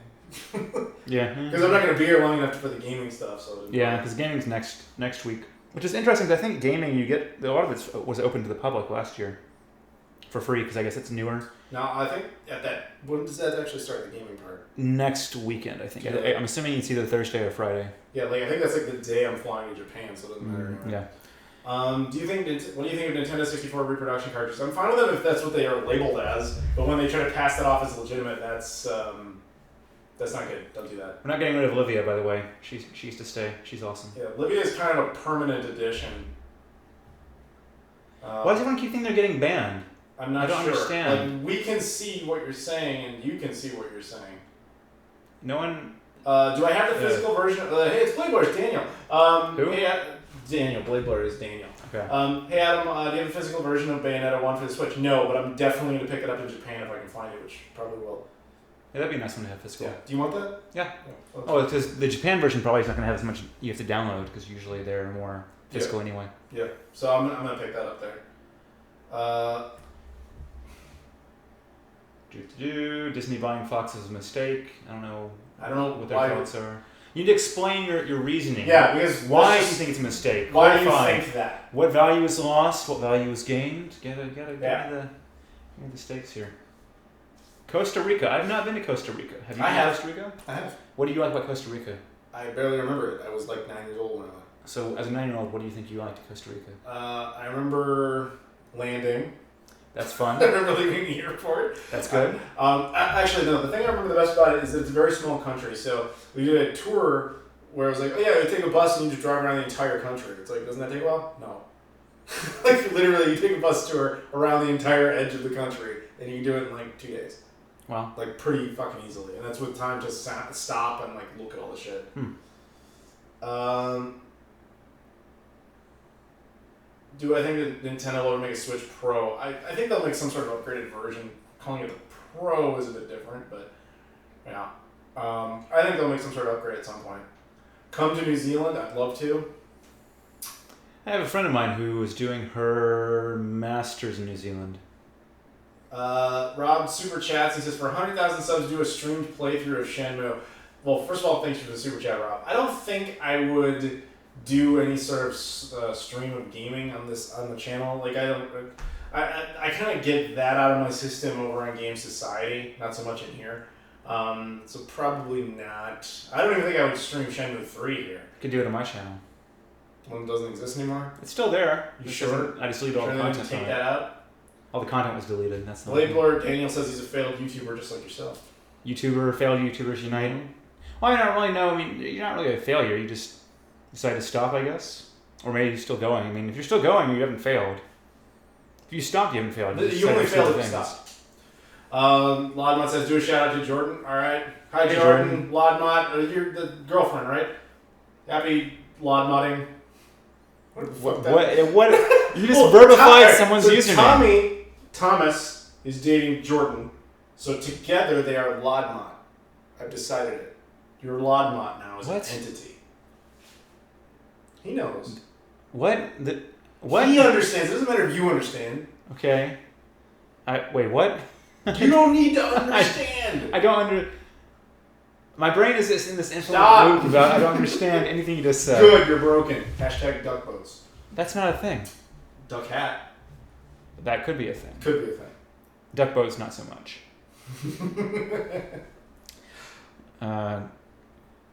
Yeah. Because I'm not gonna be here long enough for the gaming stuff. So yeah, because gaming's next week, which is interesting. Because I think gaming, you get a lot of it was open to the public last year for free because I guess it's newer. No, I think when does that actually start, the gaming part? Next weekend, I think. Yeah. I'm assuming it's either Thursday or Friday. Yeah, like I think that's like the day I'm flying to Japan, so it doesn't matter anyway. Yeah. What do you think of Nintendo 64 reproduction cartridges? I'm fine with them if that's what they are labeled as, but when they try to pass that off as legitimate, that's not good. Don't do that. We're not getting rid of Olivia, by the way. She used to stay. She's awesome. Yeah, Olivia is kind of a permanent addition. Why does everyone keep thinking they're getting banned? I'm not sure. I don't understand. Like, we can see what you're saying, and you can see what you're saying. No one... do I have the physical version? Hey, it's Blade Blur, it's Daniel. Who? Hey, Daniel. Blade Blur is Daniel. Okay. Hey, Adam, do you have a physical version of Bayonetta 1 for the Switch? No, but I'm definitely going to pick it up in Japan if I can find it, which probably will. Yeah, that'd be a nice one to have physical. Yeah. Do you want that? Yeah. Oh, because the Japan version probably is not going to have as much you have to download, because usually they're more physical anyway. Yeah. So I'm going to pick that up there. Disney buying Fox is a mistake. I don't know what their why thoughts are. You need to explain your reasoning. Yeah, because why do you think it's a mistake? Why do you think that? What value is lost? What value is gained? Get the stakes here. Costa Rica. I've not been to Costa Rica. Have you been to Costa Rica? I have. What do you like about Costa Rica? I barely remember it. I was like 9 years old when I went. So, as a 9-year-old, what do you think you liked to Costa Rica? I remember landing. That's fun. I remember leaving the airport. That's good. Actually, no. The thing I remember the best about it is that it's a very small country. So we did a tour where I was like, "Oh yeah, you take a bus and you just drive around the entire country." It's like, doesn't that take a while? No. Like literally, you take a bus tour around the entire edge of the country, and you can do it in like 2 days. Wow. Like pretty fucking easily, and that's with time to stop and like look at all the shit. Do I think that Nintendo will make a Switch Pro? I think they'll make some sort of upgraded version. Calling it a Pro is a bit different, but yeah. I think they'll make some sort of upgrade at some point. Come to New Zealand, I'd love to. I have a friend of mine who is doing her master's in New Zealand. Rob super chats. He says, for 100,000 subs, do a streamed playthrough of Shenmue. Well, first of all, thanks for the super chat, Rob. I don't think I would do any sort of stream of gaming on the channel. Like I kind of get that out of my system over on Game Society, not so much in here. So probably not. I don't even think I would stream Shenmue 3 here. You could do it on my channel. One doesn't exist anymore. It's still there. You sure? I just deleted all the content. Take that out. All the content was deleted. That's the Blade Blur, Daniel says he's a failed YouTuber just like yourself. Failed YouTubers unite. Well, I don't really know. I mean, you're not really a failure. You just decide to stop, I guess. Or maybe you're still going. I mean, if you're still going, you haven't failed. If you stopped, you haven't failed. You only failed if you stopped. Lodmont says, do a shout out to Jordan. All right. Hi, Jordan. Lodmont. You're the girlfriend, right? Happy Lodmotting. What? You just verbified someone's username. Thomas is dating Jordan. So together they are Lodmont. I've decided it. You're Lodmont now as an entity. He knows. What? He understands. It doesn't matter if you understand. Okay. Wait, what? You don't need to understand. I don't My brain is in this infinite loop about I don't understand anything you just said. Good, you're broken. Hashtag duck boats. That's not a thing. Duck hat. That could be a thing. Could be a thing. Duck boats, not so much.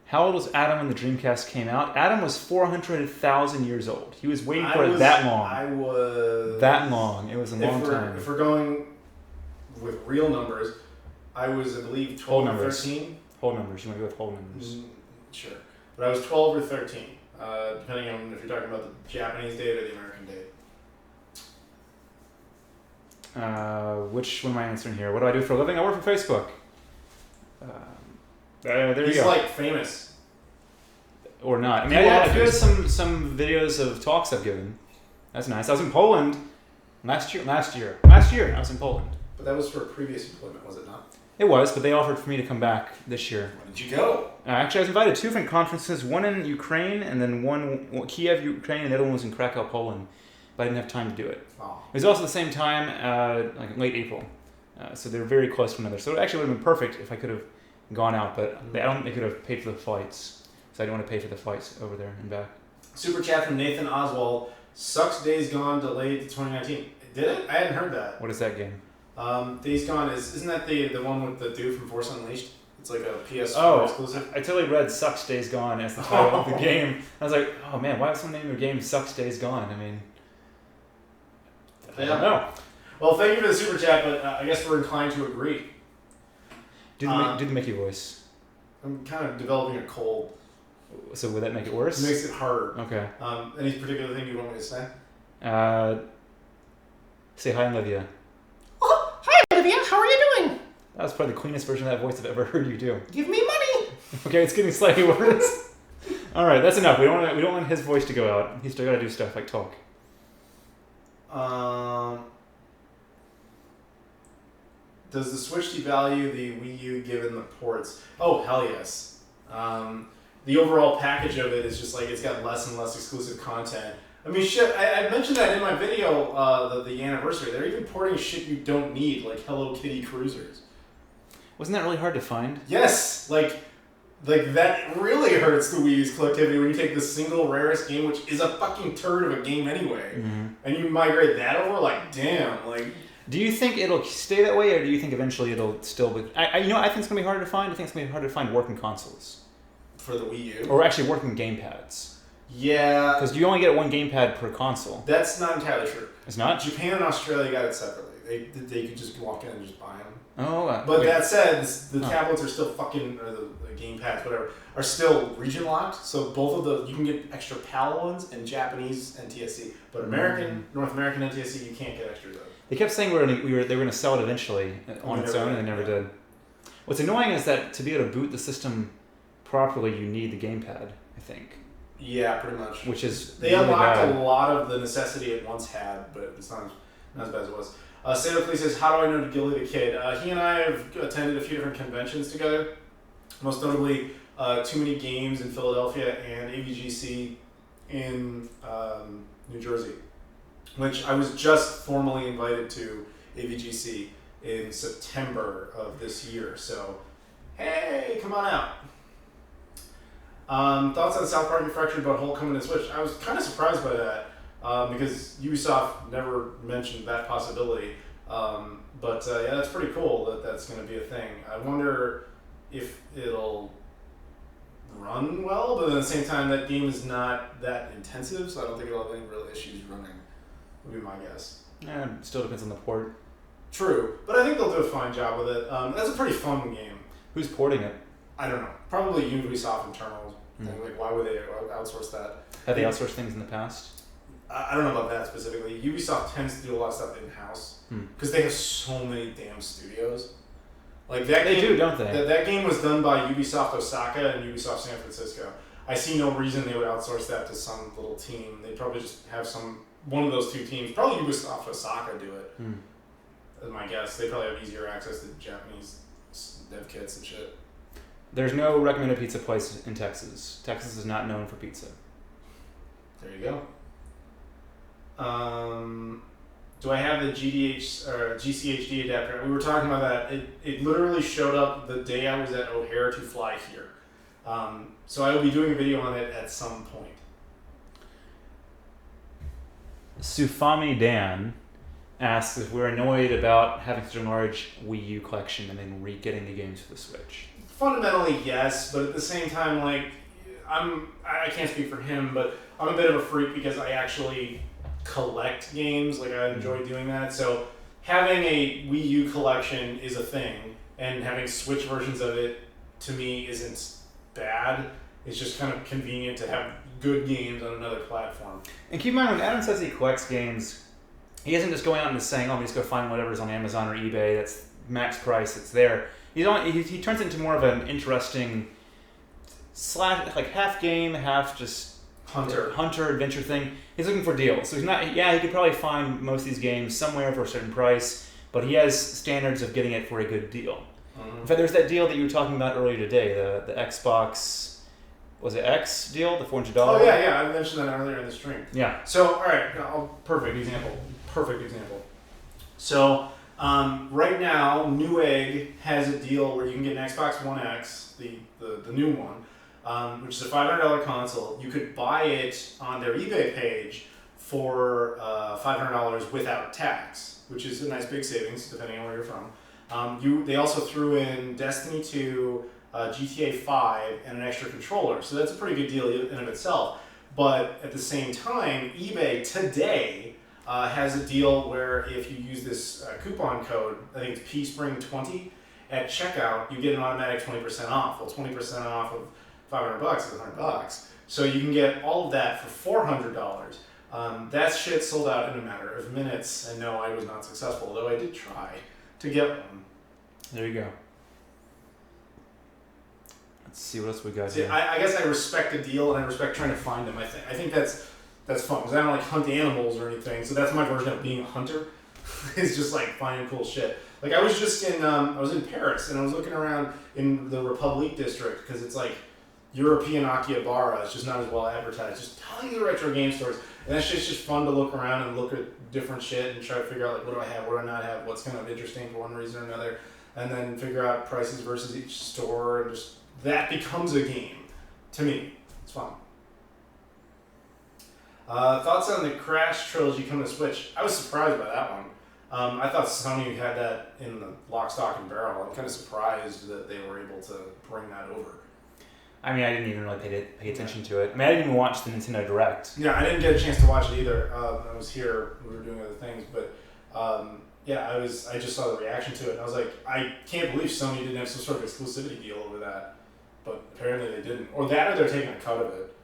How old was Adam when the Dreamcast came out? Adam was 400,000 years old. He was waiting for it that long. I was... That long. It was a long time. If we're going with real numbers, I was, I believe, 12 or 13. Whole numbers. You want to go with whole numbers? Sure. But I was 12 or 13, depending on if you're talking about the Japanese date or the American date. Which one am I answering here? What do I do for a living? I work for Facebook. There you go. He's like famous. Or not. I mean, I do have some videos of talks I've given. That's nice. I was in Poland last year. I was in Poland. But that was for previous employment, was it not? It was, but they offered for me to come back this year. Where did you go? Actually, I was invited to 2 different conferences. One in Ukraine, and then one Kiev, Ukraine, and the other one was in Krakow, Poland. But I didn't have time to do it. Oh. It was also the same time, like late April. So they're very close to one another. So it actually would have been perfect if I could have gone out, but I don't think they could have paid for the flights. So I don't want to pay for the flights over there and back. Super chat from Nathan Oswald. Sucks Days Gone delayed to 2019. Did it? I hadn't heard that. What is that game? Days Gone isn't that the one with the dude from Force Unleashed? It's like a PS4 exclusive. I totally read Sucks Days Gone as the title of the game. I was like, oh man, why would someone name their game Sucks Days Gone? I mean, I don't know. Well, thank you for the super chat, but I guess we're inclined to agree. Do the Mickey voice. I'm kind of developing a cold. So would that make it worse? It makes it harder. Okay. Any particular thing you want me to say? Say hi, Olivia. Oh, hi, Olivia. How are you doing? That was probably the cleanest version of that voice I've ever heard you do. Give me money. Okay, it's getting slightly worse. All right, that's enough. We don't want his voice to go out. He's still got to do stuff like talk. Does the Switch devalue the Wii U given the ports? Oh, hell yes. The overall package of it is just like it's got less and less exclusive content. I mean, shit, I mentioned that in my video, the anniversary. They're even porting shit you don't need, like Hello Kitty Cruisers. Wasn't that really hard to find? Yes! Like that really hurts the Wii U's collectivity when you take the single rarest game, which is a fucking turd of a game anyway, and you migrate that over, like, damn, like... Do you think it'll stay that way, or do you think eventually it'll still be... I think it's going to be harder to find. I think it's going to be harder to find working consoles. For the Wii U? Or actually working gamepads. Yeah. Because you only get one gamepad per console. That's not entirely true. It's not? Japan and Australia got it separately. They could just walk in and just buy them. Oh, but that said, the tablets are still fucking, or the gamepads, whatever, are still region locked. So both of the, you can get extra PAL ones and Japanese NTSC. But North American NTSC, you can't get extra though. They kept saying they were going to sell it eventually on its own, and they never did. What's annoying is that to be able to boot the system properly, you need the gamepad, I think. Yeah, pretty much. Which is they really unlocked a lot of the necessity it once had, but it's not as bad as it was. Sailor says, how do I know Gilly the Kid? He and I have attended a few different conventions together, most notably Too Many Games in Philadelphia and AVGC in New Jersey, which I was just formally invited to AVGC in September of this year. So, hey, come on out. Thoughts on South Park Fractured But Whole coming to Switch? I was kind of surprised by that because Ubisoft never mentioned that possibility. But yeah, that's pretty cool that that's going to be a thing. I wonder if it'll run well, but at the same time, that game is not that intensive, so I don't think it'll have any real issues running, would be my guess. Yeah, it still depends on the port. True, but I think they'll do a fine job with it. That's a pretty fun game. Who's porting it? I don't know. Probably Ubisoft internal. Like, why would they outsource that? Have they outsourced things in the past? I don't know about that specifically. Ubisoft tends to do a lot of stuff in-house because they have so many damn studios. Like that they game, do, don't they? That game was done by Ubisoft Osaka and Ubisoft San Francisco. I see no reason they would outsource that to some little team. They'd probably just have one of those two teams, probably Ubisoft Osaka, do it. That's my guess. They probably have easier access to Japanese dev kits and shit. There's no recommended pizza place in Texas. Texas is not known for pizza. There you go. Do I have the GDH or GCHD adapter? We were talking about that. It literally showed up the day I was at O'Hare to fly here. So I will be doing a video on it at some point. Sufami Dan asks if we're annoyed about having such a large Wii U collection and then getting the games for the Switch. fundamentally yes, but at the same time, like, I can't speak for him, but I'm a bit of a freak because I actually collect games. Like, I enjoy doing that. So having a Wii U collection is a thing, and having Switch versions of it, to me, isn't bad. It's just kind of convenient to have good games on another platform. And keep in mind, when Adam says he collects games, he isn't just going out and just saying, "Oh, I'm just go find whatever's on Amazon or eBay that's max price, it's there." He turns it into more of an interesting like half game, half just hunter adventure thing. He's looking for deals. So he's not. Yeah, he could probably find most of these games somewhere for a certain price, but he has standards of getting it for a good deal. In fact, there's that deal that you were talking about earlier today, the Xbox. Was it X deal, the $400? Oh yeah, I mentioned that earlier in the stream. Yeah. So all right, perfect example. So right now, Newegg has a deal where you can get an Xbox One X, the new one, which is a $500 console. You could buy it on their eBay page for $500 without tax, which is a nice big savings depending on where you're from. They also threw in Destiny 2. GTA 5 and an extra controller, so that's a pretty good deal in and of itself. But at the same time, eBay today has a deal where if you use this coupon code, I think it's PSpring20 at checkout, you get an automatic 20% off. Well, 20% off of $500 is $100, so you can get all of that for $400. That shit sold out in a matter of minutes, and no, I was not successful, though I did try to get one. There you go. Let's see what else we got See, here. I guess I respect a deal and I respect trying to find them. I think that's fun because I don't like hunt animals or anything. So that's my version of being a hunter. It's just like finding cool shit. Like I was just in I was in Paris and I was looking around in the Republique district because it's like European Akihabara. It's just not as well advertised. Just tons of retro game stores, and that shit's just fun to look around and look at different shit and try to figure out like what do I have, what do I not have, what's kind of interesting for one reason or another, and then figure out prices versus each store and just. That becomes a game, to me. It's fun. Thoughts on the Crash trilogy coming to Switch? I was surprised by that one. I thought Sony had that in the lock, stock, and barrel. I'm kind of surprised that they were able to bring that over. I mean, I didn't even really pay attention to it. I mean, I didn't even watch the Nintendo Direct. Yeah, I didn't get a chance to watch it either. I was here, we were doing other things, but yeah, I just saw the reaction to it, and I was like, I can't believe Sony didn't have some sort of exclusivity deal over that. But apparently they didn't. Or that or they're taking a cut of it.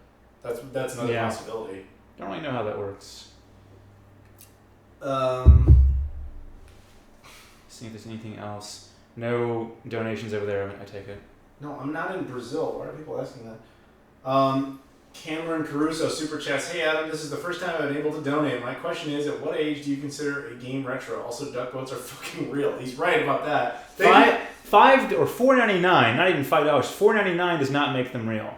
That's another possibility. Don't really know how that works. See if there's anything else. No donations over there, I take it. No, I'm not in Brazil. Why are people asking that? Cameron Caruso super chats. Hey Adam, this is the first time I've been able to donate. My question is, at what age do you consider a game retro? Also, duck boats are fucking real. He's right about that. $5 or $4.99, not even $5. $4.99 does not make them real.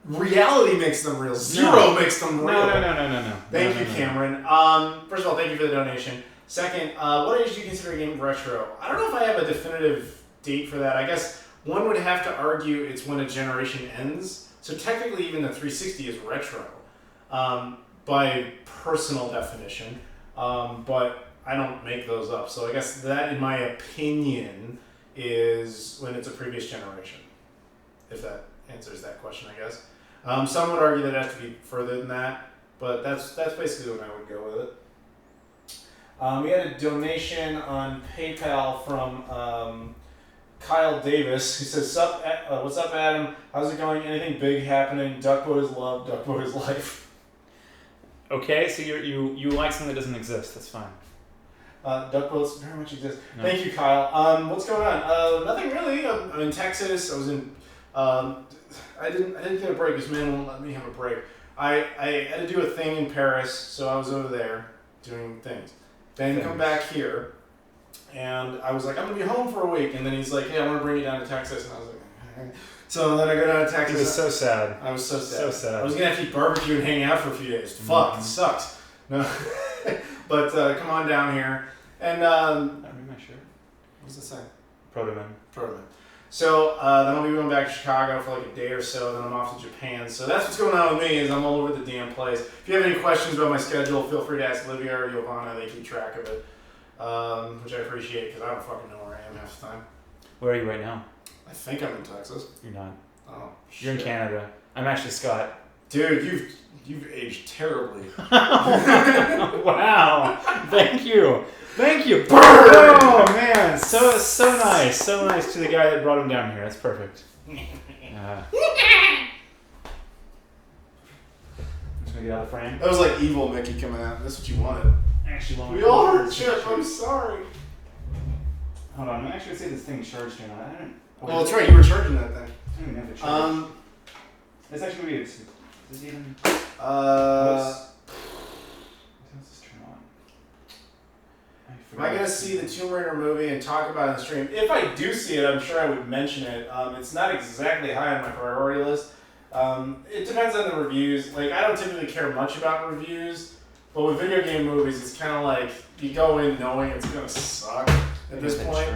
Reality makes them real. Zero makes them real. No. Thank you, Cameron. First of all, thank you for the donation. Second, what age do you consider a game retro? I don't know if I have a definitive date for that. I guess one would have to argue it's when a generation ends. So technically, even the 360 is retro by personal definition. But I don't make those up. So I guess that, in my opinion, is when it's a previous generation. If that answers that question, I guess. Some would argue that it has to be further than that, but that's basically when I would go with it. We had a donation on PayPal from Kyle Davis. He says, what's up, Adam? How's it going? Anything big happening? Duckboat is love, Duckboat is life. Okay, so you like something that doesn't exist. That's fine. Duckboats very much exist. No. Thank you, Kyle. What's going on? Nothing really. I'm in Texas. I was in. I didn't get a break. This man won't let me have a break. I had to do a thing in Paris, so I was over there doing things. Then come back here, and I was like, I'm gonna be home for a week. And then he's like, Hey, I want to bring you down to Texas. And I was like, okay. So then I go down to Texas. It was so sad. I was so sad. So sad. I was gonna have to eat barbecue and hang out for a few days. Fuck, it sucks. No, but come on down here. And I read my shirt. What does it say? Proto-Man. So then I'll be going back to Chicago for like a day or so, then I'm off to Japan. So that's what's going on with me, is I'm all over the damn place. If you have any questions about my schedule, feel free to ask Livia or Giovanna. They keep track of it, which I appreciate because I don't fucking know where I am half the time. Where are you right now? I think I'm in Texas. You're not. Oh, You're in Canada. I'm actually Scott. Dude, you've aged terribly. Wow. Thank you. Burn! Oh man, so nice. So nice to the guy that brought him down here. That's perfect. I'm just gonna get out of the frame. That was like evil Mickey coming out. That's what you wanted. Actually, We all heard Chip. I'm sorry. Hold on. I'm actually gonna see if this thing charged or not. Well, that's right. You were charging that thing. I don't even have to charge. It's actually weird. Is this even? What's this turn on? Am I gonna see the Tomb Raider movie and talk about it on the stream? If I do see it, I'm sure I would mention it. It's not exactly high on my priority list. It depends on the reviews. Like, I don't typically care much about reviews, but with video game movies, it's kind of like you go in knowing it's gonna suck at this point.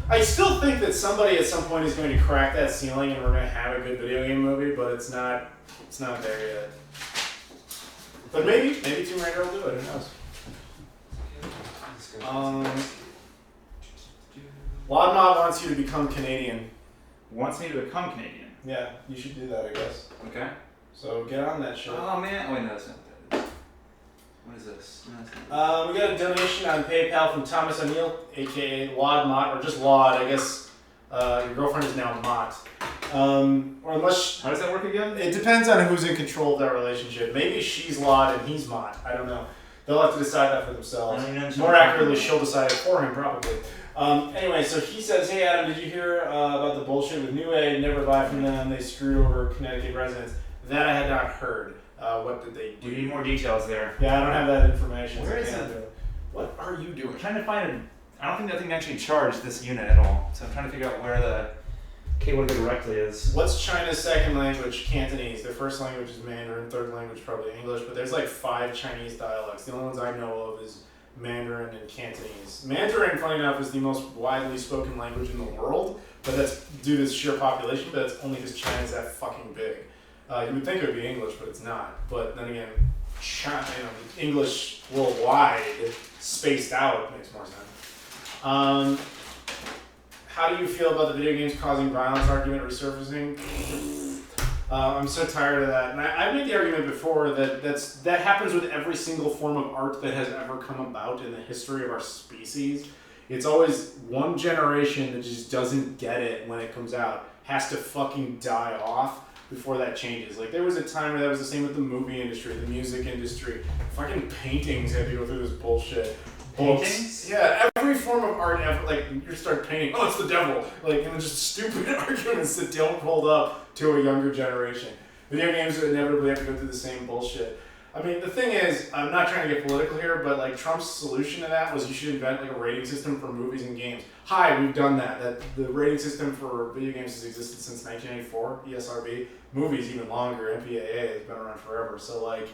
I still think that somebody at some point is going to crack that ceiling and we're going to have a good video game movie, but it's not there yet. But maybe Tomb Raider will do it. Who knows? Lodmod wants you to become Canadian. Wants me to become Canadian. Yeah, you should do that, I guess. Okay. So get on that shit. Oh man! Oh wait, no, that's not that. What is this? No, that's We got a donation on PayPal from Thomas O'Neill, aka Lodmot, or just Lod. I guess your girlfriend is now Mott. Or unless how does that work again? It depends on who's in control of that relationship. Maybe she's Lod and he's Mott. I don't know. They'll have to decide that for themselves. More accurately, she'll decide it for him, probably. Anyway, so he says, "Hey Adam, did you hear about the bullshit with New A? Never buy from them. They screwed over Connecticut residents." That I had not heard. What did they do? We need more details there. Yeah, I don't have that information. Where is it? What are you doing? I'm trying to find it. I don't think that thing actually charged this unit at all. So I'm trying to figure out where the cable to go directly is. What's China's second language? Cantonese. Their first language is Mandarin. Third language probably English. But there's like 5 Chinese dialects. The only ones I know of is Mandarin and Cantonese. Mandarin, funny enough, is the most widely spoken language in the world. But that's due to share population. But that's only because China's that fucking big. You would think it would be English, but it's not. But then again, China, English worldwide, spaced out, makes more sense. How do you feel about the video games causing violence argument resurfacing? I'm so tired of that. And I've made the argument before that that happens with every single form of art that has ever come about in the history of our species. It's always one generation that just doesn't get it when it comes out, has to fucking die off before that changes. Like, there was a time where that was the same with the movie industry, the music industry. Fucking paintings had to go through this bullshit. Paintings? Yeah, every form of art ever, like, you start painting, oh, it's the devil. Like, and just stupid arguments that don't hold up to a younger generation. Video games inevitably have to go through the same bullshit. I mean, the thing is, I'm not trying to get political here, but like Trump's solution to that was you should invent like a rating system for movies and games. Hi, we've done that. The rating system for video games has existed since 1984, ESRB. Movies even longer, MPAA has been around forever. So like,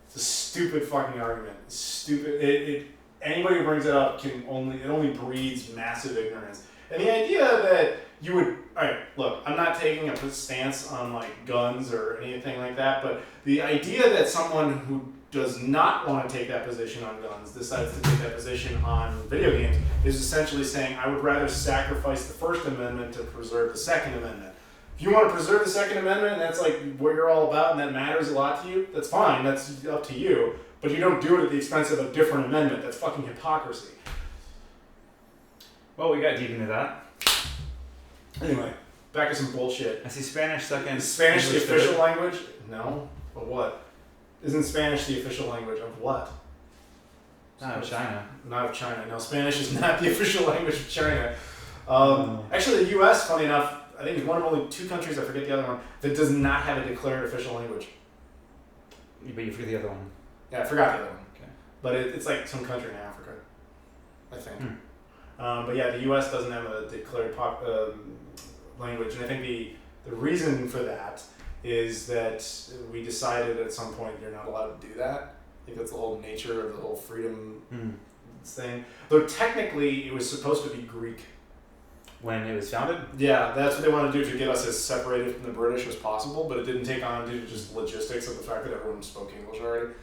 it's a stupid fucking argument. It's stupid. Anybody who brings it up it only breeds massive ignorance. And the idea that you would, alright, look, I'm not taking a stance on like guns or anything like that, but the idea that someone who does not want to take that position on guns decides to take that position on video games is essentially saying, I would rather sacrifice the First Amendment to preserve the Second Amendment. If you want to preserve the Second Amendment and that's like what you're all about and that matters a lot to you, that's fine, that's up to you. But you don't do it at the expense of a different amendment. That's fucking hypocrisy. Well, we got deep into that. Anyway, back to some bullshit. I see Spanish second. Is Spanish the English official third. language? No. But what? Isn't Spanish the official language of what? Not of China. Not of China. No, Spanish is not the official language of China. Actually, the U.S., funny enough, I think is one of only 2 countries, I forget the other one, that does not have a declared official language. But you forget the other one. Yeah, I forgot the other one. Okay. But it's like some country in Africa, I think. But yeah, the U.S. doesn't have a declared language, and I think the reason for that is that we decided at some point you're not allowed to do that. I think that's the whole nature of the whole freedom thing. Though technically it was supposed to be Greek. When it was founded? Yeah, that's what they wanted to do to get us as separated from the British as possible, but it didn't take on due to just logistics of the fact that everyone spoke English already.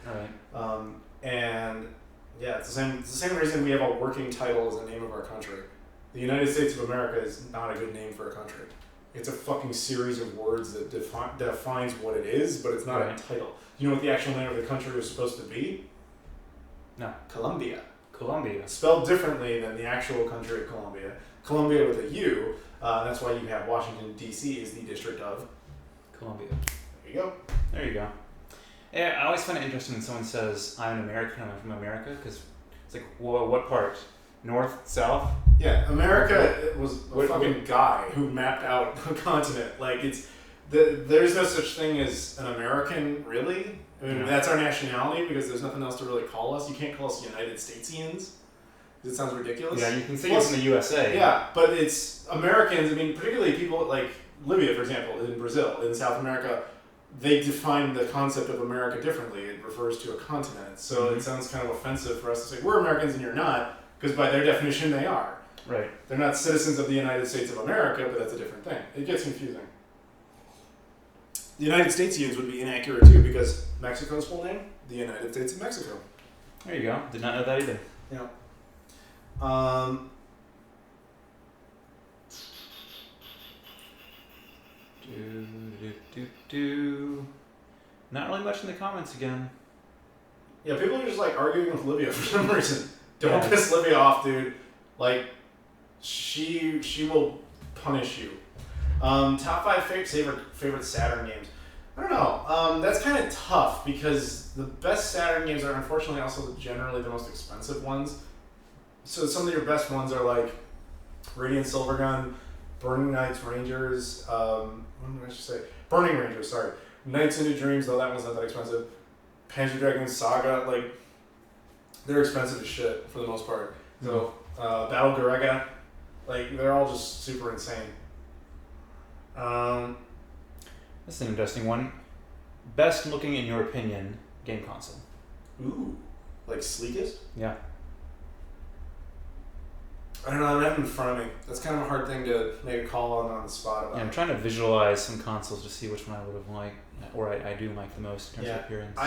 Alright. And yeah, it's the same reason we have a working title as the name of our country. The United States of America is not a good name for a country. It's a fucking series of words that defines what it is, but it's not a title. You know what the actual name of the country was supposed to be? No. Colombia. Colombia. Spelled differently than the actual country of Colombia. Colombia with a U. That's why you have Washington, D.C. is the District of Columbia. There you go. There you go. Yeah, I always find it interesting when someone says, I'm an American, I'm from America, because it's like, well, what part? North, south? Yeah, America was a fucking guy who mapped out a continent. Like, there's no such thing as an American, really. I mean, that's our nationality because there's nothing else to really call us. You can't call us United Statesians. It sounds ridiculous. Yeah, you can say it's in the USA. Yeah, but it's Americans. I mean, particularly people like Libya, for example, in Brazil, in South America, they define the concept of America differently. It refers to a continent. So it sounds kind of offensive for us to say, we're Americans and you're not, because by their definition, they are. Right. They're not citizens of the United States of America, but that's a different thing. It gets confusing. The United Statesians would be inaccurate too, because Mexico's full name, the United States of Mexico. There you go. Did not know that either. Yeah. Not really much in the comments again. Yeah, people are just like arguing with Livia for some reason. Don't piss Livia off, dude. Like, she will punish you. Top 5 favorite Saturn games. I don't know. That's kind of tough because the best Saturn games are unfortunately also generally the most expensive ones. So some of your best ones are like Radiant Silvergun, Burning Knights Rangers, what did I just say? Burning Rangers, sorry. Nights into Dreams, though that one's not that expensive. Panzer Dragoon Saga, like, they're expensive as shit for the most part. So, Battle Garega, like, they're all just super insane. That's an interesting one. Best looking, in your opinion, game console? Ooh, like sleekest? Yeah. I don't know, I don't have them in front of me. That's kind of a hard thing to make a call on the spot about. Yeah, I'm trying to visualize some consoles to see which one I would have liked, or I do like the most in terms of appearance.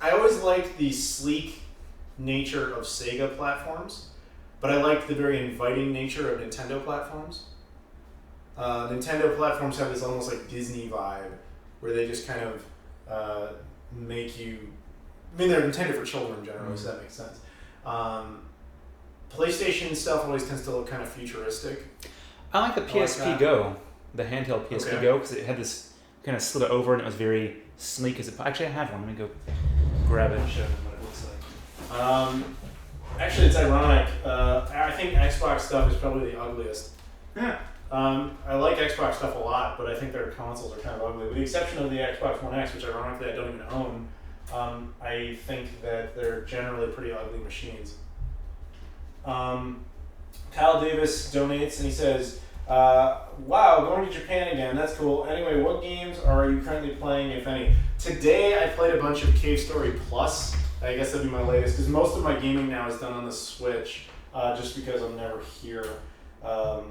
I always liked the sleek nature of Sega platforms, but I liked the very inviting nature of Nintendo platforms. Nintendo platforms have this almost like Disney vibe, where they just kind of make you... I mean, they're intended for children generally, so that makes sense. PlayStation stuff always tends to look kind of futuristic. I like the PSP Go, the handheld PSP Go, because it had this kind of slid over and it was very sleek. Actually, I have one. Let me go grab it and show them what it looks like. Actually, it's ironic. I think Xbox stuff is probably the ugliest. Yeah. I like Xbox stuff a lot, but I think their consoles are kind of ugly. With the exception of the Xbox One X, which ironically I don't even own, I think that they're generally pretty ugly machines. Kyle Davis donates and he says, wow, going to Japan again, that's cool. Anyway, what games are you currently playing, if any? Today I played a bunch of Cave Story Plus. I guess that'd be my latest, because most of my gaming now is done on the Switch, just because I'm never here. But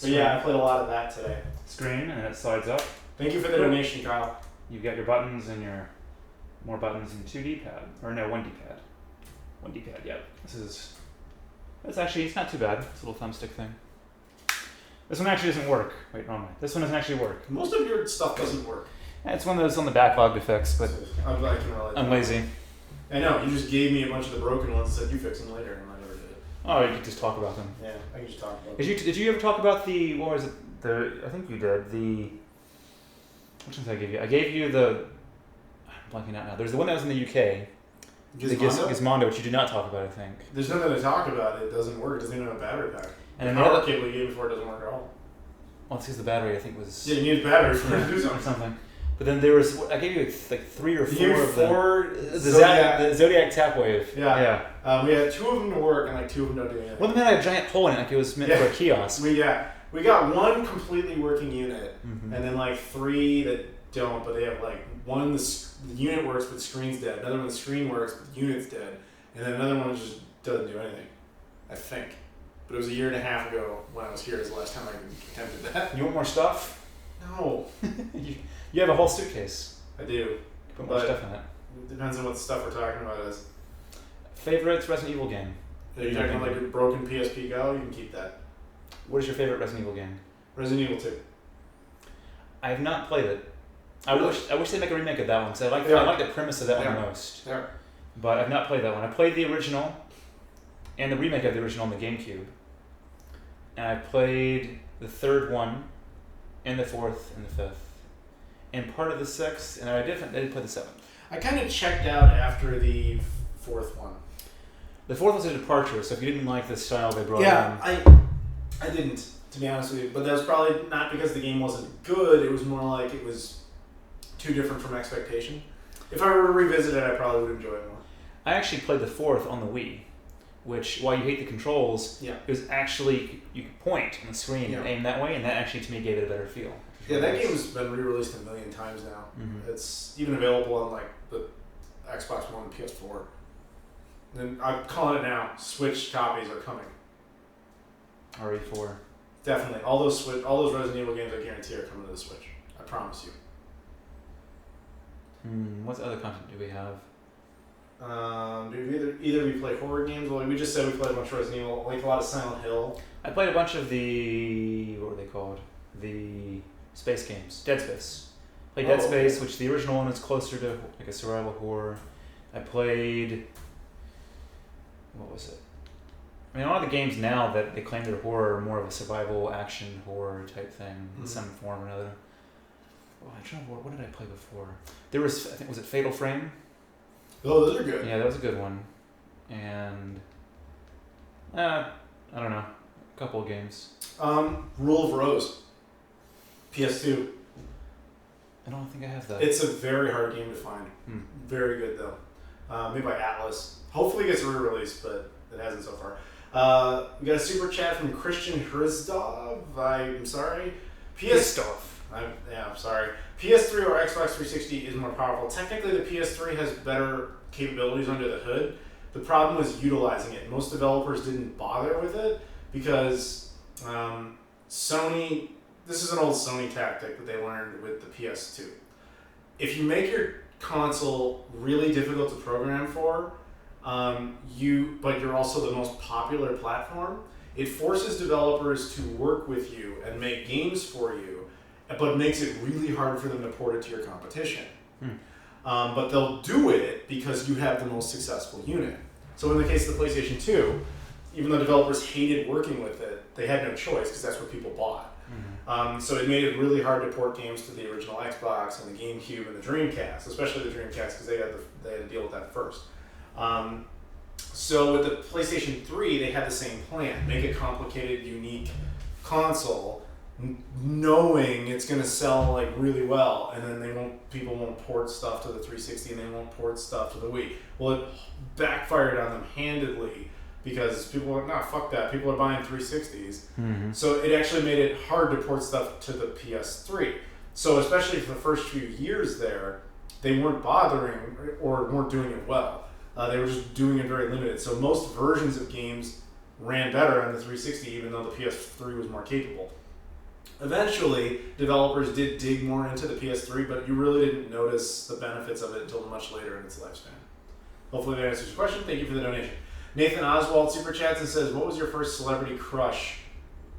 yeah, I played a lot of that today. Screen, and it slides up. Thank you for the donation, Kyle. You've got your buttons and your more buttons and 2D pad. Or no, 1D pad. 1D pad, yeah. It's not too bad. It's a little thumbstick thing. This one actually doesn't work. Wait, wrong way. This one doesn't actually work. Most of your stuff doesn't work. Yeah, it's one of those on the backlog to fix, but I'm glad I can relate. I'm lazy. I know, you just gave me a bunch of the broken ones and said you fix them later, and I never did it. Oh, you could just talk about them. Yeah, I can just talk about them. Did you ever talk about the, what was it, I think you did, which one did I give you? I gave you I'm blanking out now. There's the one that was in the UK. Gizmondo, which you did not talk about, I think. There's nothing to talk about. It doesn't work. It doesn't even have a battery pack. And the power cable you gave before doesn't work at all. Well, it's because the battery, I think, was... Yeah, you need a battery for it to do something. Or something. But then there was... I gave you like 3 or 4 of the Zodiac tap wave. Yeah. We had 2 of them to work and like 2 of them don't do anything. One of them had a giant hole in it, like it was meant for a kiosk. We got 1 completely working unit, and then like 3 that don't, but they have like one the unit works but the screen's dead, another one the screen works but the unit's dead, and then another one just doesn't do anything, I think. But it was a year and a half ago when I was here is the last time I attempted that. You want more stuff? No. You have a whole suitcase. I do. Put more stuff in it. It depends on what the stuff we're talking about is. Favorite Resident Evil game? Are you talking like a broken PSP Go? You can keep that. What is your favorite Resident Evil game? Resident Evil 2. I have not played it. I wish they'd make a remake of that one, because I like the premise of that one the most. Yeah. But I've not played that one. I played the original and the remake of the original on the GameCube. And I played the third one and the fourth and the fifth. And part of the sixth, and I did play the seventh. I kind of checked out after the fourth one. The fourth was a departure, so if you didn't like the style they brought in... I didn't, to be honest with you. But that was probably not because the game wasn't good. It was more like it was too different from expectation. If I were to revisit it, I probably would enjoy it more. I actually played the fourth on the Wii, which, while you hate the controls, it was actually, you could point on the screen and aim that way, and that actually, to me, gave it a better feel. Yeah, that game has been re-released a million times now. Mm-hmm. It's even available on like the Xbox One and PS4. And I'm calling it now. Switch copies are coming. RE4. Definitely. All those Resident Evil games, I guarantee, are coming to the Switch. I promise you. What other content do we have? Either we play horror games. Well, we just said we played a bunch of Resident Evil, like a lot of Silent Hill. I played a bunch of the... what were they called? The space games. Dead Space. Played Dead Space, which the original one is closer to like a survival horror. I played... what was it? I mean, a lot of the games now that they claim they're horror are more of a survival action horror type thing in some form or another. Oh, I'm trying to remember, what did I play before? There was, I think, was it Fatal Frame? Oh, those are good. Yeah, that was a good one. And I don't know, a couple of games. Rule of Rose, PS2. I don't think I have that. It's a very hard game to find. Very good though. Made by Atlas. Hopefully it gets re-released, but it hasn't so far. We got a super chat from Christian Hrizdov. I'm sorry. I'm sorry. PS3 or Xbox 360 is more powerful. Technically, the PS3 has better capabilities under the hood. The problem was utilizing it. Most developers didn't bother with it because Sony... This is an old Sony tactic that they learned with the PS2. If you make your console really difficult to program for, but you're also the most popular platform, it forces developers to work with you and make games for you, but makes it really hard for them to port it to your competition. But they'll do it because you have the most successful unit. So in the case of the PlayStation 2, even though developers hated working with it, they had no choice because that's what people bought. So it made it really hard to port games to the original Xbox and the GameCube and the Dreamcast, especially the Dreamcast because they had to deal with that first. So with the PlayStation 3, they had the same plan: make a complicated, unique console, knowing it's going to sell like really well, and then people won't port stuff to the 360 and they won't port stuff to the Wii. Well, it backfired on them handedly because people were like, nah, fuck that. People are buying 360s. So it actually made it hard to port stuff to the PS3. So especially for the first few years there, they weren't bothering or weren't doing it well. They were just doing it very limited. So most versions of games ran better on the 360, even though the PS3 was more capable. Eventually, developers did dig more into the PS3, but you really didn't notice the benefits of it until much later in its lifespan. Hopefully that answers your question. Thank you for the donation. Nathan Oswald super chats and says, what was your first celebrity crush?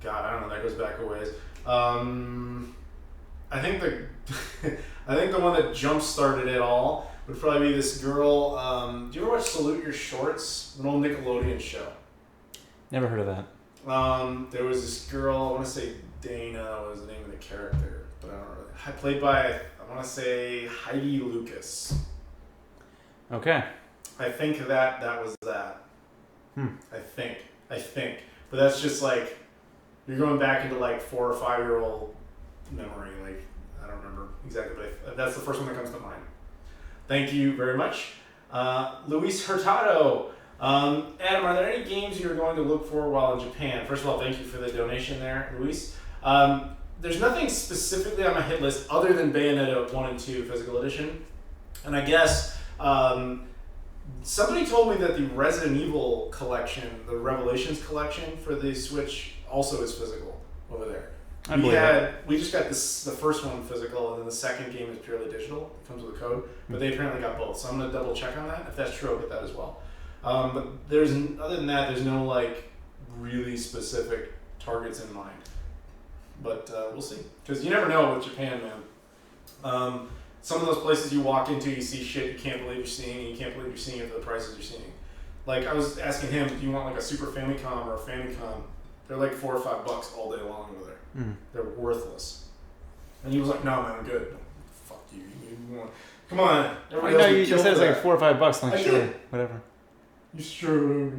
God, I don't know. That goes back a ways. I think the one that jump-started it all would probably be this girl. Do you ever watch Salute Your Shorts? An old Nickelodeon show. Never heard of that. There was this girl, I want to say Dana was the name of the character, but I don't know. Played by, I want to say Heidi Lucas. Okay. I think that was that. I think. But that's just like, you're going back into like 4 or 5 year old memory. Like, I don't remember exactly, but that's the first one that comes to mind. Thank you very much. Luis Hurtado. Adam, are there any games you're going to look for while in Japan? First of all, thank you for the donation there, Luis. There's nothing specifically on my hit list other than Bayonetta 1 and 2 Physical Edition. And I guess somebody told me that the Resident Evil collection, the Revelations collection for the Switch, also is physical over there. We just got the first one physical, and then the second game is purely digital. It comes with a code, but they apparently got both. So I'm going to double check on that. If that's true, I'll get that as well. But there's other than that, there's no like really specific targets in mind. But we'll see, because you never know with Japan, man. Some of those places you walk into, you see shit you can't believe you're seeing, and you can't believe you're seeing it for the prices you're seeing. Like, I was asking him, do you want like a Super Famicom or a Famicom? They're like $4 or $5 all day long over there. They're worthless. And he was like, no, man, I'm good. Fuck you. You want... Come on. You just said it's like $4 or $5. Like, sure, whatever. You sure?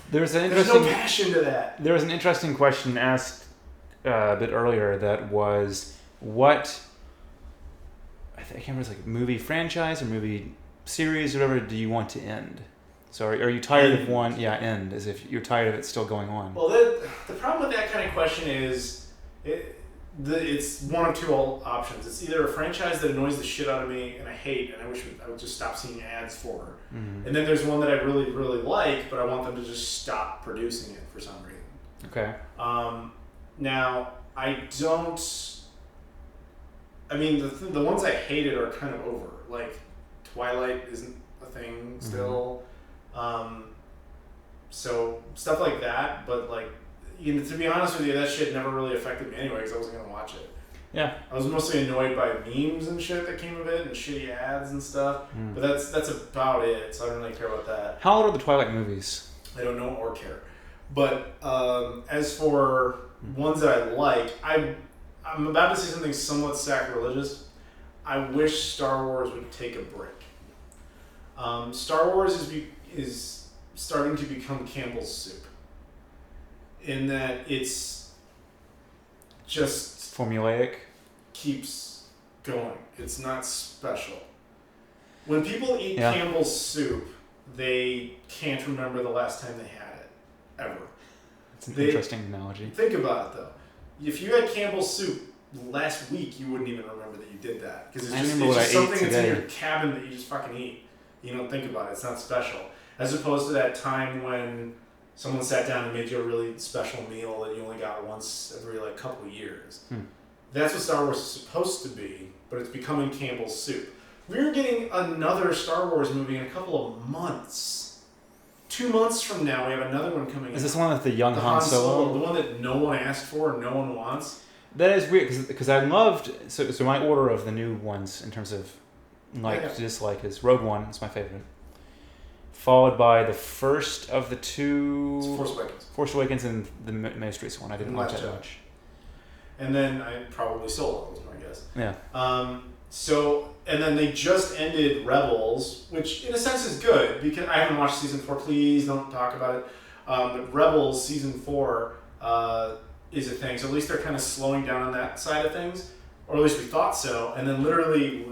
There's no passion to that. There was an interesting question asked a bit earlier that was, what... I can't remember, it's like a movie franchise or movie series or whatever do you want to end? So are you tired of one? Yeah, end, as if you're tired of it still going on. Well, the problem with that kind of question is it's one of two options. It's either a franchise that annoys the shit out of me and I hate and I wish I would just stop seeing ads for. And then there's one that I really, really like, but I want them to just stop producing it for some reason. Okay. Now, the ones I hated are kind of over. Like, Twilight isn't a thing still. So stuff like that, but like, to be honest with you, that shit never really affected me anyway because I wasn't gonna watch it. Yeah. I was mostly annoyed by memes and shit that came of it and shitty ads and stuff. But that's about it. So I don't really care about that. How old are the Twilight movies? I don't know or care. But as for ones that I like, I'm about to say something somewhat sacrilegious. I wish Star Wars would take a break. Star Wars is starting to become Campbell's soup. In that it's just... formulaic? Keeps going. It's not special. When people eat Campbell's soup, they can't remember the last time they had it. Ever. It's an interesting analogy. Think about it, though. If you had Campbell's soup last week, you wouldn't even remember that you did that. Because it's just something that's in your cabin that you just fucking eat. You don't think about it. It's not special. As opposed to that time when someone sat down and made you a really special meal that you only got once every like couple of years. That's what Star Wars is supposed to be, but it's becoming Campbell's soup. We're getting another Star Wars movie in a couple of months. 2 months from now, we have another one coming out. Is this one with the young Han Solo? The one that no one asked for and no one wants? That is weird, because I loved... So my order of the new ones in terms of dislike is Rogue One is my favorite. Followed by the first of the two... It's Force Awakens. Force Awakens and the most recent one. I didn't watch that much. And then I probably Solo was my guess. Yeah. And then they just ended Rebels, which in a sense is good, because I haven't watched season 4, please don't talk about it. But Rebels season 4 is a thing, so at least they're kind of slowing down on that side of things, or at least we thought so. And then literally,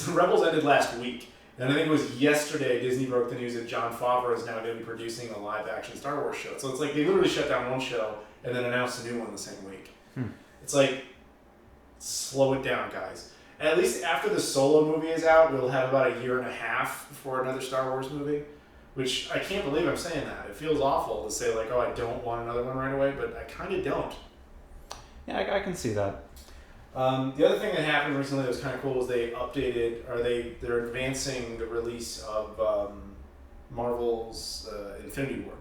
Rebels ended last week. And I think it was yesterday Disney broke the news that Jon Favreau is now going to be producing a live-action Star Wars show. So it's like they literally shut down one show and then announced a new one the same week. It's like, slow it down, guys. At least after the Solo movie is out, we'll have about a year and a half before another Star Wars movie. Which, I can't believe I'm saying that. It feels awful to say, like, oh, I don't want another one right away, but I kind of don't. Yeah, I can see that. The other thing that happened recently that was kind of cool was they're advancing the release of Marvel's Infinity War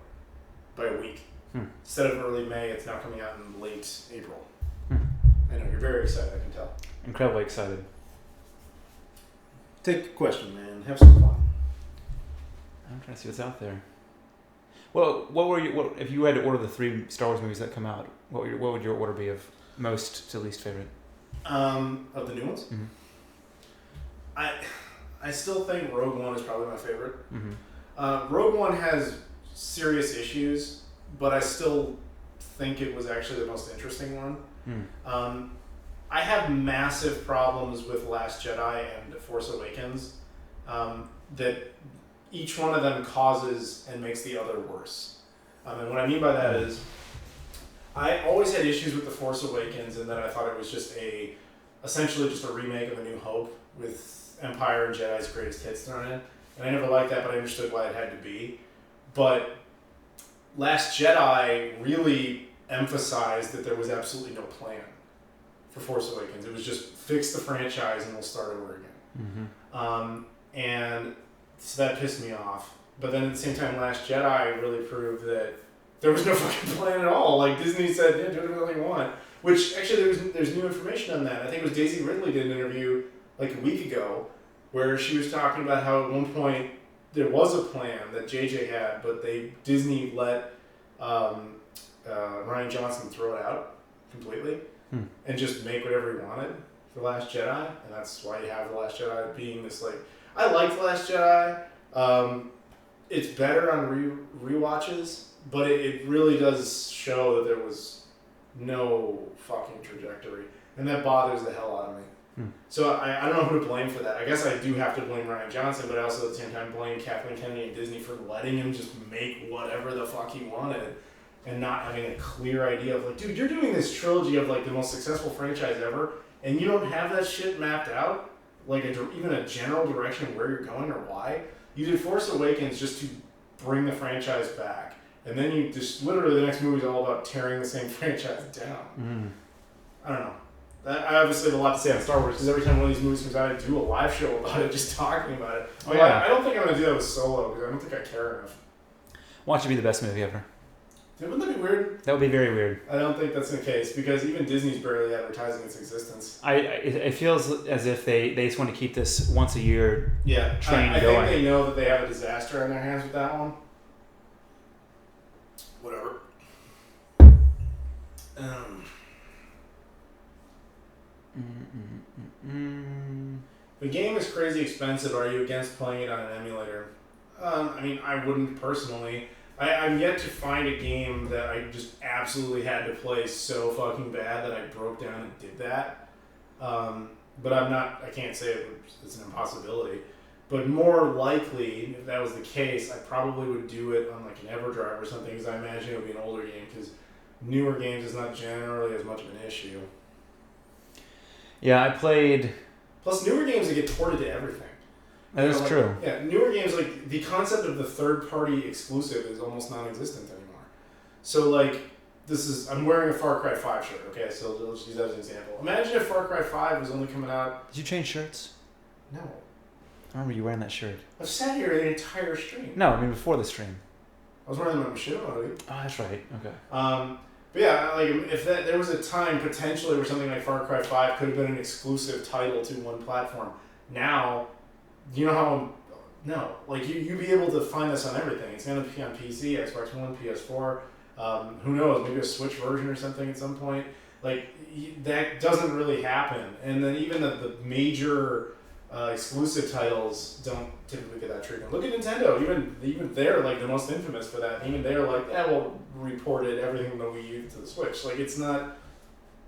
by a week. Instead of early May, it's now coming out in late April. I know, you're very excited, I can tell. Incredibly excited. Take a question, man. Have some fun. I'm trying to see what's out there. Well, what if you had to order the 3 Star Wars movies that come out, what would your order be of most to least favorite? Of the new ones? I still think Rogue One is probably my favorite. Rogue One has serious issues, but I still think it was actually the most interesting one. I have massive problems with Last Jedi and Force Awakens that each one of them causes and makes the other worse. And what I mean by that is I always had issues with The Force Awakens in that I thought it was essentially just a remake of A New Hope with Empire and Jedi's greatest hits thrown in. And I never liked that, but I understood why it had to be. But Last Jedi really emphasized that there was absolutely no plan for Force Awakens. It was just fix the franchise and we'll start over again. And so that pissed me off. but then at the same time, Last Jedi really proved that there was no fucking plan at all. Like, Disney said, yeah, do whatever you want. Which, actually, there's new information on that. I think it was Daisy Ridley did an interview like a week ago where she was talking about how at one point there was a plan that JJ had, but Disney let Rian Johnson throw it out completely and just make whatever he wanted for The Last Jedi, and that's why you have The Last Jedi being this, like, I like The Last Jedi. It's better on rewatches, but it really does show that there was no fucking trajectory, and that bothers the hell out of me. So I don't know who to blame for that. I guess I do have to blame Rian Johnson, but I also at the same time blame Kathleen Kennedy and Disney for letting him just make whatever the fuck he wanted and not having a clear idea of, like, dude, you're doing this trilogy of, like, the most successful franchise ever, and you don't have that shit mapped out, like even a general direction of where you're going or why. You did Force Awakens just to bring the franchise back, and then you just literally the next movie is all about tearing the same franchise down. I don't know. I obviously have a lot to say on Star Wars because every time one of these movies comes out, I do a live show about it, just talking about it. But I don't think I'm going to do that with Solo because I don't think I care enough. Watch it be the best movie ever. Wouldn't that be weird? That would be very weird. I don't think that's the case because even Disney's barely advertising its existence. It feels as if they just want to keep this once a year train I going. think they know that they have a disaster on their hands with that one. Whatever. The game is crazy expensive. Are you against playing it on an emulator? I mean, I wouldn't personally. I'm yet to find a game that I just absolutely had to play so fucking bad that I broke down and did that. But I can't say it's an impossibility. But more likely, if that was the case, I probably would do it on like an EverDrive or something because I imagine it would be an older game because newer games is not generally as much of an issue. Yeah, I played... Plus, newer games that get ported to everything. That is true. Yeah, newer games, like, the concept of the third-party exclusive is almost non-existent anymore. So, like, I'm wearing a Far Cry 5 shirt, okay? So let's use that as an example. Imagine if Far Cry 5 was only coming out... Did you change shirts? No. I remember you wearing that shirt. I've sat here the entire stream. No, I mean before the stream. I was wearing them on Machinima movie. Oh, that's right. Okay. But yeah, like, if there was a time, potentially, where something like Far Cry 5 could have been an exclusive title to one platform. Now... You know how, no, like you'd be able to find this on everything. It's going to be on PC, Xbox One, PS4, who knows, maybe a Switch version or something at some point. Like, that doesn't really happen. And then even the major exclusive titles don't typically get that treatment. Look at Nintendo, even they're like the most infamous for that. Even they're like, we'll report it, everything from the Wii U to the Switch. Like, it's not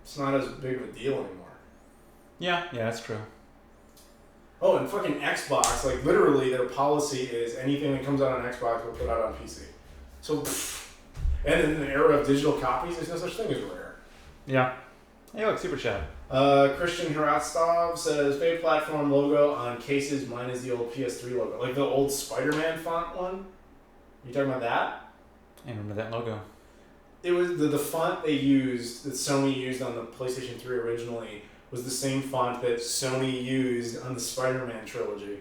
as big of a deal anymore. Yeah, that's true. Oh, and fucking Xbox, like, literally their policy is anything that comes out on Xbox will put out on PC. So, and in the era of digital copies, there's no such thing as rare. Yeah. Hey, look, Super Chat. Christian Hirastov says, favorite platform logo on cases, mine is the old PS3 logo. Like the old Spider-Man font one? You talking about that? I remember that logo. It was the font they used, that Sony used on the PlayStation 3 originally, was the same font that Sony used on the Spider-Man trilogy.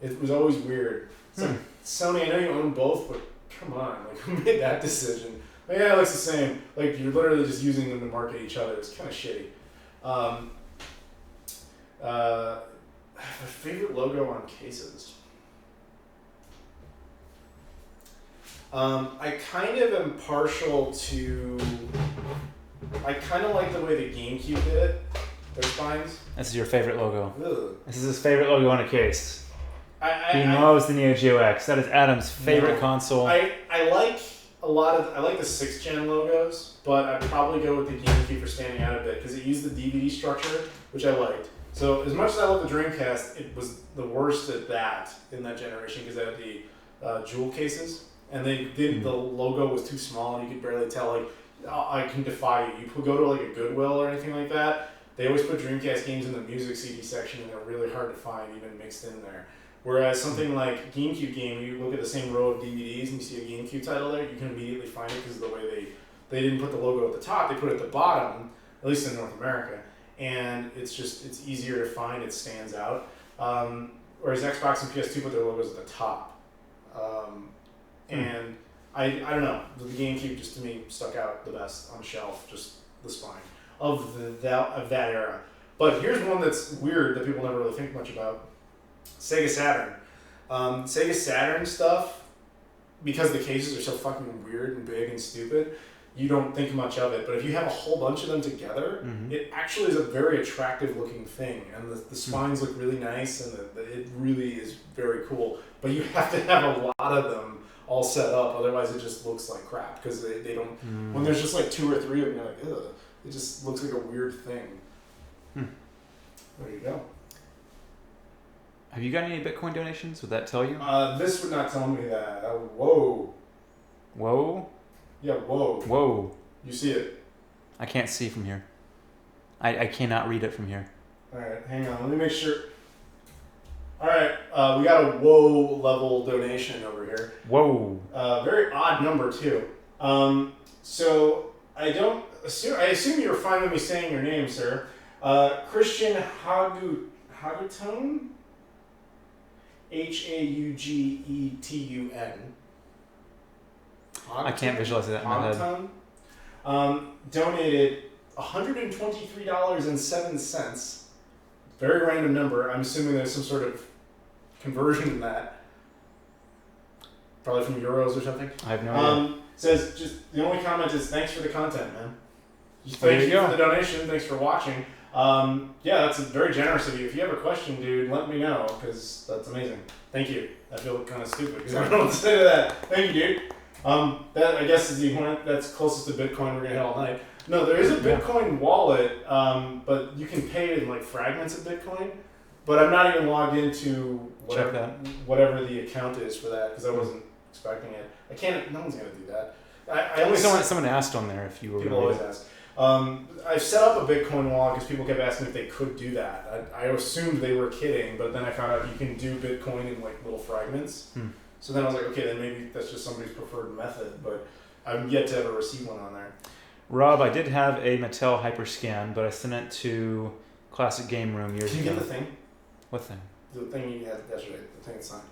It was always weird. It's like, Sony, I know you own both, but come on, like, who made that decision? Like, yeah, it looks the same. Like, you're literally just using them to market each other. It's kind of shitty. My favorite logo on cases. I kind of am partial to... I kind of like the way the GameCube did it. Their spines. This is your favorite logo. Ugh. This is his favorite logo on a case. He I loves the Neo Geo X. That is Adam's favorite console. I like I like the 6th gen logos, but I'd probably go with the GameCube for standing out a bit because it used the DVD structure, which I liked. So as much as I love the Dreamcast, it was the worst at that in that generation because they had the jewel cases, and the logo was too small and you could barely tell. Like, I can defy you. You could go to like a Goodwill or anything like that. They always put Dreamcast games in the music CD section, and they're really hard to find, even mixed in there. Whereas something like GameCube game, you look at the same row of DVDs and you see a GameCube title there, you can immediately find it because of the way they didn't put the logo at the top, they put it at the bottom, at least in North America. And it's easier to find, it stands out. Whereas Xbox and PS2 put their logos at the top. And I don't know, the GameCube just to me stuck out the best on the shelf, just the spine of that era. But here's one that's weird that people never really think much about. Sega Saturn. Sega Saturn stuff, because the cases are so fucking weird and big and stupid, you don't think much of it. But if you have a whole bunch of them together, it actually is a very attractive looking thing. And the spines look really nice, and it really is very cool. But you have to have a lot of them all set up, otherwise it just looks like crap. Because they don't, when there's just like 2 or 3 of them, you're like, ugh. It just looks like a weird thing. There you go. Have you got any Bitcoin donations? Would that tell you? This would not tell me that. Whoa. Whoa? Yeah, whoa. Whoa. You see it? I can't see from here. I cannot read it from here. Alright, hang on. Let me make sure. Alright, we got a whoa level donation over here. Whoa. Very odd number, too. So, I assume you're fine with me saying your name, sir. Christian Hagutone? Haugetun. I can't visualize that in my head. Donated $123.07. Very random number. I'm assuming there's some sort of conversion in that. Probably from euros or something. I have no idea. Says just the only comment is thanks for the content, man. Just thank you for the donation. Thanks for watching. Yeah, that's very generous of you. If you have a question, dude, let me know, because that's amazing. Thank you. I feel kind of stupid because I don't know what to say to that. Thank you, dude. That I guess is the point that's closest to Bitcoin we're gonna hit all night. No, there is a Bitcoin wallet, but you can pay in like fragments of Bitcoin. But I'm not even logged into whatever the account is for that because I wasn't expecting it. I can't. No one's gonna do that. I only someone asked on there if you were. People always ask. I've set up a Bitcoin wallet because people kept asking if they could do that. I assumed they were kidding, but then I found out you can do Bitcoin in like little fragments. So then I was like, okay, then maybe that's just somebody's preferred method, but I've yet to ever receive one on there. Rob, I did have a Mattel Hyperscan, but I sent it to Classic Game Room years ago. Can you get the thing? What thing? The thing you had yesterday, the thing that's signed.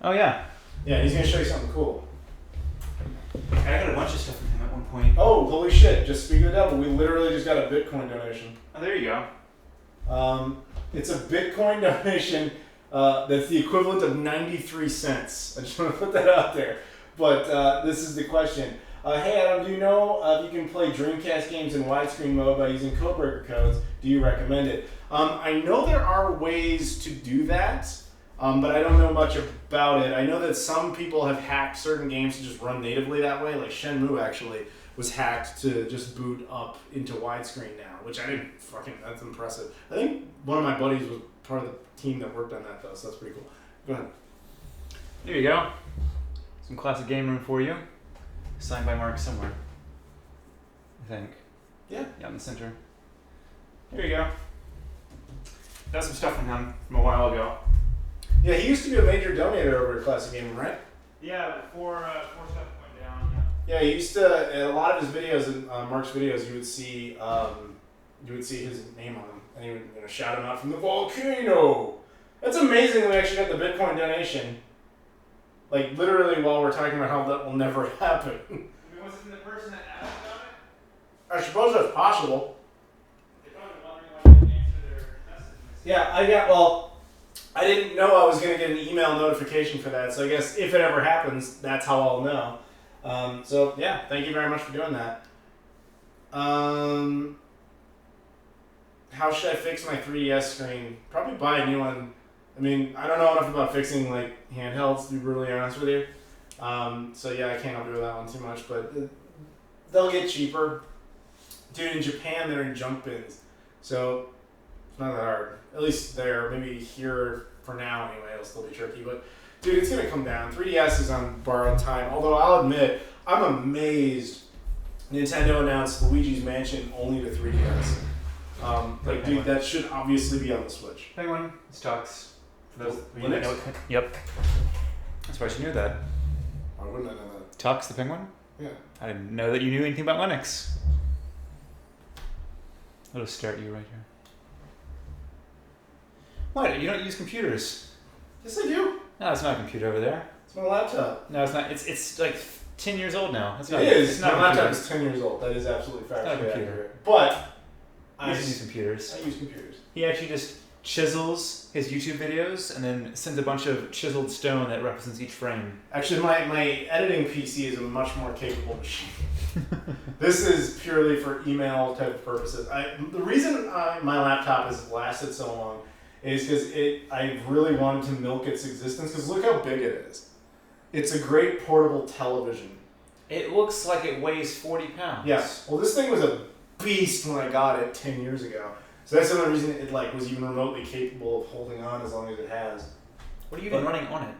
Oh, yeah. Yeah, he's going to show you something cool. I got a bunch of stuff from him at one point. Oh, holy shit. Just speak of the devil. We literally just got a Bitcoin donation. Oh, there you go. It's a Bitcoin donation that's the equivalent of 93 cents. I just want to put that out there. But this is the question. Hey, Adam, do you know if you can play Dreamcast games in widescreen mode by using codebreaker codes? Do you recommend it? I know there are ways to do that. But I don't know much about it. I know that some people have hacked certain games to just run natively that way. Like Shenmue actually was hacked to just boot up into widescreen now, which I didn't that's impressive. I think one of my buddies was part of the team that worked on that though, so that's pretty cool. Go ahead. There you go. Some Classic Game Room for you. Signed by Mark somewhere. I think. Yeah. Yeah, in the center. There you go. Got some stuff from him from a while ago. Yeah, he used to be a major donator over at Classic Gaming, right? Yeah, before stuff went down. Yeah, he used to. In a lot of his videos, Mark's videos, you would see his name on them, and he would shout him out from the volcano. That's amazing. We actually got the Bitcoin donation. Like literally, while we're talking about how that will never happen. I mean, was it the person that asked about it? I suppose that's possible. They're probably wondering why you didn't answer their message. Yeah, I didn't know I was going to get an email notification for that, so I guess if it ever happens, that's how I'll know. So, yeah, thank you very much for doing that. How should I fix my 3DS screen? Probably buy a new one. I mean, I don't know enough about fixing, like, handhelds, to be brutally honest with you. So, yeah, I can't help you with that one too much, but they'll get cheaper. Dude, in Japan, they're in junk bins, so it's not that hard. At least there, maybe here for now anyway, it'll still be tricky. But dude, it's gonna come down. 3DS is on borrowed time. Although I'll admit, I'm amazed Nintendo announced Luigi's Mansion only to 3DS. Dude, that should obviously be on the Switch. Penguin, it's Tux. For those Linux? Yep. I'm surprised you knew that. Why wouldn't I know that? Tux the Penguin? Yeah. I didn't know that you knew anything about Linux. I'll just stare at you right here. What? You don't use computers? Yes, I do. No, it's not a computer over there. It's It's my laptop. No, it's not. It's like 10 years old now. It is. My laptop is 10 years old. That is absolutely factually accurate. But I use computers. I use computers. He actually just chisels his YouTube videos and then sends a bunch of chiseled stone that represents each frame. Actually, my editing PC is a much more capable machine. This is purely for email type of purposes. The reason my laptop has lasted so long is because I really wanted to milk its existence, because look how big it is. It's a great portable television. It looks like it weighs 40 pounds. Yes. Well, this thing was a beast when I got it 10 years ago. So that's the only reason it was even remotely capable of holding on as long as it has. What are you even running on it?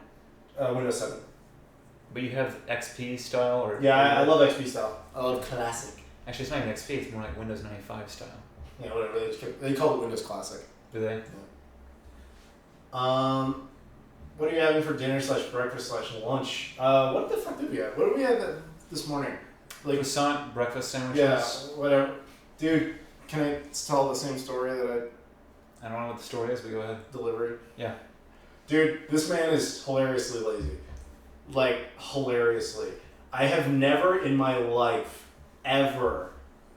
Windows 7. But you have XP style? Or Yeah, I love XP style. I love Classic. Actually, it's not even XP, it's more like Windows 95 style. Yeah, whatever. They call it Windows Classic. Do they? Yeah. What are you having for dinner / breakfast / lunch? What the fuck did we have? What did we have this morning? Like croissant breakfast sandwiches. Yeah, whatever. Dude, can I tell the same story that I don't know what the story is, but go ahead. Delivered? Yeah. Dude, this man is hilariously lazy. Like, hilariously. I have never in my life, ever,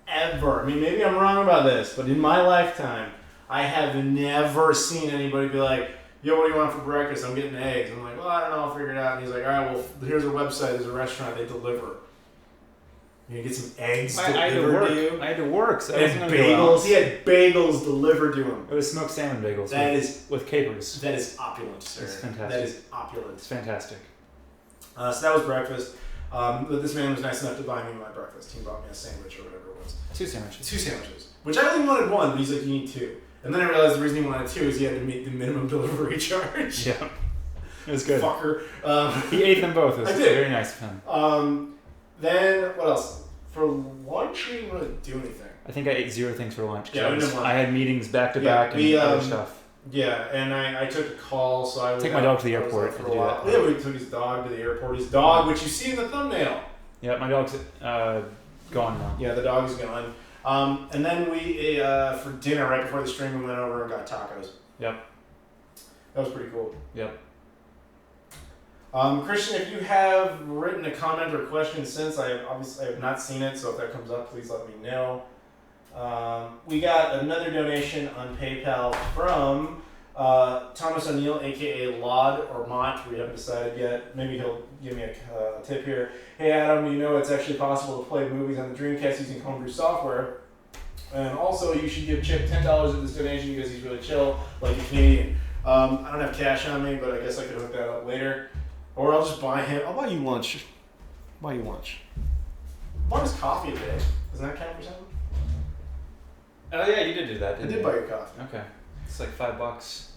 I mean, maybe I'm wrong about this, but in my lifetime, I have never seen anybody be like, yo, what do you want for breakfast? I'm getting eggs. I'm like, well, I don't know, I'll figure it out. And he's like, all right, well, here's a website, there's a restaurant, they deliver. You get some eggs delivered to you. I had to work, so and bagels. He had bagels delivered to him. It was smoked salmon bagels. With capers. That is opulent, sir. It's fantastic. That is opulent. It's fantastic. So that was breakfast. But this man was nice enough to buy me my breakfast. He bought me a sandwich or whatever it was. 2 sandwiches. 2 sandwiches. Which I only wanted 1, but he's like, you need 2. And then I realized the reason he wanted 2 is he had to meet the minimum delivery charge. Yeah. It was good. Fucker. He ate them both. It was very nice of him. Then, what else? For lunch, we didn't really do anything. I think I ate 0 things for lunch. Yeah, I had meetings back to back and other stuff. Yeah, and I took a call, so I take my dog to the airport for a while. Yeah, we took his dog to the airport. His dog, which you see in the thumbnail. Yeah, my dog's gone now. Yeah, the dog is gone. And then we, for dinner, right before the stream, we went over and got tacos. Yep. That was pretty cool. Yep. Christian, if you have written a comment or question since, I have not seen it, so if that comes up, please let me know. We got another donation on PayPal from Thomas O'Neill, aka Laud or Mott. We haven't decided yet. Maybe he'll give me a tip here. Hey Adam, you know it's actually possible to play movies on the Dreamcast using homebrew software. And also, you should give Chip $10 of this donation because he's really chill, like a Canadian. I don't have cash on me, but I guess I could hook that up later. Or I'll just buy him. I'll buy you lunch. I bought his coffee today. Doesn't that count for something? Oh yeah, you did do that. I did buy your coffee. Okay, it's like $5.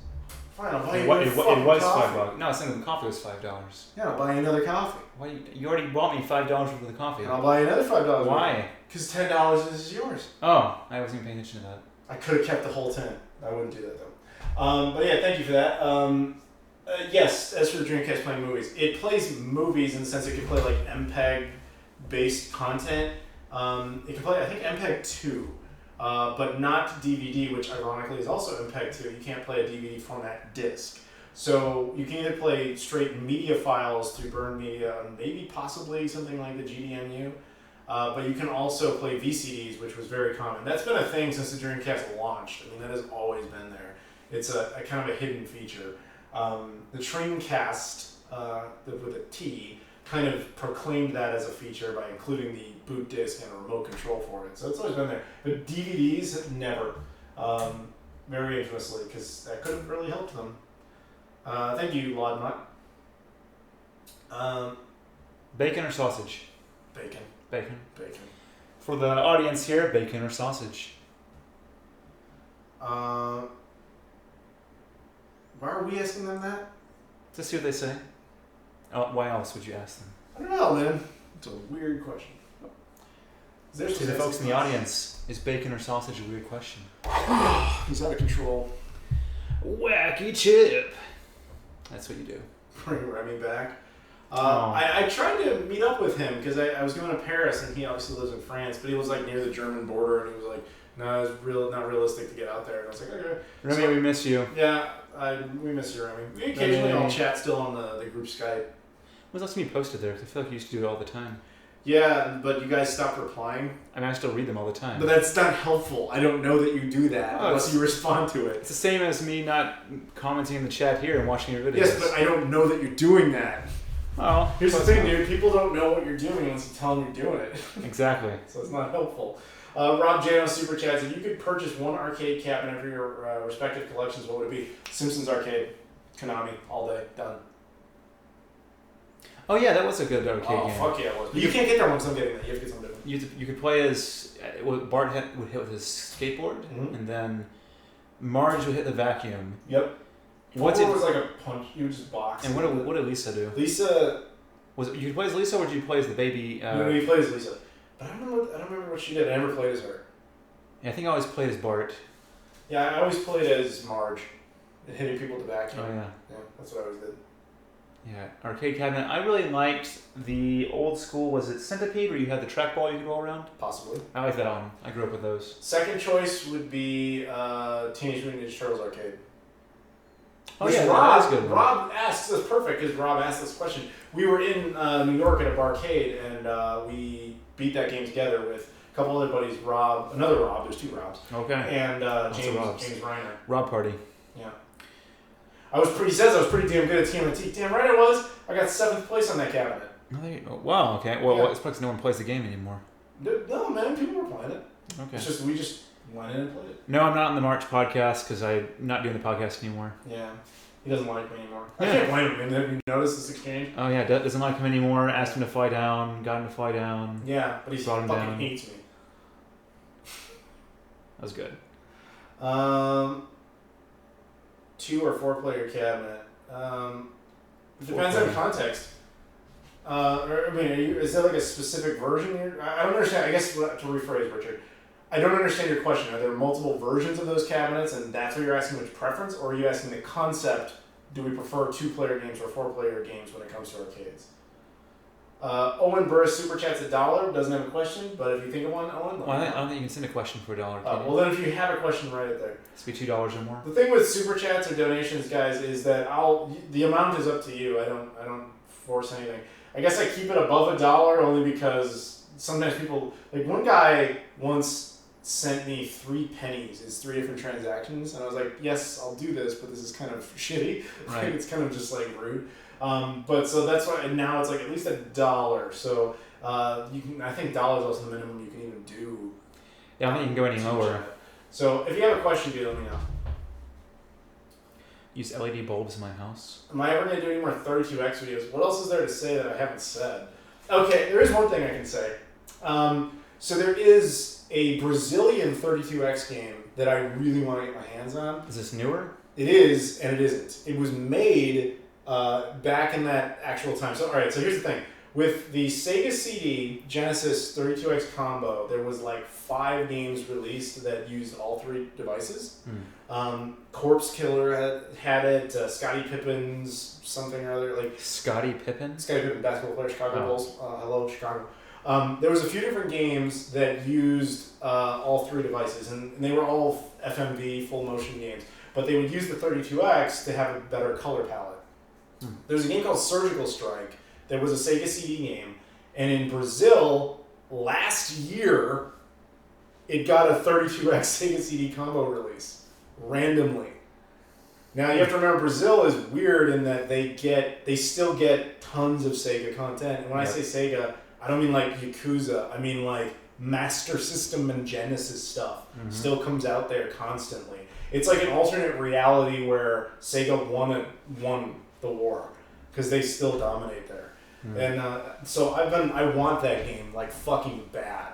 Fine, I'll buy you It was coffee. $5. No, I was thinking the coffee was $5. Yeah, I'll buy you another coffee. Why? You already bought me $5 worth of the coffee. And I'll buy you another $5. Why? Because $10 is yours. Oh, I wasn't even paying attention to that. I could have kept the whole 10. I wouldn't do that though. But yeah, thank you for that. Yes, as for the Dreamcast playing movies, it plays movies in the sense it can play like MPEG-based content. It can play, I think, MPEG 2, but not DVD, which ironically is also MPEG 2. You can't play a DVD format disc. So you can either play straight media files through burned media, and maybe possibly something like the GDMU, but you can also play VCDs, which was very common. That's been a thing since the Dreamcast launched. I mean, that has always been there. It's a kind of a hidden feature. The Dreamcast, with a T, kind of proclaimed that as a feature by including the boot disc and a remote control for it. So it's always been there. But DVDs, never. Very infamously, because that could have really helped them. Thank you, Laudmut. Bacon or sausage? Bacon. Bacon. Bacon. For the audience here, bacon or sausage? Why are we asking them that? To see what they say. Why else would you ask them? I don't know, man. It's a weird question. To the folks in the audience, is bacon or sausage a weird question? He's out of control. Wacky Chip. That's what you do. Bring Remy back. I tried to meet up with him because I was going to Paris, and he obviously lives in France, but he was like near the German border, and he was like, no, it's not realistic to get out there. And I was like, okay. Remy, we miss you. Yeah, we miss you, Remy. We occasionally all chat still on the group Skype. When's the last time you posted there? 'Cause I feel like you used to do it all the time. Yeah, but you guys stopped replying. I mean, I still read them all the time. But that's not helpful. I don't know that you do that unless you respond to it. It's the same as me not commenting in the chat here and watching your videos. Yes, but I don't know that you're doing that. Well, here's the thing, dude. People don't know what you're doing unless you tell them you're doing it. Exactly. So it's not helpful. Rob J on Super Chats, if you could purchase one arcade cabinet for your respective collections, what would it be? Simpsons Arcade, Konami, all day, done. Oh yeah, that was a good arcade game. Oh fuck yeah, it was. But you can't get that once I'm getting that. You have to get something different. You could play as Bart would hit with his skateboard, and then Marge would hit the vacuum. Yep. What was like a punch? You would just box. And what did Lisa do? Lisa was it, you could play as Lisa, or did you play as the baby? No, you played as Lisa. But I don't remember what she did. I never played as her. Yeah, I think I always played as Bart. Yeah, I always played as Marge, and hitting people with the vacuum. Oh yeah. Yeah, that's what I always did. Yeah, arcade cabinet. I really liked the old school. Was it Centipede, where you had the trackball you could roll around? Possibly. I like that one. I grew up with those. Second choice would be Teenage Mutant Ninja Turtles arcade. Oh yeah, that's good. Rob asks this perfect because Rob asked this question. We were in New York at a barcade and we beat that game together with a couple other buddies. Another Rob. There's two Robs. Okay. And James Reiner. Rob Party. Yeah. He says I was pretty damn good at TMNT. Damn right I was. I got 7th place on that cabinet. Wow. Okay. Well, it's because no one plays the game anymore. No, man. People were playing it. Okay. It's just we just went in and played it. No, I'm not in the March podcast because I'm not doing the podcast anymore. Yeah. He doesn't like me anymore. I can't blame him. Have you noticed this exchange? Oh yeah, doesn't like him anymore. Asked him to fly down. Got him to fly down. Yeah, but he fucking hates me. That was good. 2 or 4 player cabinet. It depends on context. Is there like a specific version? I don't understand. I guess to rephrase, Richard, I don't understand your question. Are there multiple versions of those cabinets, and that's what you're asking which preference, or are you asking the concept? Do we prefer 2-player games or 4-player games when it comes to arcades? Owen Burris super chats $1. Doesn't have a question, but if you think of one, Owen. Well, I don't think you can send a question for $1. Well, then if you have a question, write it there. It's be $2 or more. The thing with super chats or donations, guys, is that the amount is up to you. I don't force anything. I guess I keep it above $1 only because sometimes people, like one guy once sent me 3 pennies as 3 different transactions, and I was like, yes, I'll do this, but this is kind of shitty. Right. It's kind of just like rude. But so that's why now it's like at least $1. So you can. I think $1 is also the minimum you can even do. Yeah, I don't think you can go any lower. So if you have a question, dude, let me know. Use LED bulbs in my house. Am I ever going to do any more 32X videos? What else is there to say that I haven't said? Okay, there is one thing I can say. So there is a Brazilian 32X game that I really want to get my hands on. Is this newer? It is, and it isn't. It was made back in that actual time. So, all right, so here's the thing. With the Sega CD Genesis 32X combo, there was like 5 games released that used all 3 devices. Corpse Killer had it, Scottie Pippen's something or other. Like Scottie Pippen? Scottie Pippen, basketball player, Chicago Bulls. Hello, Chicago. There was a few different games that used all 3 devices, and they were all FMV, full motion games. But they would use the 32X to have a better color palette. There's a game called Surgical Strike that was a Sega CD game, and in Brazil, last year, it got a 32X Sega CD combo release, randomly. Now, you have to remember, Brazil is weird in that they still get tons of Sega content. And when I say Sega, I don't mean like Yakuza. I mean like Master System and Genesis stuff still comes out there constantly. It's like an alternate reality where Sega won the war because they still dominate there. And so I want that game like fucking bad.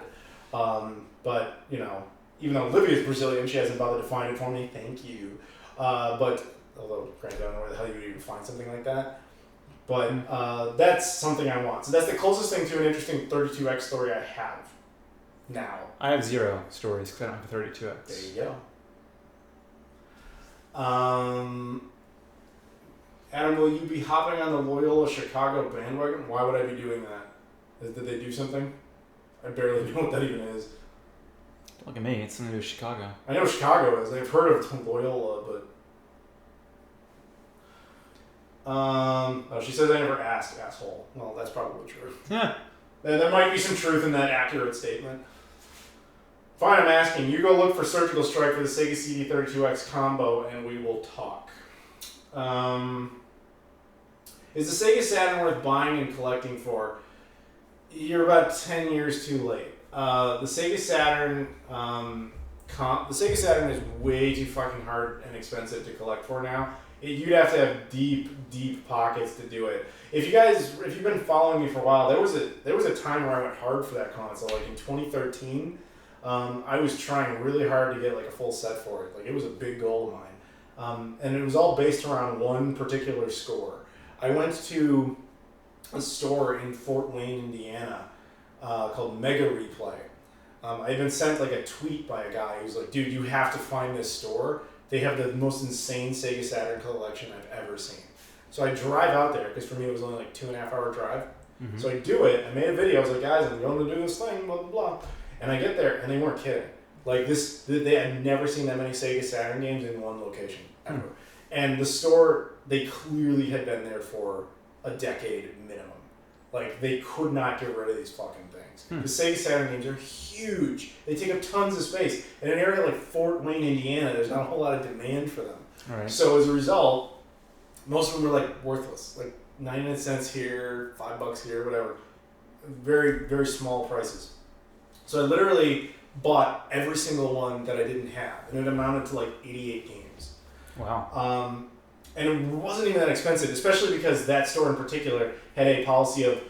But, you know, even though Olivia's Brazilian, she hasn't bothered to find it for me. Thank you. But, although, granted, I don't know where the hell you would even find something like that. But that's something I want. So that's the closest thing to an interesting 32X story I have now. I have 0 stories because I don't have a 32X. There you go. Adam, will you be hopping on the Loyola Chicago bandwagon? Why would I be doing that? Did they do something? I barely know what that even is. Look at me, it's something to do with Chicago. I know Chicago is. I've heard of Loyola, but... Oh, she says I never asked, asshole. Well, that's probably true. Yeah. There might be some truth in that accurate statement. Fine, I'm asking. You go look for Surgical Strike for the Sega CD 32X combo, and we will talk. Is the Sega Saturn worth buying and collecting for? You're about 10 years too late. The Sega Saturn, the Sega Saturn is way too fucking hard and expensive to collect for now. You'd have to have deep pockets to do it. If you've been following me for a while, there was a time where I went hard for that console. Like in 2013, I was trying really hard to get like a full set for it. Like it was a big goal of mine, and it was all based around one particular score. I went to a store in Fort Wayne, Indiana, called Mega Replay. I had been sent like a tweet by a guy who's like, "Dude, you have to find this store. They have the most insane Sega Saturn collection I've ever seen." So I drive out there, because for me it was only like 2.5 hour drive. Mm-hmm. So I do it. I made a video. I was like, "Guys, I'm going to do this thing, blah, blah, blah." And I get there, and they weren't kidding. Like they had never seen that many Sega Saturn games in one location, ever. Mm-hmm. And the store, they clearly had been there for a decade minimum. Like, they could not get rid of these fucking things. The Sega Saturn games are huge. They take up tons of space. In an area like Fort Wayne, Indiana, there's not a whole lot of demand for them. All right. So as a result, most of them were like worthless. Like 99 cents here, $5 here, whatever. Very, very small prices. So I literally bought every single one that I didn't have. And it amounted to like 88 games. Wow. And it wasn't even that expensive, especially because that store in particular had a policy of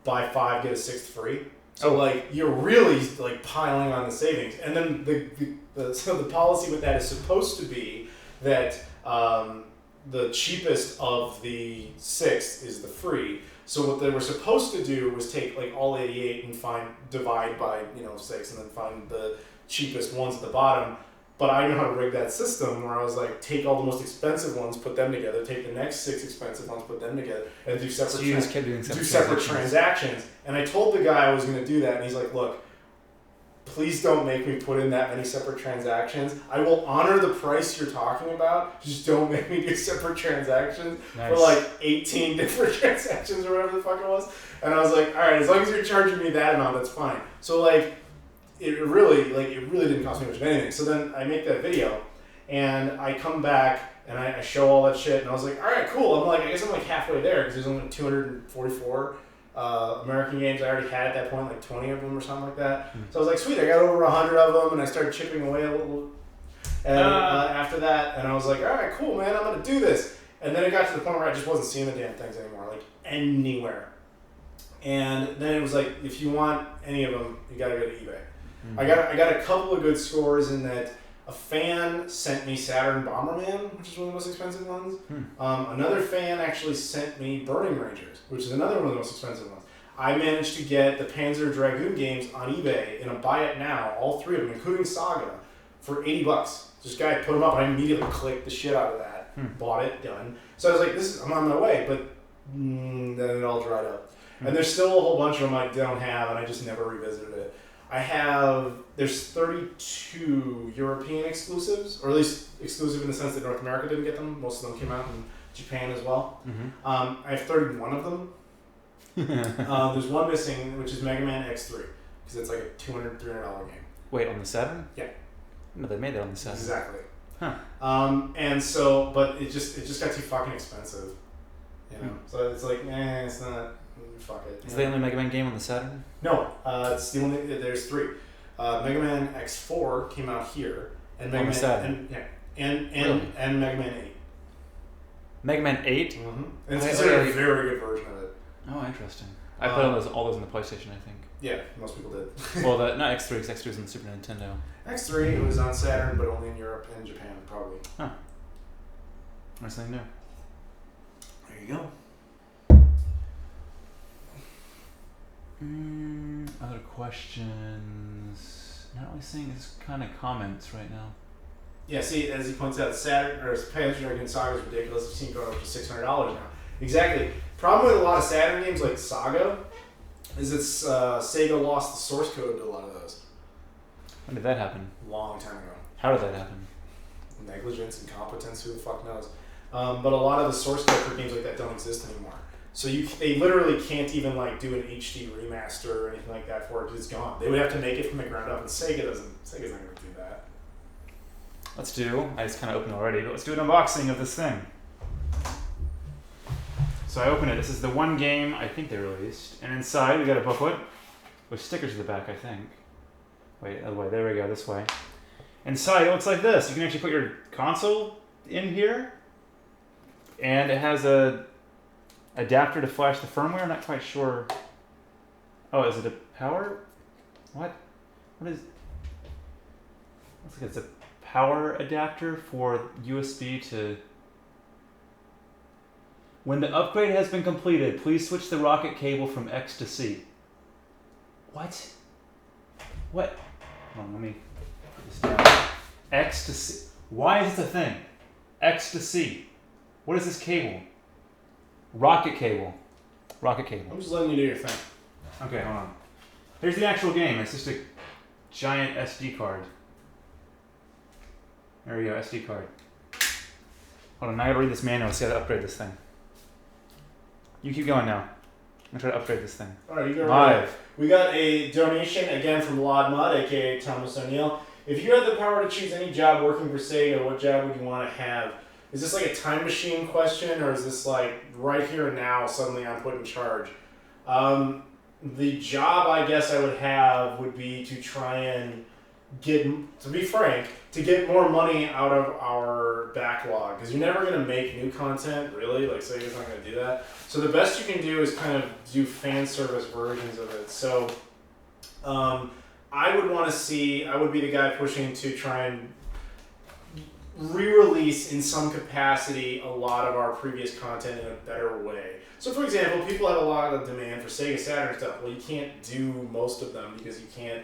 buy 5, get a 6th free. So like you're really like piling on the savings. And then the policy with that is supposed to be that the cheapest of the 6th is the free. So what they were supposed to do was take like all 88 and divide by 6 and then find the cheapest ones at the bottom. But I know how to rig that system where I was like, take all the most expensive ones, put them together, take the next 6 expensive ones, put them together, and do separate transactions. And I told the guy I was going to do that, and he's like, "Look, please don't make me put in that many separate transactions. I will honor the price you're talking about, just don't make me do separate transactions for like 18 different transactions or whatever the fuck it was." And I was like, "All right, as long as you're charging me that amount, that's fine." So like, it really didn't cost me much of anything. So then I make that video, and I come back and I show all that shit, and I was like, "All right, cool." I guess I'm like halfway there, because there's only 244 American games I already had at that point, like 20 of them or something like that. Mm-hmm. So I was like, "Sweet, I got over 100 of them," and I started chipping away a little. And after that, and I was like, "All right, cool, man, I'm gonna do this." And then it got to the point where I just wasn't seeing the damn things anymore, like anywhere. And then it was like, if you want any of them, you gotta go to eBay. Mm-hmm. I got a couple of good scores in that. A fan sent me Saturn Bomberman, which is one of the most expensive ones. Another fan actually sent me Burning Rangers, which is another one of the most expensive ones. I managed to get the Panzer Dragoon games on eBay in a buy it now, all 3 of them, including Saga, for $80. This guy put them up, and I immediately clicked the shit out of that, bought it, done. So I was like, I'm on my way, but then it all dried up. And there's still a whole bunch of them I don't have, and I just never revisited it. There's 32 European exclusives, or at least exclusive in the sense that North America didn't get them. Most of them came out in Japan as well. Mm-hmm. I have 31 of them. There's one missing, which is Mega Man X3, because it's like a $200, $300 game. Wait, on the Saturn? Yeah. No, they made it on the Saturn. Exactly. Huh. And so, but it just got too fucking expensive. So it's like, it's not. Fuck it. Is the only Mega Man game on the Saturn? No, it's the only. There's 3. Mega Man X4 came out here, and Mega Man Saturn. and Mega Man 8. Mega Man 8? Mm-hmm. And it's considered a very good version of it. Oh, interesting. I played all those on the PlayStation, I think. Yeah, most people did. Well, not X3, because X3 was on the Super Nintendo. X3 it was on Saturn, but only in Europe and Japan, probably. Huh. Nice thing new. There you go. Other questions? Not really seeing his kind of comments right now. Yeah, see, as he points out, Saturn or Panzer Dragoon Saga is ridiculous. I've seen it go up to $600 now. Exactly. Problem with a lot of Saturn games like Saga is it's Sega lost the source code to a lot of those. When did that happen? Long time ago. How did that happen? Negligence, incompetence, who the fuck knows? but a lot of the source code for games like that don't exist anymore. So they literally can't even like do an HD remaster or anything like that for it because it's gone. They would have to make it from the ground up, and Sega's not going to do that. I just kind of opened it already, but let's do an unboxing of this thing. So I open it. This is the one game I think they released. And inside we got a booklet with stickers at the back, I think. Wait, other way. There we go, this way. Inside it looks like this. You can actually put your console in here. And it has a adapter to flash the firmware. I'm not quite sure. Oh, is it a power? What? What is... Looks like it's a power adapter for USB to... When the upgrade has been completed, please switch the rocket cable from X to C. What? What? Hold on, let me put this down. X to C. Why is this a thing? X to C. What is this cable? Rocket cable. Rocket cable. I'm just letting you do your thing. Okay, hold on. Here's the actual game. It's just a giant SD card. There we go, SD card. Hold on, now I gotta read this manual to see how to upgrade this thing. You keep going now. I'm gonna try to upgrade this thing. Alright, you go Live. right. We got a donation again from Lodmud, aka Thomas O'Neill. If you had the power to choose any job working for Sega, what job would you want to have? Is this like a time machine question, or is this like right here and now suddenly I'm put in charge? The job I guess I would have would be to try and get, to be frank, to get more money out of our backlog, because you're never going to make new content, really. Like, Sega's not going to do that. So the best you can do is kind of do fan service versions of it. So I would want to see, I would be the guy pushing to try and re-release in some capacity a lot of our previous content in a better way. So for example, people have a lot of demand for Sega Saturn stuff. Well, you can't do most of them because you can't,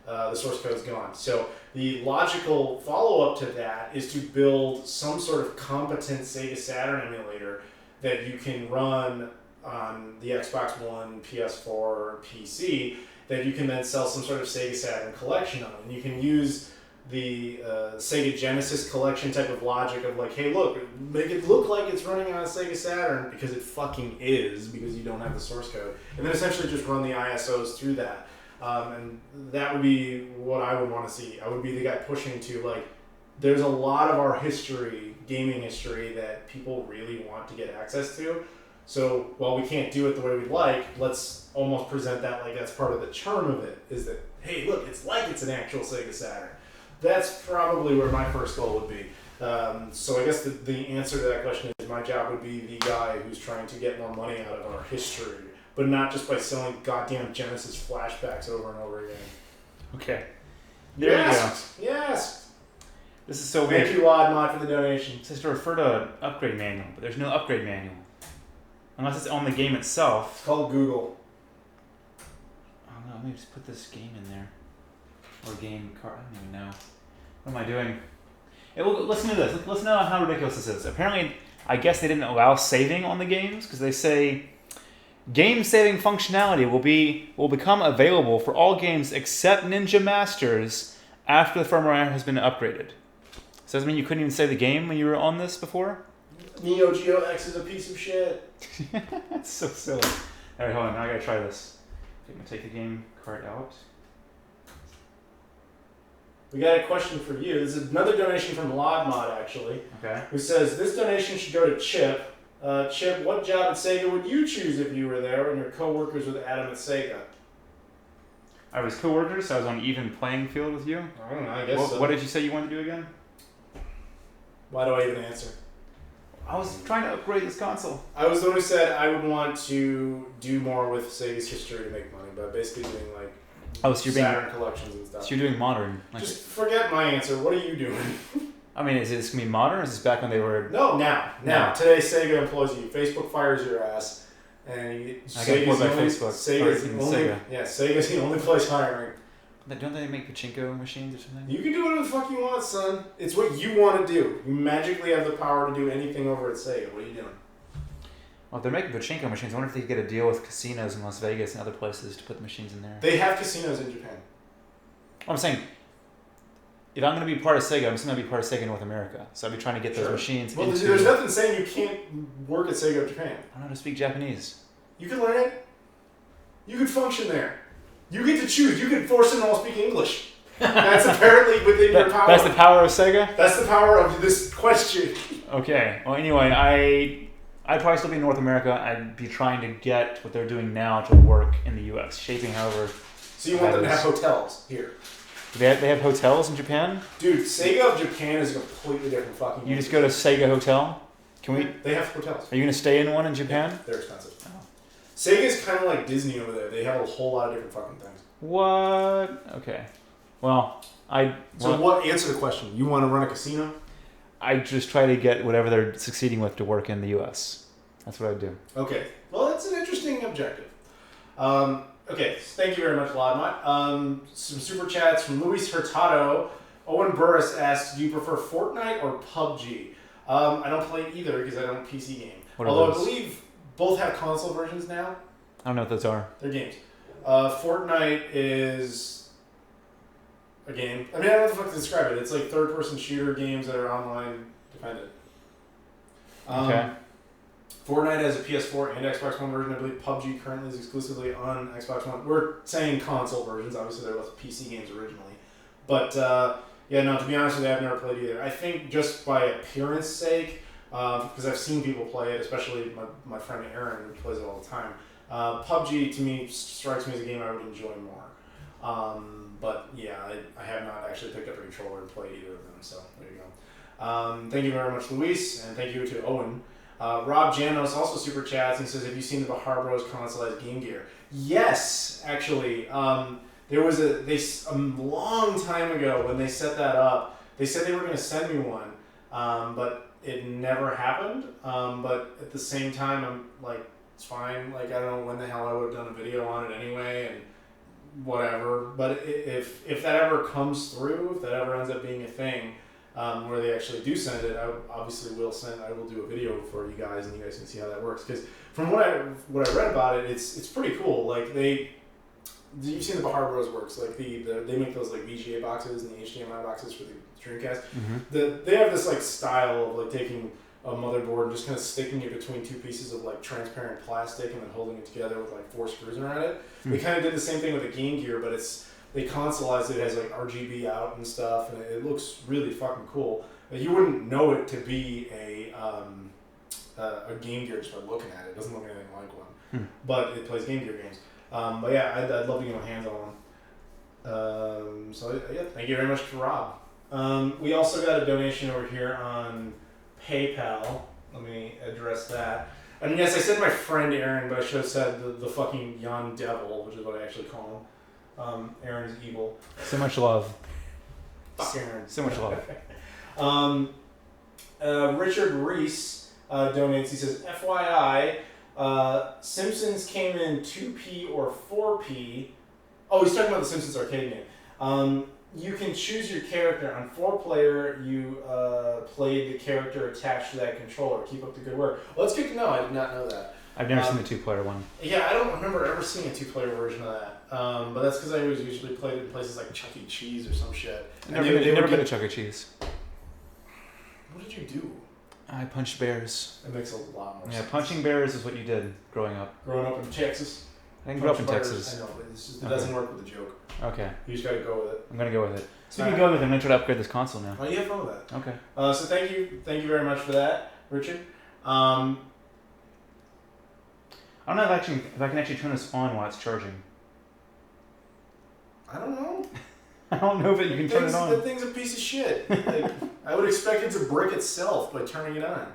the source code's gone. So the logical follow-up to that is to build some sort of competent Sega Saturn emulator that you can run on the Xbox One, PS4, or PC, that you can then sell some sort of Sega Saturn collection on. And you can use the Sega Genesis collection type of logic of like, hey, look, make it look like it's running on a Sega Saturn, because it fucking is, because you don't have the source code. And then essentially just run the ISOs through that. And that would be what I would want to see. I would be the guy pushing to, like, there's a lot of our history, gaming history, that people really want to get access to. So while we can't do it the way we'd like, let's almost present that like that's part of the charm of it, is that, hey, look, it's like it's an actual Sega Saturn. That's probably where my first goal would be. So I guess the answer to that question is my job would be the guy who's trying to get more money out of our history, but not just by selling goddamn Genesis flashbacks over and over again. Okay. There you go. Yes. This is so weird. Thank you, Lodmod, for the donation. It says to refer to an upgrade manual, but there's no upgrade manual. Unless it's on the game itself. It's called Google. Oh no, let me just put this game in there. Or game card, I don't even know. What am I doing? Hey, well, listen to this. Listen to how ridiculous this is. Apparently, I guess they didn't allow saving on the games, because they say game saving functionality will become available for all games except Ninja Masters after the firmware has been upgraded. So does that mean you couldn't even save the game when you were on this before? Neo Geo X is a piece of shit. That's so silly. Alright, hold on. Now I gotta try this. I'm gonna take the game card out. We got a question for you. This is another donation from Lodmod, actually. Okay. Who says, this donation should go to Chip. Chip, what job at Sega would you choose if you were there when your co-workers with Adam at Sega? I was co-workers, so I was on even playing field with you. I don't know, I guess so. What did you say you wanted to do again? Why do I even answer? I was trying to upgrade this console. I was the one who said I would want to do more with Sega's history to make money, but basically doing like Saturn collections and stuff. So you're doing modern. Like just forget my answer. What are you doing? I mean, is this going to be modern, or is this back when they were... No, now. Today, Sega employs you. Facebook fires your ass. And I get employed by Facebook. Sega's the only place hiring. Don't they make pachinko machines or something? You can do whatever the fuck you want, son. It's what you want to do. You magically have the power to do anything over at Sega. What are you doing? Well, if they're making pachinko machines, I wonder if they could get a deal with casinos in Las Vegas and other places to put the machines in there. They have casinos in Japan. I'm saying, if I'm going to be part of Sega, I'm just going to be part of Sega North America. So I'd be trying to get those machines Well, into... there's nothing saying you can't work at Sega of Japan. I don't know how to speak Japanese. You can learn it. You could function there. You get to choose. You can force them to all speak English. That's apparently within your power. That's the power of Sega? That's the power of this question. Okay. Well, anyway, I'd probably still be in North America. I'd be trying to get what they're doing now to work in the U.S., shaping however... So you want them to have hotels here? They have hotels in Japan? Dude, Sega of Japan is a completely different fucking... You just go to Sega Hotel? Can we... They have hotels. Are you going to stay in one in Japan? Yeah, they're expensive. Oh. Sega's kind of like Disney over there. They have a whole lot of different fucking things. What? Okay. Well, answer the question. You want to run a casino? I just try to get whatever they're succeeding with to work in the U.S. That's what I do. Okay. Well, that's an interesting objective. Okay, thank you very much, Lodmont. Some super chats from Luis Hurtado. Owen Burris asks, do you prefer Fortnite or PUBG? I don't play either because I don't PC game. Although I believe both have console versions now. I don't know what those are. They're games. Fortnite is a game. I mean, I don't know what the fuck to describe it. It's like third-person shooter games that are online dependent. Okay. Fortnite has a PS4 and Xbox One version. I believe PUBG currently is exclusively on Xbox One. We're saying console versions. Obviously, they're both PC games originally. But, yeah, no, to be honest with you, I've never played either. I think just by appearance sake, because I've seen people play it, especially my friend Aaron, who plays it all the time. PUBG, to me, strikes me as a game I would enjoy more. But, yeah, I have not actually picked up a controller and played either of them, so there you go. Thank you very much, Luis, and thank you to Owen. Rob Janos also super chats and says, have you seen the Bahar Bros console as Game Gear? Yes, actually. There was a long time ago when they set that up, they said they were going to send me one, but it never happened. But at the same time, I'm like, it's fine. Like, I don't know when the hell I would have done a video on it anyway, and whatever. But if that ever comes through, if that ever ends up being a thing, where they actually do send it, I obviously will do a video for you guys, and you guys can see how that works. Because from what I read about it, it's pretty cool. Like you've seen the Bahar Bros works. Like they make those like VGA boxes and the HDMI boxes for the Dreamcast. Mm-hmm. They have this like style of like taking a motherboard and just kind of sticking it between two pieces of like transparent plastic and then holding it together with like 4 screws around it. Mm-hmm. They kind of did the same thing with the Game Gear, but they consoleized it as like RGB out and stuff, and it looks really fucking cool. You wouldn't know it to be a Game Gear just by looking at it. It doesn't look anything like one, but it plays Game Gear games. But yeah, I'd love to get my hands on one. So yeah, thank you very much to Rob. We also got a donation over here on PayPal. Let me address that. And yes, I said my friend Aaron, but I should have said the fucking Yon Devil, which is what I actually call him. Aaron's evil. So much love. Fuck Aaron. So much love. Richard Reese donates. He says, FYI, Simpsons came in 2P or 4P. Oh, he's talking about the Simpsons arcade game. You can choose your character. On 4-player, you played the character attached to that controller. Keep up the good work. Well, that's good to know. I did not know that. I've never seen the 2-player one. Yeah, I don't remember ever seeing a 2-player version of that. But that's because I always usually played it in places like Chuck E. Cheese or some shit. Never been to Chuck E. Cheese. What did you do? I punched bears. That makes a lot more sense. Yeah, punching bears is what you did growing up. Growing up in Texas. I didn't grow up in Texas. I know, but it doesn't work with the joke. Okay. You just gotta go with it. I'm gonna go with it. Speaking of going with it, I'm gonna try to upgrade this console now. Oh, you have fun with that. Okay. So thank you very much for that, Richard. I don't know if I can actually turn this on while it's charging. I don't know. I don't know if you can turn it on. The thing's a piece of shit. Like, I would expect it to brick itself by turning it on.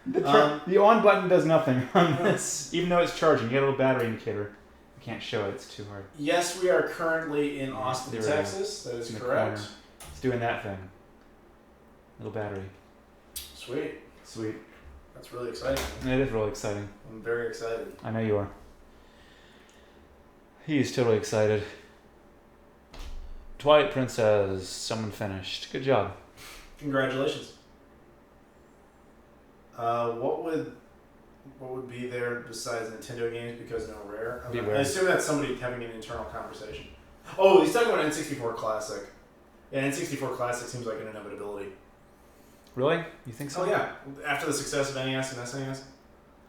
The on button does nothing on this. Even though it's charging, you get a little battery indicator. I can't show it, it's too hard. Yes, we are currently in Austin, Texas. That is correct. It's doing that thing. Little battery. Sweet. That's really exciting. It is really exciting. I'm very excited. I know you are. He's totally excited. Twilight Princess, someone finished. Good job. Congratulations. What would be there besides Nintendo games because no Rare? I assume that's somebody having an internal conversation. Oh, he's talking about N64 Classic. Yeah, N64 Classic seems like an inevitability. Really? You think so? Oh yeah. After the success of NES and SNES.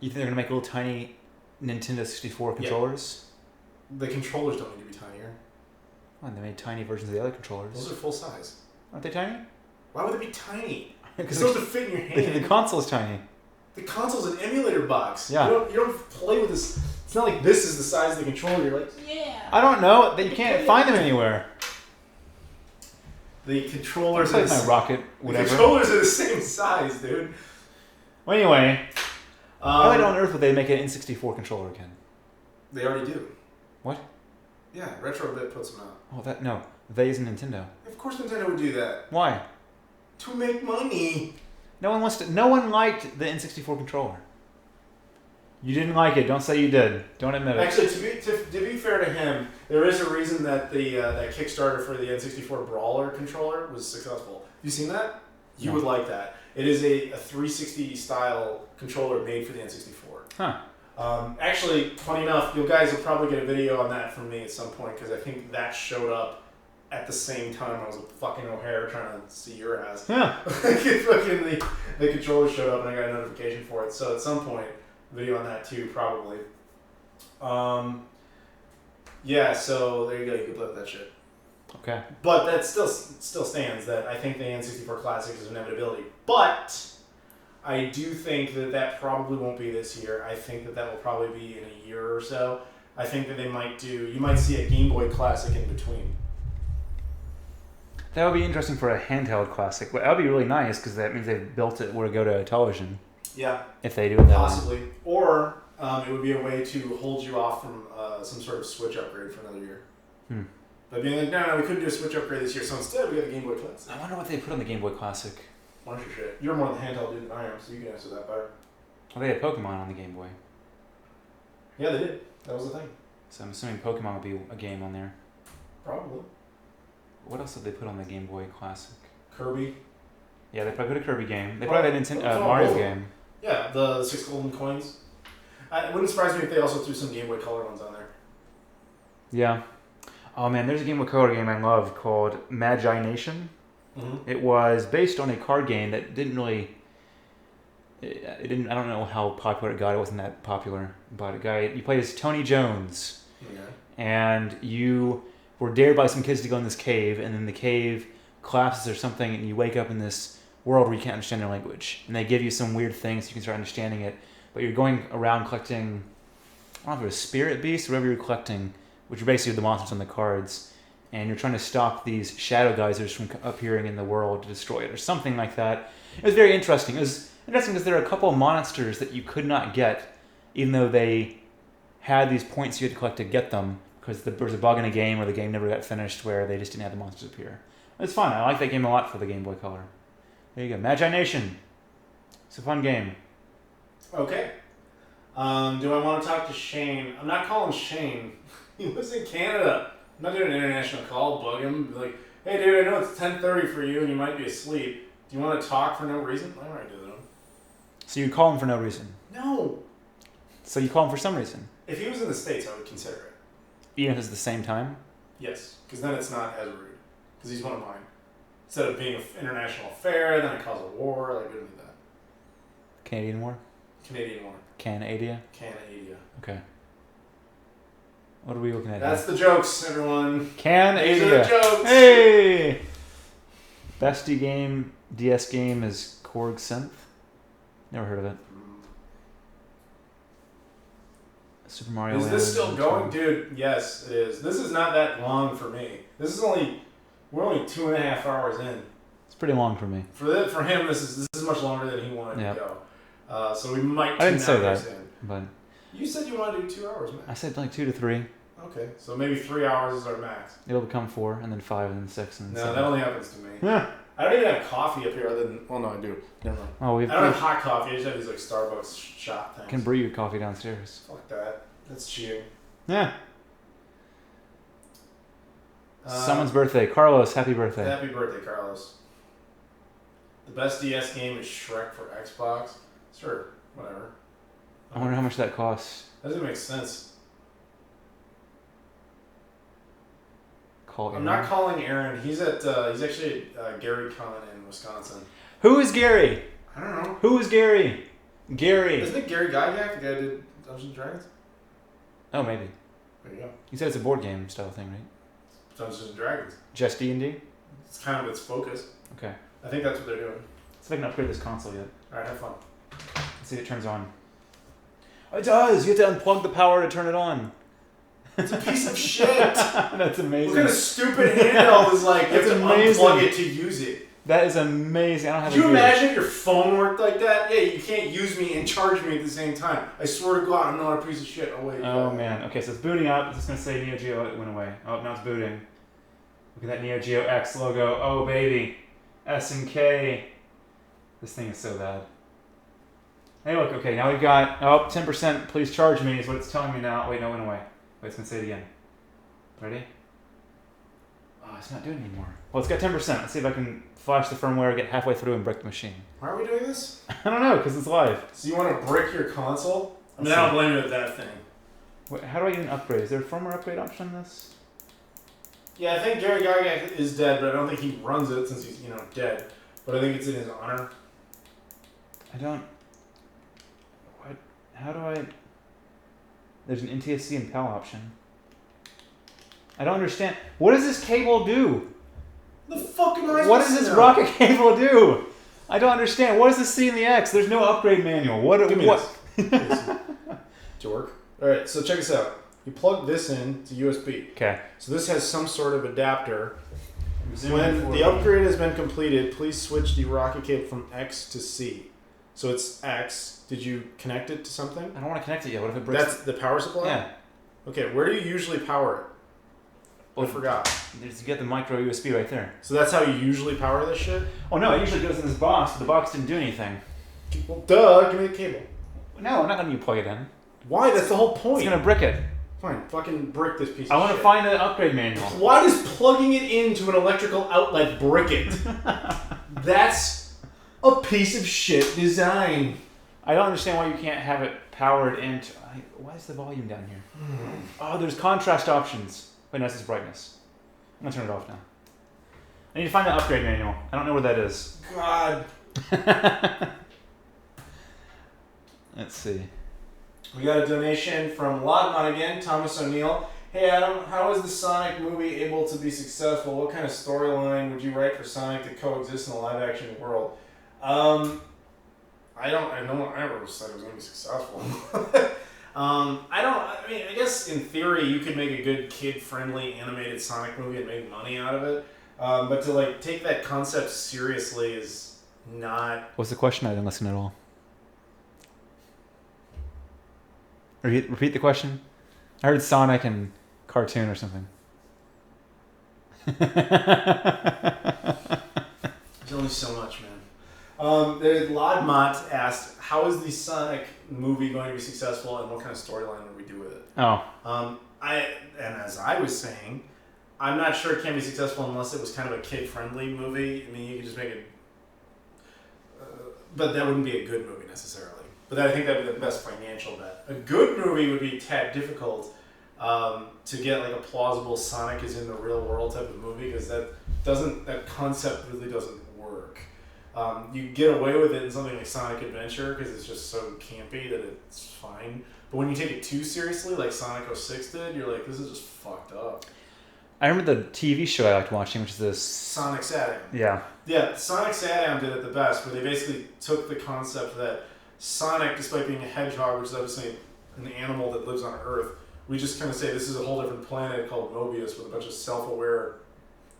You think they're gonna make little tiny Nintendo 64 controllers? The controllers don't need to be tinier. Oh, they made tiny versions of the other controllers. Those are full size. Aren't they tiny? Why would they be tiny? It's Because supposed to fit in your hand. the console's tiny. The console's an emulator box. Yeah. You don't play with this. It's not like this is the size of the controller. You're like, yeah. I don't know. You can't find them anywhere. The controllers It's like my rocket, whatever. The controllers are the same size, dude. Well, anyway, why on earth would they make an N64 controller again? They already do. What? Yeah, Retrobit puts them out. Oh, no. They isn't Nintendo. Of course, Nintendo would do that Why? to make money. No one liked the N64 controller. You didn't like it. Don't say you did. Don't admit it. Actually, to be fair to him, there is a reason that that Kickstarter for the N64 Brawler controller was successful. Have you seen that? You would like that. It is a 360 style controller made for the N64. Huh. Actually, funny enough, you guys will probably get a video on that from me at some point because I think that showed up at the same time I was at fucking O'Hare trying to see your ass. Yeah. Fucking the controller showed up and I got a notification for it. So at some point, video on that too, probably. Yeah, so there you go. You can play with that shit. Okay. But that still stands that I think the N64 Classic is an inevitability. But I do think that probably won't be this year. I think that will probably be in a year or so. I think that they might you might see a Game Boy Classic in between. That would be interesting for a handheld classic. That would be really nice because that means they've built it where to go to television. Yeah. If they do it that possibly. Way. Or it would be a way to hold you off from some sort of Switch upgrade for another year. But being like, no, we couldn't do a Switch upgrade this year, so instead we got a Game Boy Classic. I wonder what they put on the Game Boy Classic. Why don't you shit? You're more the handheld dude than I am, so you can answer that better. Well, they had Pokemon on the Game Boy. Yeah, they did. That was the thing. So I'm assuming Pokemon would be a game on there. Probably. What else did they put on the Game Boy Classic? Kirby. Yeah, they probably put a Kirby game. They probably had a Mario game. Yeah, the 6 golden coins. It wouldn't surprise me if they also threw some Game Boy Color ones on there. Yeah. Oh man, there's a Game Boy Color game I love called Magi Nation. Mm-hmm. It was based on a card game that didn't really. I don't know how popular it got. It wasn't that popular. But you played as Tony Jones, and you were dared by some kids to go in this cave, and then the cave collapses or something, and you wake up in this world where you can't understand their language, and they give you some weird things so you can start understanding it. But you're going around collecting, I don't know if it was spirit beasts or whatever you're collecting, which are basically the monsters on the cards, and you're trying to stop these shadow geysers from appearing in the world to destroy it, or something like that. It was very interesting. It was interesting because there are a couple of monsters that you could not get, even though they had these points you had to collect to get them, because there was a bug in a game, or the game never got finished, where they just didn't have the monsters appear. It's fun. I like that game a lot for the Game Boy Color. There you go. Magi Nation. It's a fun game. Okay. Do I want to talk to Shane? I'm not calling Shane. He lives in Canada. I'm not doing an international call. Bug him. Be like, hey, dude, I know it's 10:30 for you and you might be asleep. Do you want to talk for no reason? I already do that. So you call him for no reason? No. So you call him for some reason? If he was in the States, I would consider it. Even if it's the same time? Yes, because then it's not as rude. Because he's one of mine. Instead of being an international affair, then it causes a war. Like, we don't need that. Canadian War? Canadian war. Canada? Canada. Okay. What are we looking at That's here? the jokes, everyone. Canada. These are the jokes. Hey! Best DS game is Korg Synth. Never heard of it. Super Mario Is Land. this still going? Dude, yes, it is. This is not that long for me. We're only 2.5 hours in. It's pretty long for me. For him, this is much longer than he wanted to go. So we might. I didn't say that, in. but you said you want to do 2 hours, man. I said like 2 to 3. Okay, so maybe 3 hours is our max. It'll become 4, and then 5, and then 6, and then 7. No, that only happens to me. Yeah. I don't even have coffee up here other than. Well, no, I do. Never mind. Oh, I don't have hot coffee. I just have these like Starbucks shot things. Can brew your coffee downstairs. Fuck that. That's cheating. Yeah. Someone's birthday. Carlos, happy birthday. Happy birthday, Carlos. The best DS game is Shrek for Xbox. Sure, whatever. I wonder how much that costs. That doesn't make sense. call Aaron. I'm not calling Aaron. He's actually at Gary Con in Wisconsin. Who is Gary? I don't know. Who is Gary? Gary. Isn't it Gary Gygax, the guy who did Dungeons and Dragons? Oh, maybe. There you go. You said it's a board game style thing, right? Dungeons and Dragons. Just D&D? It's kind of its focus. Okay. I think that's what they're doing. Let's see if I can upgrade this console yet. Alright, have fun. Let's see if it turns on. Oh, it does! You have to unplug the power to turn it on. It's a piece of shit! That's amazing. What kind of stupid handheld is like, you have to unplug it to use it? That is amazing. I don't have Can you imagine if your phone worked like that? Yeah, you can't use me and charge me at the same time. I swear to God, I'm not a piece of shit. Oh, wait. Oh, man. Okay, so it's booting up. It's just going to say Neo Geo. It went away. Oh, now it's booting. Look at that Neo Geo X logo. Oh, baby. S and K. This thing is so bad. Hey, look. Okay, now we've got... Oh, 10%. Please charge me is what it's telling me now. Wait, no, it went away. Wait, it's going to say it again. Ready? Oh, it's not doing it anymore. Well, it's got 10%. Let's see if I can flash the firmware, get halfway through, and break the machine. Why are we doing this? I don't know, because it's live. So you want to brick your console? I mean, I don't blame you with that thing. Wait, how do I get an upgrade? Is there a firmware upgrade option on this? Yeah, I think Gary Gygax is dead, but I don't think he runs it since he's, dead. But I think it's in his honor. I don't... What? How do I... There's an NTSC and PAL option. I don't understand. What does this cable do? The fuck am I What does this rocket cable do? I don't understand. What is the C and the X? There's no upgrade manual. What? Give me this. Dork. Alright, so check this out. You plug this in to USB. Okay. So this has some sort of adapter. When the upgrade has been completed, please switch the rocket cable from X to C. So it's X. Did you connect it to something? I don't want to connect it yet. What if it breaks? That's the power supply? Yeah. Okay, where do you usually power it? I forgot. You get the micro USB right there. So that's how you usually power this shit? Oh no, it usually goes in this box, but the box didn't do anything. Well, duh, give me the cable. No, I'm not going to plug it in. Why? That's the whole point. It's going to brick it. Fine, fucking brick this piece of shit. I want to find an upgrade manual. Why does plugging it into an electrical outlet brick it? That's a piece of shit design. I don't understand why you can't have it powered into... Why is the volume down here? Oh, there's contrast options. Wait, no, this is brightness. I'm going to turn it off now. I need to find the upgrade manual. I don't know where that is. God. Let's see. We got a donation from Lodmon again, Thomas O'Neill. Hey Adam, how is the Sonic movie able to be successful? What kind of storyline would you write for Sonic to coexist in a live action world? I never said it was going to be successful. I guess in theory you could make a good kid-friendly animated Sonic movie and make money out of it. But to take that concept seriously is not... What's the question? I didn't listen at all. Repeat the question. I heard Sonic and cartoon or something. There's only so much, man. Lodmont asked, how is the Sonic movie going to be successful and what kind of storyline would we do with it? Oh. And as I was saying, I'm not sure it can be successful unless it was kind of a kid-friendly movie. I mean, you could just make it... but that wouldn't be a good movie necessarily. But I think that would be the best financial bet. A good movie would be a tad difficult to get a plausible Sonic is in the real world type of movie because that concept really doesn't work. You get away with it in something like Sonic Adventure because it's just so campy that it's fine. But when you take it too seriously, like Sonic 06 did, you're like, this is just fucked up. I remember the TV show I liked watching, which is this... Sonic Saturn. Yeah. Yeah, Sonic Saturn did it the best, where they basically took the concept that Sonic, despite being a hedgehog, which is obviously an animal that lives on Earth, we just kind of say this is a whole different planet called Mobius with a bunch of self-aware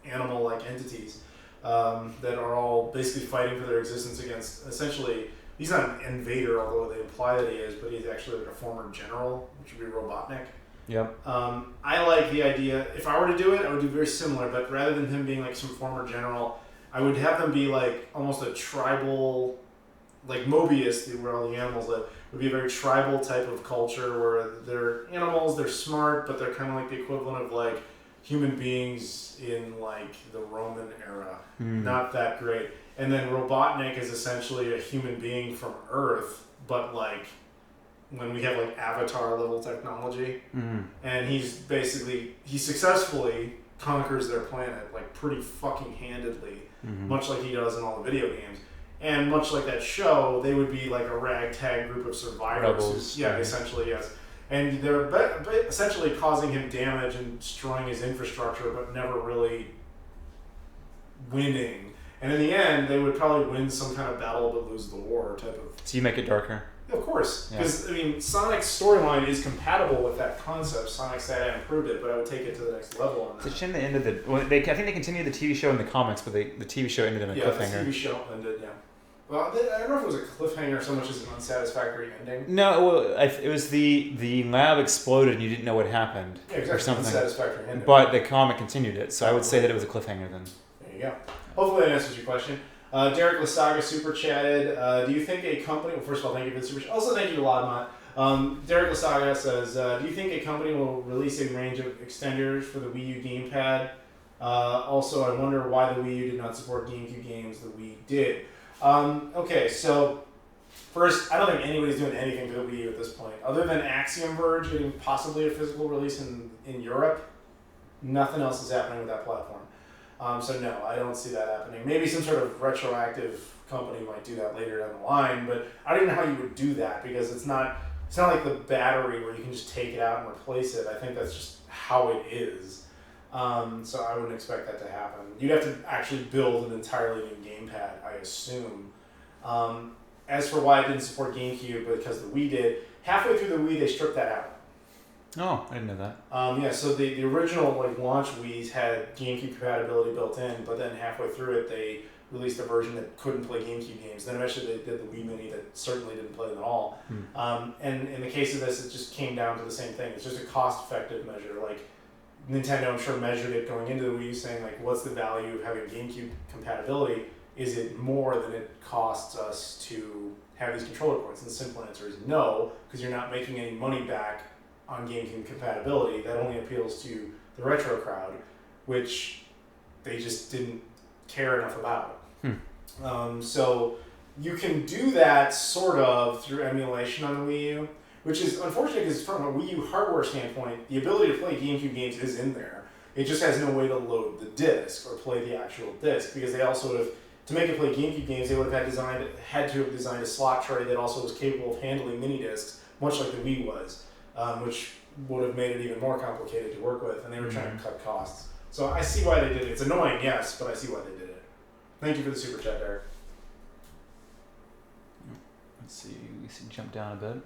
animal-like entities that are all basically fighting for their existence against, essentially, he's not an invader, although they imply that he is, but he's actually a former general, which would be Robotnik. Yep. I like the idea, if I were to do it, I would do very similar, but rather than him being some former general, I would have them be almost a tribal, like Mobius, where all the animals live, would be a very tribal type of culture where they're animals, they're smart, but they're kind of like the equivalent of human beings in the Roman era. Not that great. And then Robotnik is essentially a human being from Earth, but when we have Avatar level technology. And he successfully conquers their planet like pretty fucking handedly, much like he does in all the video games. And much like that show, they would be like a ragtag group of survivors. Rebels. Essentially, yes. And they're essentially causing him damage and destroying his infrastructure, but never really winning. And in the end, they would probably win some kind of battle but lose the war type of... So you make it darker? Of course. Because, I mean, Sonic's storyline is compatible with that concept. Sonic Saturn improved it, but I would take it to the next level on that. It's a shame they ended the... Well, I think they continued the TV show in the comics, but the TV show ended in a cliffhanger. Yeah, the TV show ended, yeah. Well, I don't know if it was a cliffhanger so much as an unsatisfactory ending. No, well, it was the lab exploded and you didn't know what happened. Yeah, exactly. Or something. Unsatisfactory ending. But the comic continued it, so I would say that it was a cliffhanger then. There you go. Hopefully that answers your question. Derek Lasaga super chatted. Do you think a company... Well, first of all, thank you for the super chat. Also, thank you to Lodmont. Derek Lasaga says, do you think a company will release a range of extenders for the Wii U gamepad? Also, I wonder why the Wii U did not support GameCube games the Wii did. Okay, so first, I don't think anybody's doing anything for the Wii U at this point. Other than Axiom Verge getting possibly a physical release in Europe, nothing else is happening with that platform. So no, I don't see that happening. Maybe some sort of retroactive company might do that later down the line, but I don't even know how you would do that because it's not like the battery where you can just take it out and replace it. I think that's just how it is. So I wouldn't expect that to happen. You'd have to actually build an entirely new gamepad, I assume. As for why it didn't support GameCube, because the Wii did, halfway through the Wii they stripped that out. Oh, I didn't know that. Yeah, so the original launch Wii's had GameCube compatibility built in, but then halfway through it they released a version that couldn't play GameCube games. Then eventually they did the Wii Mini that certainly didn't play them at all. And in the case of this, it just came down to the same thing. It's just a cost-effective measure. Like Nintendo, I'm sure, measured it going into the Wii U, saying like, what's the value of having GameCube compatibility? Is it more than it costs us to have these controller ports? And the simple answer is no, because you're not making any money back on GameCube compatibility. That only appeals to the retro crowd, which they just didn't care enough about. So you can do that sort of through emulation on the Wii U, which is unfortunate because from a Wii U hardware standpoint, the ability to play GameCube games is in there. It just has no way to load the disc or play the actual disc because they also would have, to make it play GameCube games, they would have had to have designed a slot tray that also was capable of handling mini discs, much like the Wii was. Which would have made it even more complicated to work with, and they were trying to cut costs. So I see why they did it. It's annoying, yes, but I see why they did it. Thank you for the super chat, Derek. Let's see, we can jump down a bit.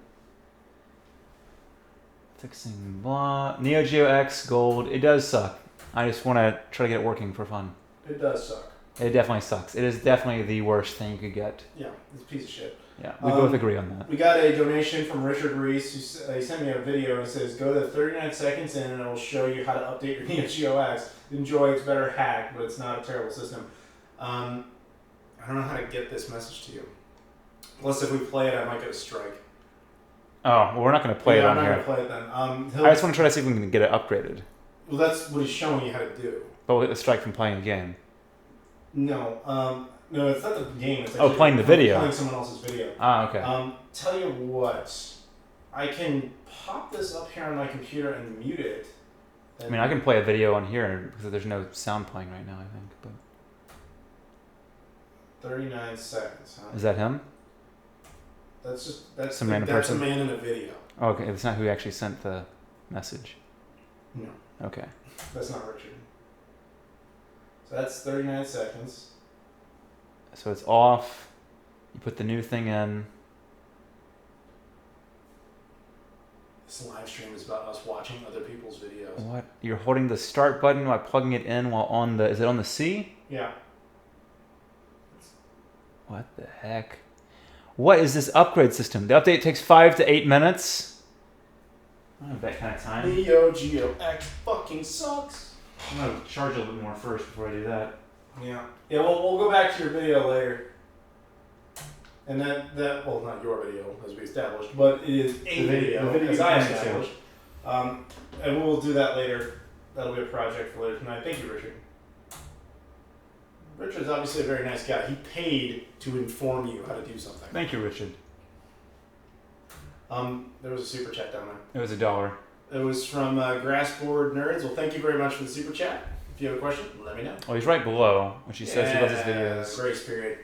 Fixing blah. Neo Geo X Gold. It does suck. I just want to try to get it working for fun. It does suck. It definitely sucks. It is definitely the worst thing you could get. Yeah, it's a piece of shit. Yeah, we both agree on that. We got a donation from Richard Reese. He sent me a video and says, go to 39 seconds in and it will show you how to update your Neo Geo X. Enjoy, it's better hack, but it's not a terrible system. I don't know how to get this message to you. Plus, if we play it, I might get a strike. Oh, well, we're not going to play it on here. I'm not going to play it then. I just want to try to see if we can get it upgraded. Well, that's what he's showing you how to do. But we'll get a strike from playing the game. No, no, it's not the game. It's actually playing the video. Playing someone else's video. Ah, okay. Tell you what, I can pop this up here on my computer and mute it. I mean, I can play a video on here because there's no sound playing right now, I think. But 39 seconds, huh? Is that him? That's that's a man in a video. Oh, okay, it's not who actually sent the message. No. Okay. That's not Richard. So that's 39 seconds. So it's off. You put the new thing in. This live stream is about us watching other people's videos. What? You're holding the start button while plugging it in while on the... Is it on the C? Yeah. What the heck? What is this upgrade system? The update takes 5 to 8 minutes. I don't have that kind of time. Neo Geo X fucking sucks. I'm going to charge a little bit more first before I do that. Yeah. Yeah, we'll go back to your video later. And that well, not your video, as we established, but it is a video, as I established. And we'll do that later. That'll be a project for later tonight. Thank you, Richard. Richard's obviously a very nice guy. He paid to inform you how to do something. Thank you, Richard. There was a super chat down there. It was $1. It was from Grassboard Nerds. Well, thank you very much for the super chat. if you have a question, let me know. Oh, he's right below, which he says he loves his videos. Grace period.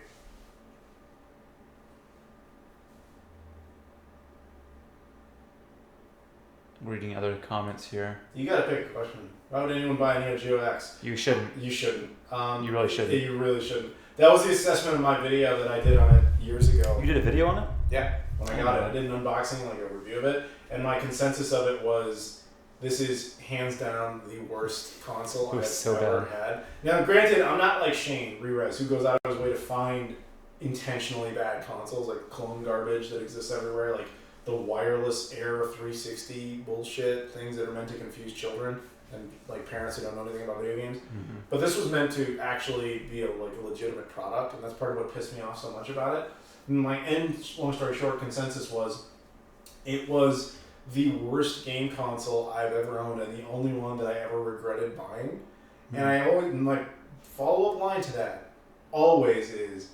Reading other comments here. You gotta pick a question. Why would anyone buy a Neo Geo X? You shouldn't. You shouldn't. You really shouldn't. You really shouldn't. That was the assessment of my video that I did on it years ago. You did a video on it? Yeah, when I got it. I did an unboxing, like a review of it, and my consensus of it was, this is hands down the worst console I've ever had. Now, granted, I'm not like Shane Rerez, who goes out of his way to find intentionally bad consoles, like clone garbage that exists everywhere, like the wireless Air 360 bullshit, things that are meant to confuse children and like parents who don't know anything about video games. Mm-hmm. But this was meant to actually be a legitimate product, and that's part of what pissed me off so much about it. And my long story short, consensus was, it was the worst game console I've ever owned, and the only one that I ever regretted buying. Mm-hmm. And I always, like, follow-up line to that always is,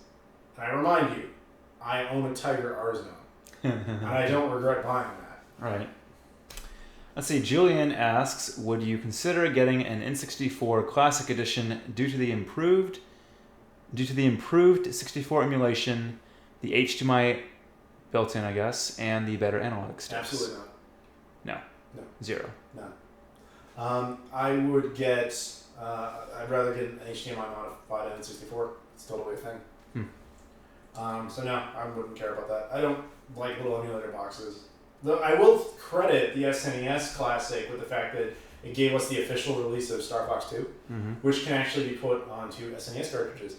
and I remind you, I own a Tiger Arzon. And I don't regret buying that. Right. Let's see, Julian asks, would you consider getting an N64 Classic Edition due to the improved 64 emulation, the HDMI built in, I guess, and the better analog sticks? Absolutely not. No. Zero. No. I would get, I'd rather get an HDMI modified N64. It's totally a thing. So no, I wouldn't care about that. I don't like little emulator boxes. Though I will credit the SNES Classic with the fact that it gave us the official release of Star Fox 2, which can actually be put onto SNES cartridges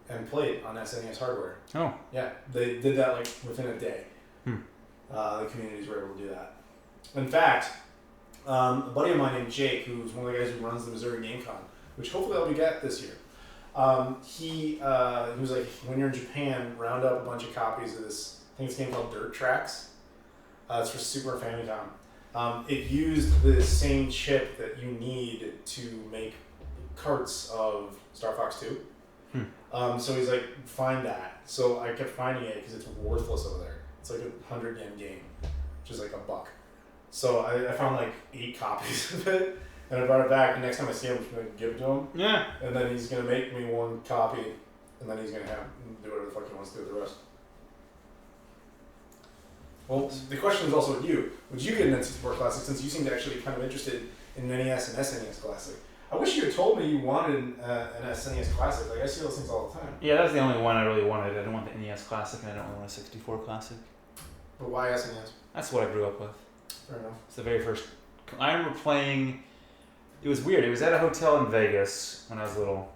and played on SNES hardware. Oh. Yeah, they did that like within a day. The communities were able to do that. In fact, a buddy of mine named Jake, who's one of the guys who runs the Missouri Game Con, which hopefully I'll be at this year, he was like, when you're in Japan, round up a bunch of copies of this, I think it's a game called Dirt Tracks. It's for Super Famicom. It used the same chip that you need to make carts of Star Fox 2. So he's like, find that. So I kept finding it because it's worthless over there. It's like a 100 yen game, which is like $1. So I found like 8 copies of it. And I brought it back, and next time I see him, I'm just going to give it to him. Yeah. And then he's going to make me one copy, and then he's going to do whatever the fuck he wants to do with the rest. Well, the question is also with you. Would you get an N64 Classic, since you seem to actually be kind of interested in NES and SNES Classic? I wish you had told me you wanted an SNES Classic. Like, I see those things all the time. Yeah, that's the only one I really wanted. I didn't want the NES Classic, and I don't want a 64 Classic. But why SNES? That's what I grew up with. Fair enough. It's the very first... I remember playing... It was weird. It was at a hotel in Vegas when I was little.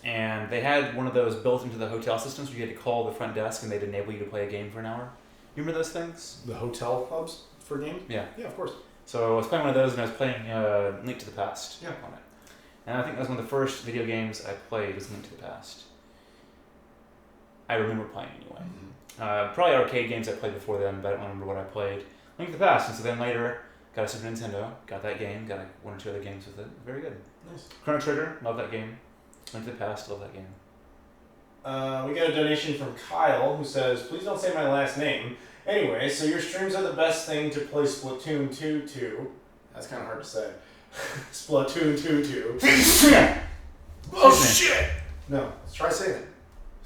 And they had one of those built into the hotel systems where you had to call the front desk and they'd enable you to play a game for an hour. You remember those things? The hotel hubs for games? Yeah. Yeah, of course. So I was playing one of those and I was playing Link to the Past on it. And I think that was one of the first video games I played was Link to the Past. I remember playing anyway. Probably arcade games I played before then, but I don't remember what I played. Link to the Past. And so then later... Got a Super Nintendo, got that game, got one or two other games with it. Very good. Nice. Chrono Trigger, love that game. Link to the Past, love that game. We got a donation from Kyle who says, please don't say my last name. Anyway, so your streams are the best thing to play Splatoon 2 to. That's kind of hard to say. Splatoon 2 to. Oh shit! No, let's try saying it.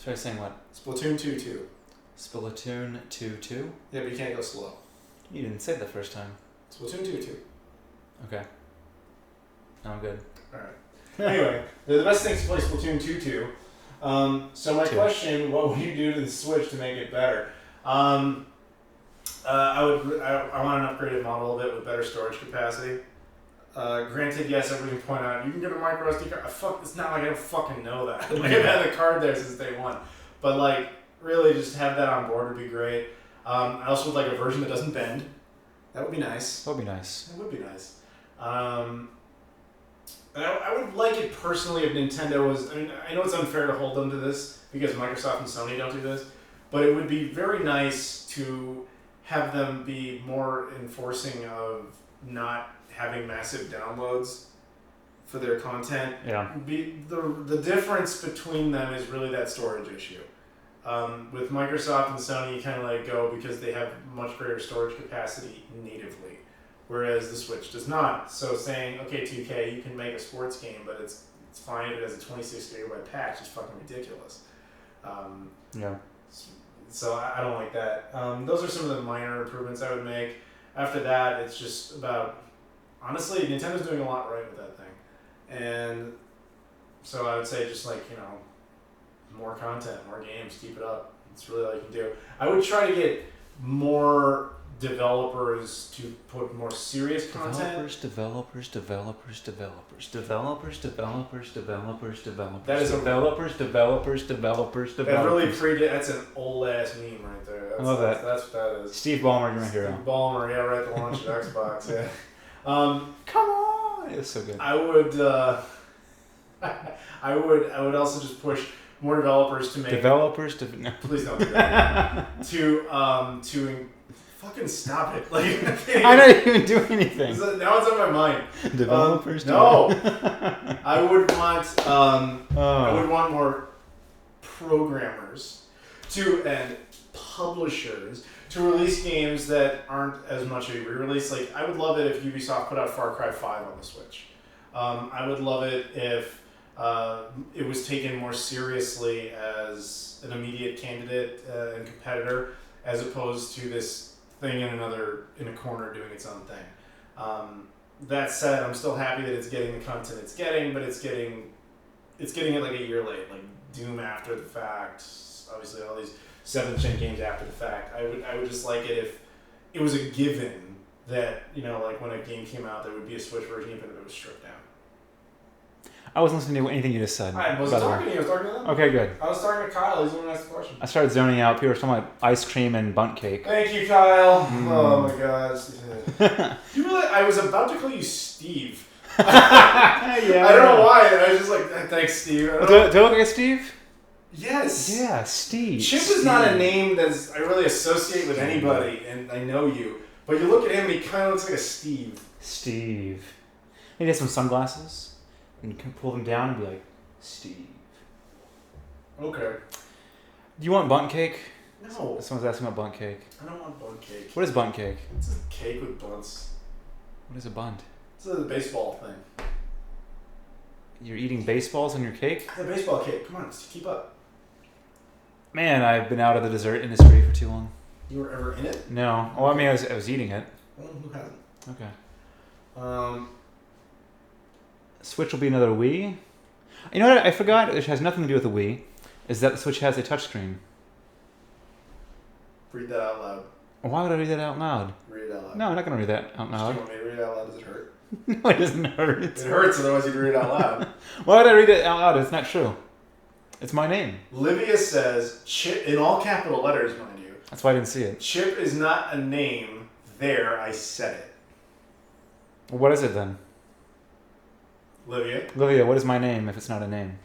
Try saying what? Splatoon 2 2. Splatoon 2 2? Yeah, but you can't go slow. You didn't say it the first time. Splatoon 2 2. Okay. I'm good. Alright. Anyway, they're the best things to play Splatoon 2 2. So my question, what would you do to the Switch to make it better? I want an upgraded model of it with better storage capacity. Granted, yes, everybody can point out, you can get a micro SD card. It's not like I don't fucking know that. Like, I've had the card there since day one. But like, really just have that on board would be great. I also would like a version that doesn't bend. That would be nice. That would be nice. It would be nice. I would like it personally if Nintendo was... I mean, I know it's unfair to hold them to this because Microsoft and Sony don't do this, but it would be very nice to have them be more enforcing of not having massive downloads for their content. Yeah. The difference between them is really that storage issue. With Microsoft and Sony, you kind of let it go because they have much greater storage capacity natively. whereas the Switch does not. So saying, okay, 2K, you can make a sports game, but it's fine if it has a 26 gigabyte patch. It's fucking ridiculous. Yeah. So I don't like that. Those are some of the minor improvements I would make. After that, it's just about, honestly, Nintendo's doing a lot right with that thing. And so I would say just like, more content, more games, keep it up. It's really all you can do. I would try to get more developers to put more serious content. Developers. That Developers. is That really that's an old ass meme right there. I love that. That's what that is. Steve Ballmer, you're my hero. Steve Ballmer, yeah, right. The launch of Xbox, yeah. Come on, it's so good. I would, I would also just push more developers to make No. Please don't do that. to fucking stop it. Like I'm not even doing anything. Now it's on my mind. Developers. No. I would want more programmers and publishers to release games that aren't as much a re-release. Like I would love it if Ubisoft put out Far Cry 5 on the Switch. I would love it if it was taken more seriously as an immediate candidate and competitor, as opposed to this thing in a corner doing its own thing. That said, I'm still happy that it's getting the content it's getting, but it's getting it like a year late, like Doom after the fact. Obviously, all these 7th-gen games after the fact. I would just like it if it was a given that like when a game came out, there would be a Switch version, even if it was stripped down. I wasn't listening to anything you just said. I wasn't talking to you. I was talking to them. Okay, good. I was talking to Kyle. He's the one who asked the question. I started zoning out. People were talking about ice cream and bundt cake. Thank you, Kyle. Oh my gosh. You really? I was about to call you Steve. Yeah. I don't know why. I was just like, thanks, Steve. Do I look like Steve? Yes. Yeah, Steve. Chip is not a name that I really associate with anybody, and I know you. But you look at him, he kind of looks like a Steve. Steve. He has some sunglasses. And you can pull them down and be like, Steve. Okay. Do you want bundt cake? No. Someone's asking about bundt cake. I don't want bundt cake. What is bundt cake? It's a cake with bunts. What is a bundt? It's a baseball thing. You're eating baseballs on your cake? It's a baseball cake. Come on, keep up. Man, I've been out of the dessert industry for too long. You were ever in it? No. Well, I mean, I was eating it. Well, who hasn't? Okay. Switch will be another Wii. You know what I forgot? It has nothing to do with the Wii. Is that the Switch has a touchscreen? Read that out loud. Why would I read that out loud? Read it out loud. No, I'm not going to read that out Do loud. you want me to read it out loud? Does it hurt? No, it doesn't hurt. It hurts, otherwise you'd read it out loud. Why would I read it out loud? It's not true. It's my name. Livia says, Chip, in all capital letters, mind you. That's why I didn't see it. Chip is not a name. There, I said it. Well, what is it then? Livia, what is my name if it's not a name?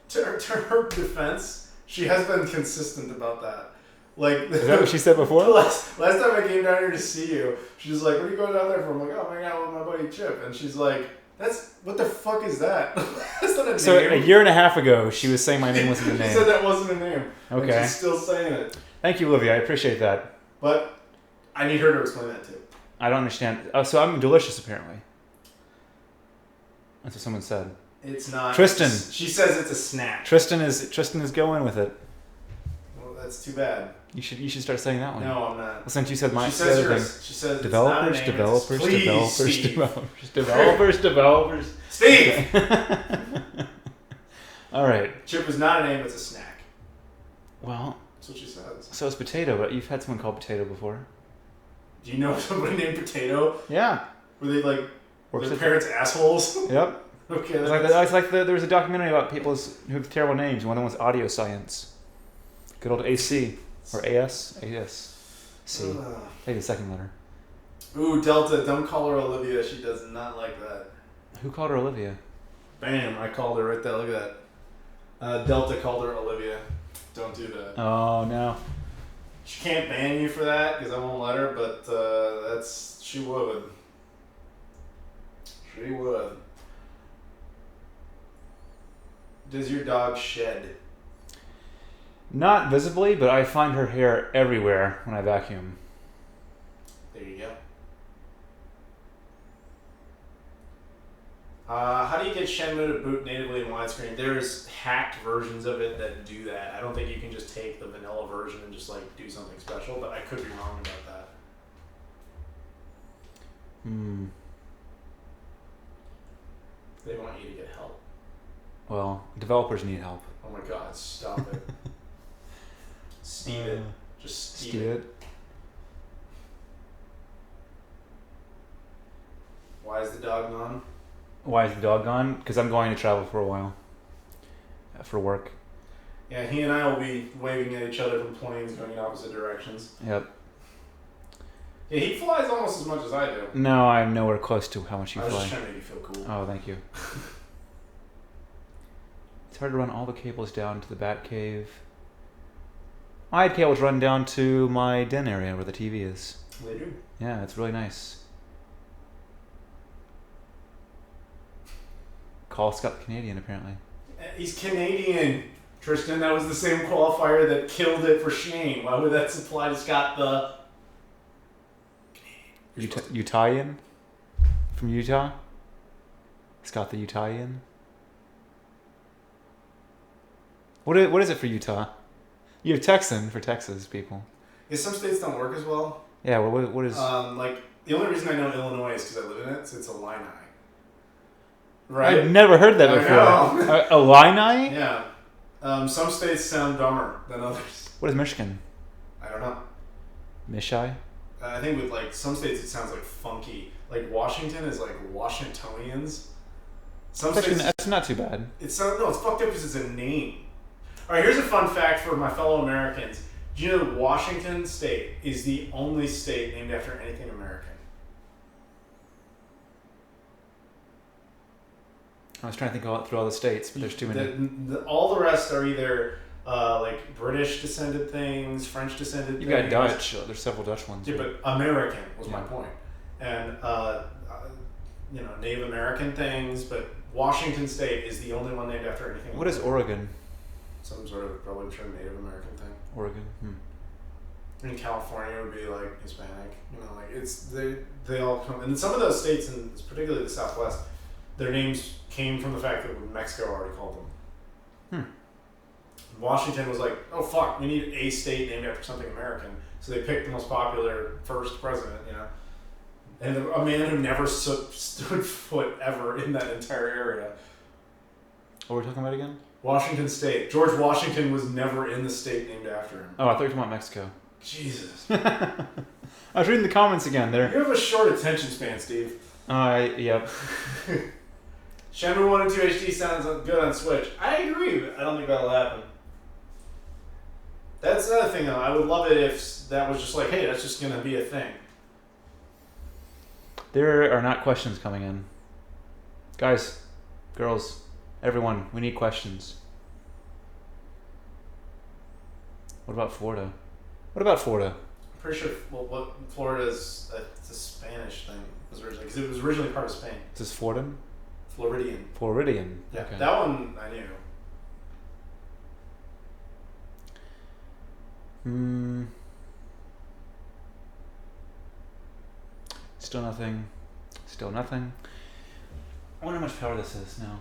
to her defense, she has been consistent about that. Like, Is that what she said before? last time I came down here to see you, she's like, what are you going down there for? I'm like, oh, I'm hanging out with my buddy Chip. And she's like, what the fuck is that? That's not a name. So a year and a half ago, she was saying my name wasn't a name. She said that wasn't a name. Okay. And she's still saying it. Thank you, Olivia. I appreciate that. But I need her to explain that too. I don't understand. Oh, so I'm delicious, apparently. That's what someone said. It's not. Tristan. She says it's a snack. Tristan is going with it. Well, that's too bad. You should start saying that one. No, I'm not. Well, since you said my She says other yours. thing. She says Developers. Steve! All right. Chip is not a name, it's a snack. Well, That's what she says. so is Potato, but you've had someone called Potato before. Do you know somebody named Potato? Yeah. Were they like Works their at- parents' assholes? Yep. Okay. It's like there was a documentary about people who have terrible names. One of them was Audio Science. Good old AC. Or AS? C. Take the second letter. Ooh, Delta, don't call her Olivia. She does not like that. Who called her Olivia? Bam, I called her right there. Look at that. Delta called her Olivia. Don't do that. Oh, no. She can't ban you for that because I won't let her, but she would. She would. Does your dog shed? Not visibly, but I find her hair everywhere when I vacuum. There you go. How do you get Shenmue to boot natively in widescreen? There's hacked versions of it that do that. I don't think you can just take the vanilla version and just like do something special, but I could be wrong about that. They want you to get help. Well, developers need help. Oh my god, stop it. Steam it. Just steam it. Why is the dog gone? Why is the dog gone? Because I'm going to travel for a while. For work. Yeah, he and I will be waving at each other from planes going in opposite directions. Yep. Yeah, he flies almost as much as I do. No, I'm nowhere close to how much you fly. I was fly. just trying to make you feel cool. Oh, thank you. It's hard to run all the cables down to the bat cave. I had cables run down to my den area where the TV is. They do. Yeah, it's really nice. Call Scott the Canadian, apparently. He's Canadian, Tristan. That was the same qualifier that killed it for Shane. Why would that apply to Scott the Utahian? From Utah? Scott the Utahian? What is it for Utah? You have Texan for Texas people. Yeah, some states don't work as well. Yeah, well, what is... like, the only reason I know Illinois is because I live in it, so it's Illini. Right? I've never heard that before. Illini? Yeah. Some states sound dumber than others. What is Michigan? I don't know. Mishai? I think with, like, some states it sounds like funky. Like, Washington is, like, Washingtonians. Some states... That's not too bad. It's fucked up because it's a name. All right, here's a fun fact for my fellow Americans. Do you know that Washington State is the only state named after anything American? I was trying to think through all the states, but there's too many. All the rest are either like British descended things, French descended things. You got Dutch. There's several Dutch ones. Yeah, but American was my point. And, Native American things, but Washington State is the only one named after anything. What is Oregon? Some sort of probably Native American thing. Oregon. In California would be like Hispanic. They all come, and some of those states, and particularly the Southwest, their names came from the fact that Mexico already called them. Washington was like, oh fuck, we need a state named after something American, so they picked the most popular first president, and a man who never stood foot ever in that entire area. What were we talking about again? Washington State. George Washington was never in the state named after him. Oh, I thought you were talking about Mexico. Jesus. I was reading the comments again there. You have a short attention span, Steve. Yep. Shenmue 1 and 2 HD sounds good on Switch. I agree, but I don't think that'll happen. That's another thing, though. I would love it if that was just like, hey, that's just going to be a thing. There are not questions coming in. Guys, girls, everyone, we need questions. What about Florida? I'm pretty sure Florida's it's a Spanish thing. Because it was originally part of Spain. Is this Floridian? Floridian. Yeah, okay. That one I knew. Still nothing. I wonder how much power this is now.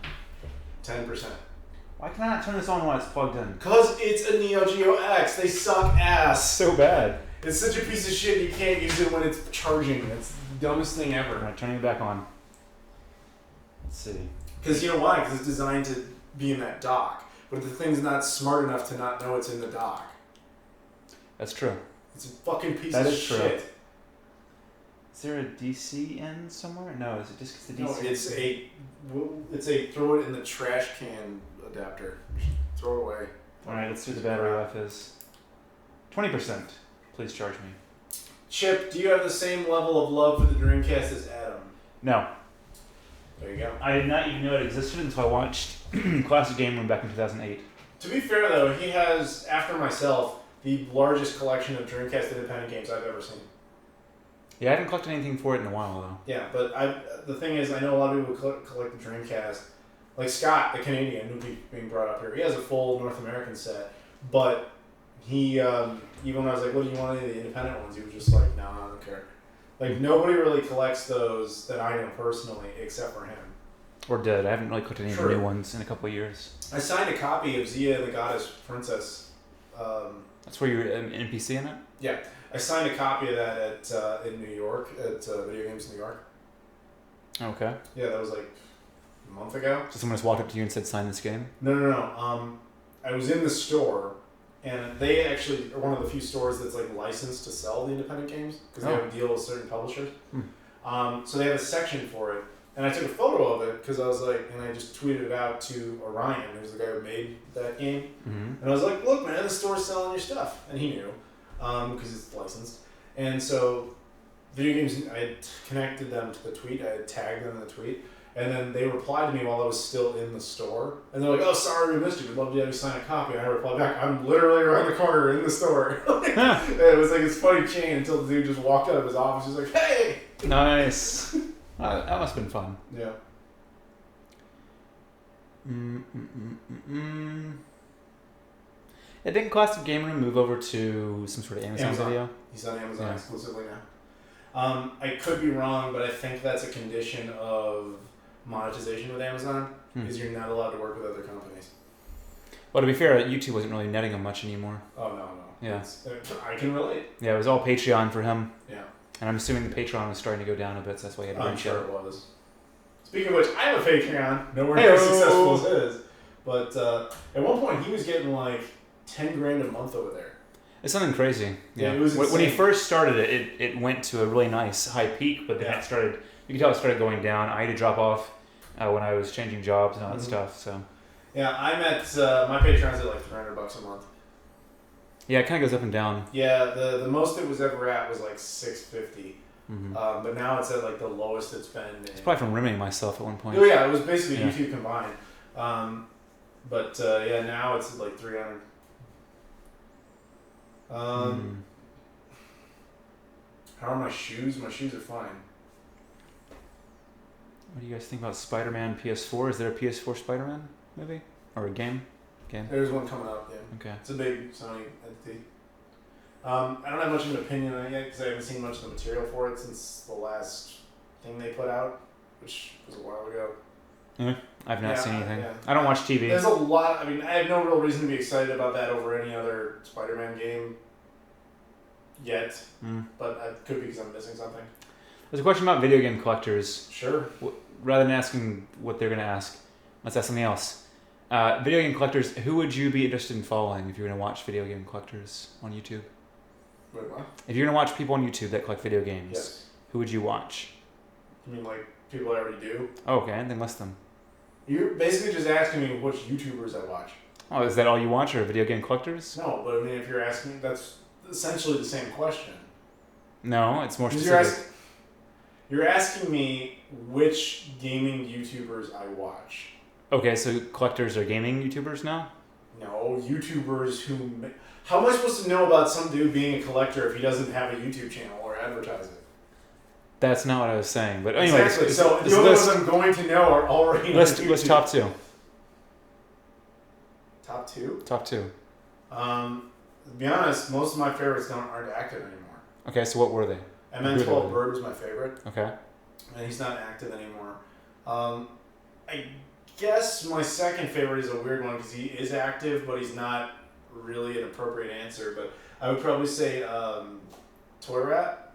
10%. Why can I not turn this on while it's plugged in? Because it's a Neo Geo X. They suck ass. So bad. It's such a piece of shit you can't use it when it's charging. It's the dumbest thing ever. Alright, turning it back on. Let's see. Because you know why? Because it's designed to be in that dock. But the thing's not smart enough to not know it's in the dock. That's true. It's a fucking piece of shit. True. Is there a DC in somewhere? No, is it just because the DC? No, it's a throw it in the trash can adapter. Throw it away. Alright, let's see what the battery life is. 20%. Please charge me. Chip, do you have the same level of love for the Dreamcast as Adam? No. There you go. I did not even know it existed until I watched Classic Game Room back in 2008. To be fair, though, he has, after myself, the largest collection of Dreamcast independent games I've ever seen. Yeah, I haven't collected anything for it in a while, though. Yeah, but the thing is, I know a lot of people collect the Dreamcast. Like Scott, the Canadian, who keeps being brought up here, he has a full North American set. But he, even when I was like, what do you want, any of the independent ones? He was just like, no, I don't care. Like, nobody really collects those that I know personally, except for him. Or did. I haven't really clicked any of the new ones in a couple of years. I signed a copy of Zia and the Goddess Princess. That's where you're an NPC in it? Yeah. I signed a copy of that in New York, at Video Games New York. Okay. Yeah, that was like a month ago. So someone just walked up to you and said, sign this game? No. I was in the store, and they actually are one of the few stores that's like licensed to sell the independent games, because they have a deal with certain publishers. So they have a section for it. And I took a photo of it because I was like, and I just tweeted it out to Orion, who's the guy who made that game. And I was like, look, man, the store's selling your stuff. And he knew, because it's licensed. And so, Video Games, I had connected them to the tweet. I had tagged them in the tweet. And then they replied to me while I was still in the store. And they're like, oh, sorry we missed you. We'd love to have you sign a copy. And I replied back, I'm literally around the corner in the store. It was like this funny chain until the dude just walked out of his office. He was like, hey! Nice. That must have been fun. Yeah. Didn't Classic Gamer move over to some sort of Amazon video? He's on Amazon exclusively now. I could be wrong, but I think that's a condition of monetization with Amazon, is you're not allowed to work with other companies. Well, to be fair, YouTube wasn't really netting him much anymore. Oh, no. Yeah. I can relate. Yeah, it was all Patreon for him. Yeah. And I'm assuming the Patreon was starting to go down a bit, so that's why he had to I'm sure it was. Speaking of which, I have a Patreon, nowhere Hey-o. near as successful as his. But at one point, he was getting like $10,000 a month over there. It's something crazy. Yeah. It was when he first started it went to a really nice high peak, but then it started, you could tell it started going down. I had to drop off when I was changing jobs and all that stuff. So. Yeah, I'm at, my Patreon's at like $300 a month. Yeah, it kind of goes up and down. Yeah, the most it was ever at was like $650. But now it's at like the lowest it's been. It's probably from rimming myself at one point. Oh yeah, it was basically YouTube combined. But now it's at like $300. How are my shoes? My shoes are fine. What do you guys think about Spider-Man PS4? Is there a PS4 Spider-Man movie? Or a game? There's one coming up, yeah. Okay. It's a big Sony entity. I don't have much of an opinion on it yet because I haven't seen much of the material for it since the last thing they put out, which was a while ago. I've not seen anything. Yeah. I don't watch TV. There's a lot. I mean, I have no real reason to be excited about that over any other Spider-Man game yet. But it could be because I'm missing something. There's a question about video game collectors. Sure. Rather than asking what they're going to ask, let's ask something else. Video game collectors, who would you be interested in following if you're going to watch video game collectors on YouTube? Wait, what? If you're going to watch people on YouTube that collect video games, who would you watch? You mean like people I already do? Oh, okay, then list them. You're basically just asking me which YouTubers I watch. Oh, is that all you watch, or video game collectors? No, but I mean, if you're asking, that's essentially the same question. No, it's more specific. You're asking me which gaming YouTubers I watch. Okay, so collectors are gaming YouTubers now? No, YouTubers who... How am I supposed to know about some dude being a collector if he doesn't have a YouTube channel or advertise it? That's not what I was saying, but anyway. Exactly, so the only ones I'm going to know are already List top two. Top two? Top two. To be honest, most of my favorites aren't active anymore. Okay, so what were they? MN12 Bird was my favorite. Okay. And he's not active anymore. I guess my second favorite is a weird one because he is active, but he's not really an appropriate answer. But I would probably say Toy Rat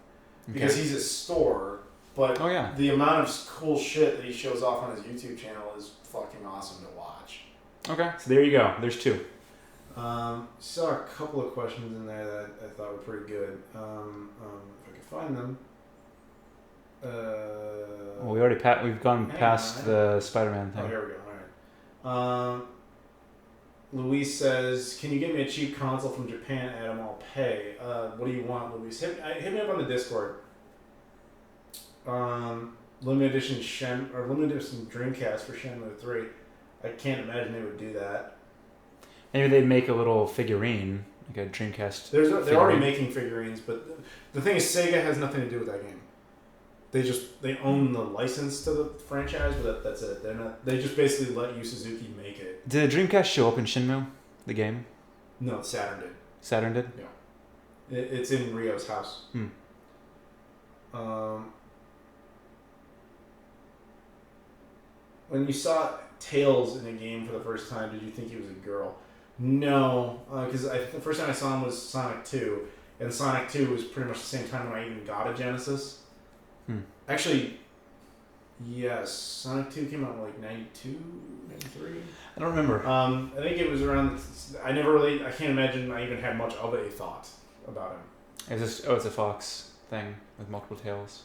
because he's a store, but the amount of cool shit that he shows off on his YouTube channel is fucking awesome to watch. Okay, so there you go. There's two. Saw a couple of questions in there that I thought were pretty good. If I could find them. Well, we've gone past the Spider-Man thing. Oh, here we go. All right. Luis says, "Can you get me a cheap console from Japan, Adam? I'll pay." What do you want, Luis? Hit me up on the Discord. Limited edition Dreamcast for Shenmue 3. I can't imagine they would do that. Maybe they'd make a little figurine, like a Dreamcast. They're already making figurines, but the thing is, Sega has nothing to do with that game. They own the license to the franchise, but that's it. They just basically let Yu Suzuki make it. Did the Dreamcast show up in Shenmue, the game? No, Saturn did. Saturn did? Yeah. It's in Ryo's house. when you saw Tails in a game for the first time, did you think he was a girl? No, because the first time I saw him was Sonic 2, and Sonic 2 was pretty much the same time when I even got a Genesis. Actually, yes, Sonic 2 came out in like 92, 93? I don't remember. I think it was around, I can't imagine I even had much of a thought about him. It's a Fox thing with multiple tails.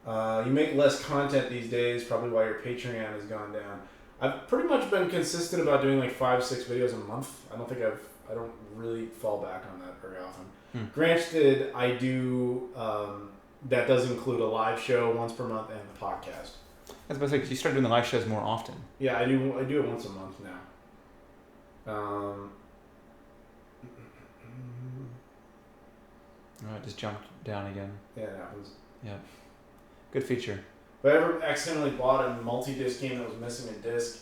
You make less content these days, probably why your Patreon has gone down. I've pretty much been consistent about doing like 5-6 videos a month. I don't really fall back on that very often. Granted, I do, that does include a live show once per month and the podcast. I was about to say, because you start doing the live shows more often. Yeah, I do it once a month now. Oh, it just jumped down again. Yeah, it happens. Yeah. Good feature. If I ever accidentally bought a multi-disc game that was missing a disc,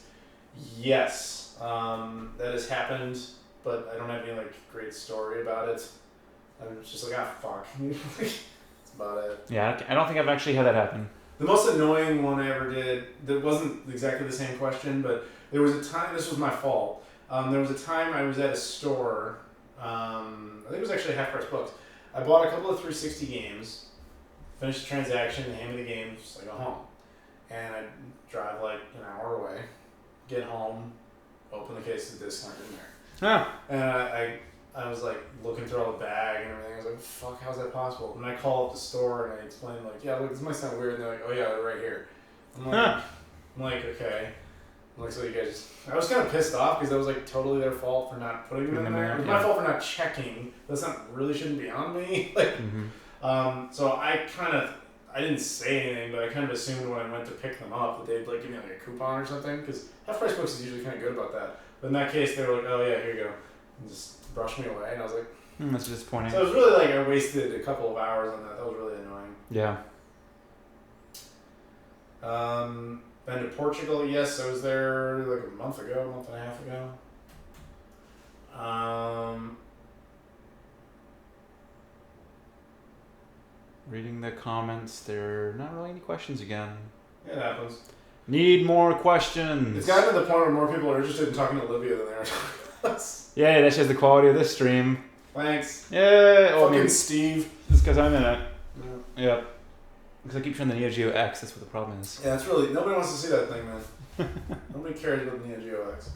yes, that has happened, but I don't have any like great story about it. I'm just like, fuck. That's about it. Yeah, I don't think I've actually had that happen. The most annoying one I ever did, that wasn't exactly the same question, but there was a time, this was my fault, there was a time I was at a store, I think it was actually Half Price Books. I bought a couple of 360 games, finished the transaction, hand me the games, I go home. And I drive like an hour away, get home, open the case, the discs aren't in there. And I was like looking through all the bag and everything. I was like, fuck, how's that possible? And I call up the store and I explain like, yeah, look, this might sound weird. And they're like, oh yeah, they're right here. I'm like, okay. I'm like, so you guys I was kind of pissed off because that was like totally their fault for not putting them in there. It was my fault for not checking. That's not really shouldn't be on me. Like, so I didn't say anything, but I kind of assumed when I went to pick them up that they'd like give me like a coupon or something because Half Price Books is usually kind of good about that. But in that case, they were like, oh yeah, here you go. And just brushed me away, and I was like, that's disappointing. So it was really like I wasted a couple of hours on that. That was really annoying. Yeah. Been to Portugal, yes, I was there like a month and a half ago. Reading the comments, there are not really any questions again. It happens. Need more questions. It's gotten to the point where more people are interested in talking to Olivia than they are talking to us. Yeah, that shows the quality of this stream. Thanks. Yeah. Fucking Steve. Just because I'm in it. Yeah. Because I keep trying the Neo Geo X, that's what the problem is. Yeah, it's really, nobody wants to see that thing, man. Nobody cares about the Neo Geo X.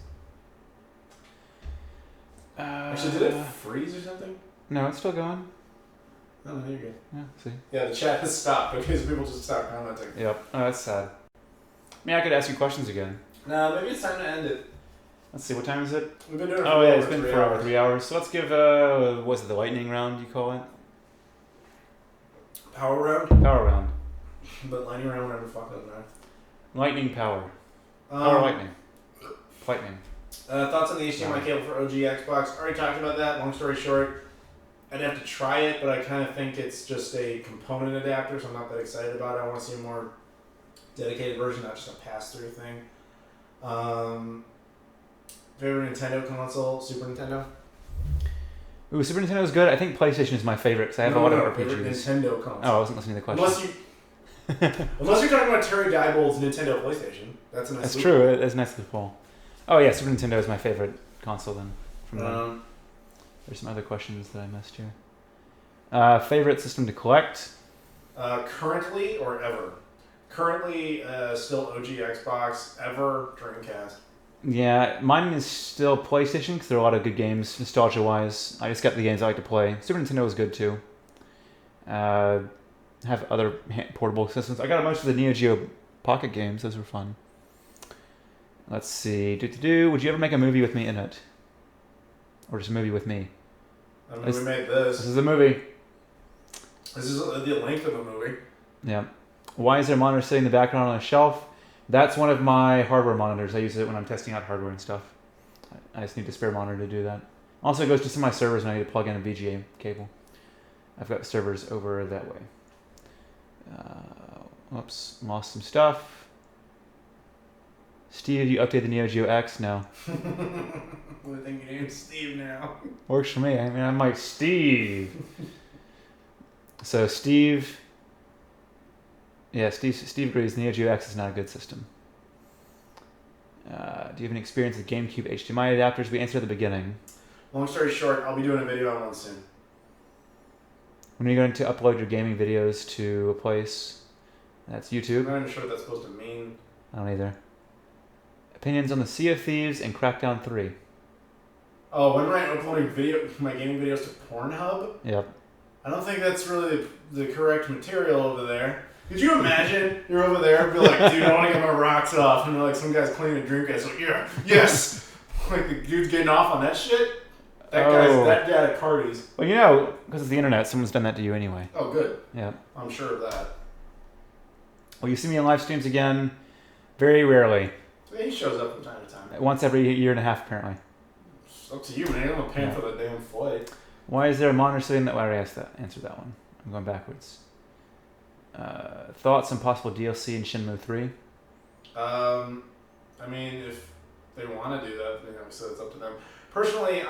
Actually, did it freeze or something? No, it's still going. Oh, there you go. Yeah, see. Yeah, the chat has stopped because people just stopped commenting. Yep. Oh, that's sad. I mean, I could ask you questions again. No, maybe it's time to end it. Let's see, what time is it? We've been doing it for it's been for over 3 hours. So let's give, what's it, the lightning round you call it? Power round? Power round. But lightning round, whatever the fuck doesn't matter. Lightning power. Power lightning. Lightning. Thoughts on the HDMI cable for OG Xbox? Already talked about that. Long story short, I'd have to try it, but I kind of think it's just a component adapter, so I'm not that excited about it. I want to see a more dedicated version, not just a pass-through thing. Favorite Nintendo console? Super Nintendo? Ooh, Super Nintendo is good. I think PlayStation is my favorite because I have a lot of RPGs. Favorite Nintendo console. Oh, I wasn't listening to the question. Unless you're talking about Terry Diebold's Nintendo PlayStation. That's a nice That's true. That's nice loophole. Oh yeah, Super Nintendo is my favorite console then. From there's some other questions that I missed here. Favorite system to collect? Currently or ever? Currently, still OG Xbox. Ever Dreamcast. Yeah, mine is still PlayStation because there are a lot of good games, nostalgia-wise. I just got the games I like to play. Super Nintendo is good too. Have other portable systems. I got most of the Neo Geo Pocket games. Those were fun. Let's see. Would you ever make a movie with me in it? Or just a movie with me? I mean, we made this. This is a movie. This is the length of a movie. Yeah. Why is there a monitor sitting in the background on a shelf? That's one of my hardware monitors. I use it when I'm testing out hardware and stuff. I just need a spare monitor to do that. Also, it goes to some of my servers and I need to plug in a VGA cable. I've got servers over that way. Whoops, lost some stuff. Steve, you update the Neo Geo X? No. I think your name's Steve now. Works for me. I mean, I'm like, Steve. So, Steve... Yeah, Steve agrees Neo Geo X is not a good system. Do you have any experience with GameCube HDMI adapters? We answered at the beginning. Long story short, I'll be doing a video on one soon. When are you going to upload your gaming videos to a place? That's YouTube. I'm not even sure what that's supposed to mean. I don't either. Opinions on the Sea of Thieves and Crackdown 3. Oh, when am I uploading my gaming videos to Pornhub? Yep. I don't think that's really the correct material over there. Could you imagine you're over there and be like, dude, I want to get my rocks off, and like some guy's cleaning a Dreamcast, like, yeah, yes, like the dude's getting off on that shit. That guy at parties. Well, you know, because of the internet, someone's done that to you anyway. Oh, good. Yeah. I'm sure of that. Well, you see me on live streams again, very rarely. He shows up from time to time. Once every year and a half, apparently. It's up to you, man. I'm paying for the damn flight. Why is there a monitor sitting that? Well, I already answered that one. I'm going backwards. Thoughts on possible DLC in Shenmue 3? I mean, if they want to do that, you know, so it's up to them. Personally,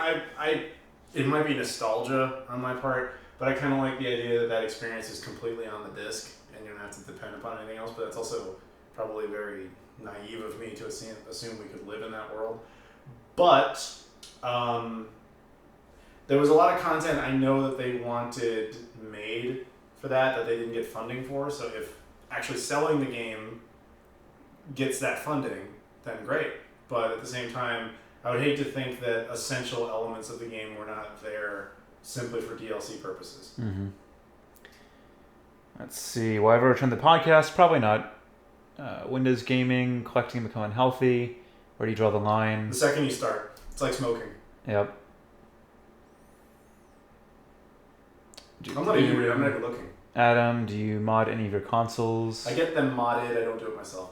it might be nostalgia on my part, but I kind of like the idea that experience is completely on the disc and you don't have to depend upon anything else. But that's also probably very naive of me to assume we could live in that world. But there was a lot of content I know that they wanted made for that they didn't get funding for. So if actually selling the game gets that funding, then great. But at the same time, I would hate to think that essential elements of the game were not there simply for DLC purposes. Mm-hmm. Let's see. Will I ever return to the podcast? Probably not. Windows gaming, collecting become unhealthy. Where do you draw the line? The second you start, it's like smoking. Yep. I'm not even looking. Adam, do you mod any of your consoles? I get them modded. I don't do it myself.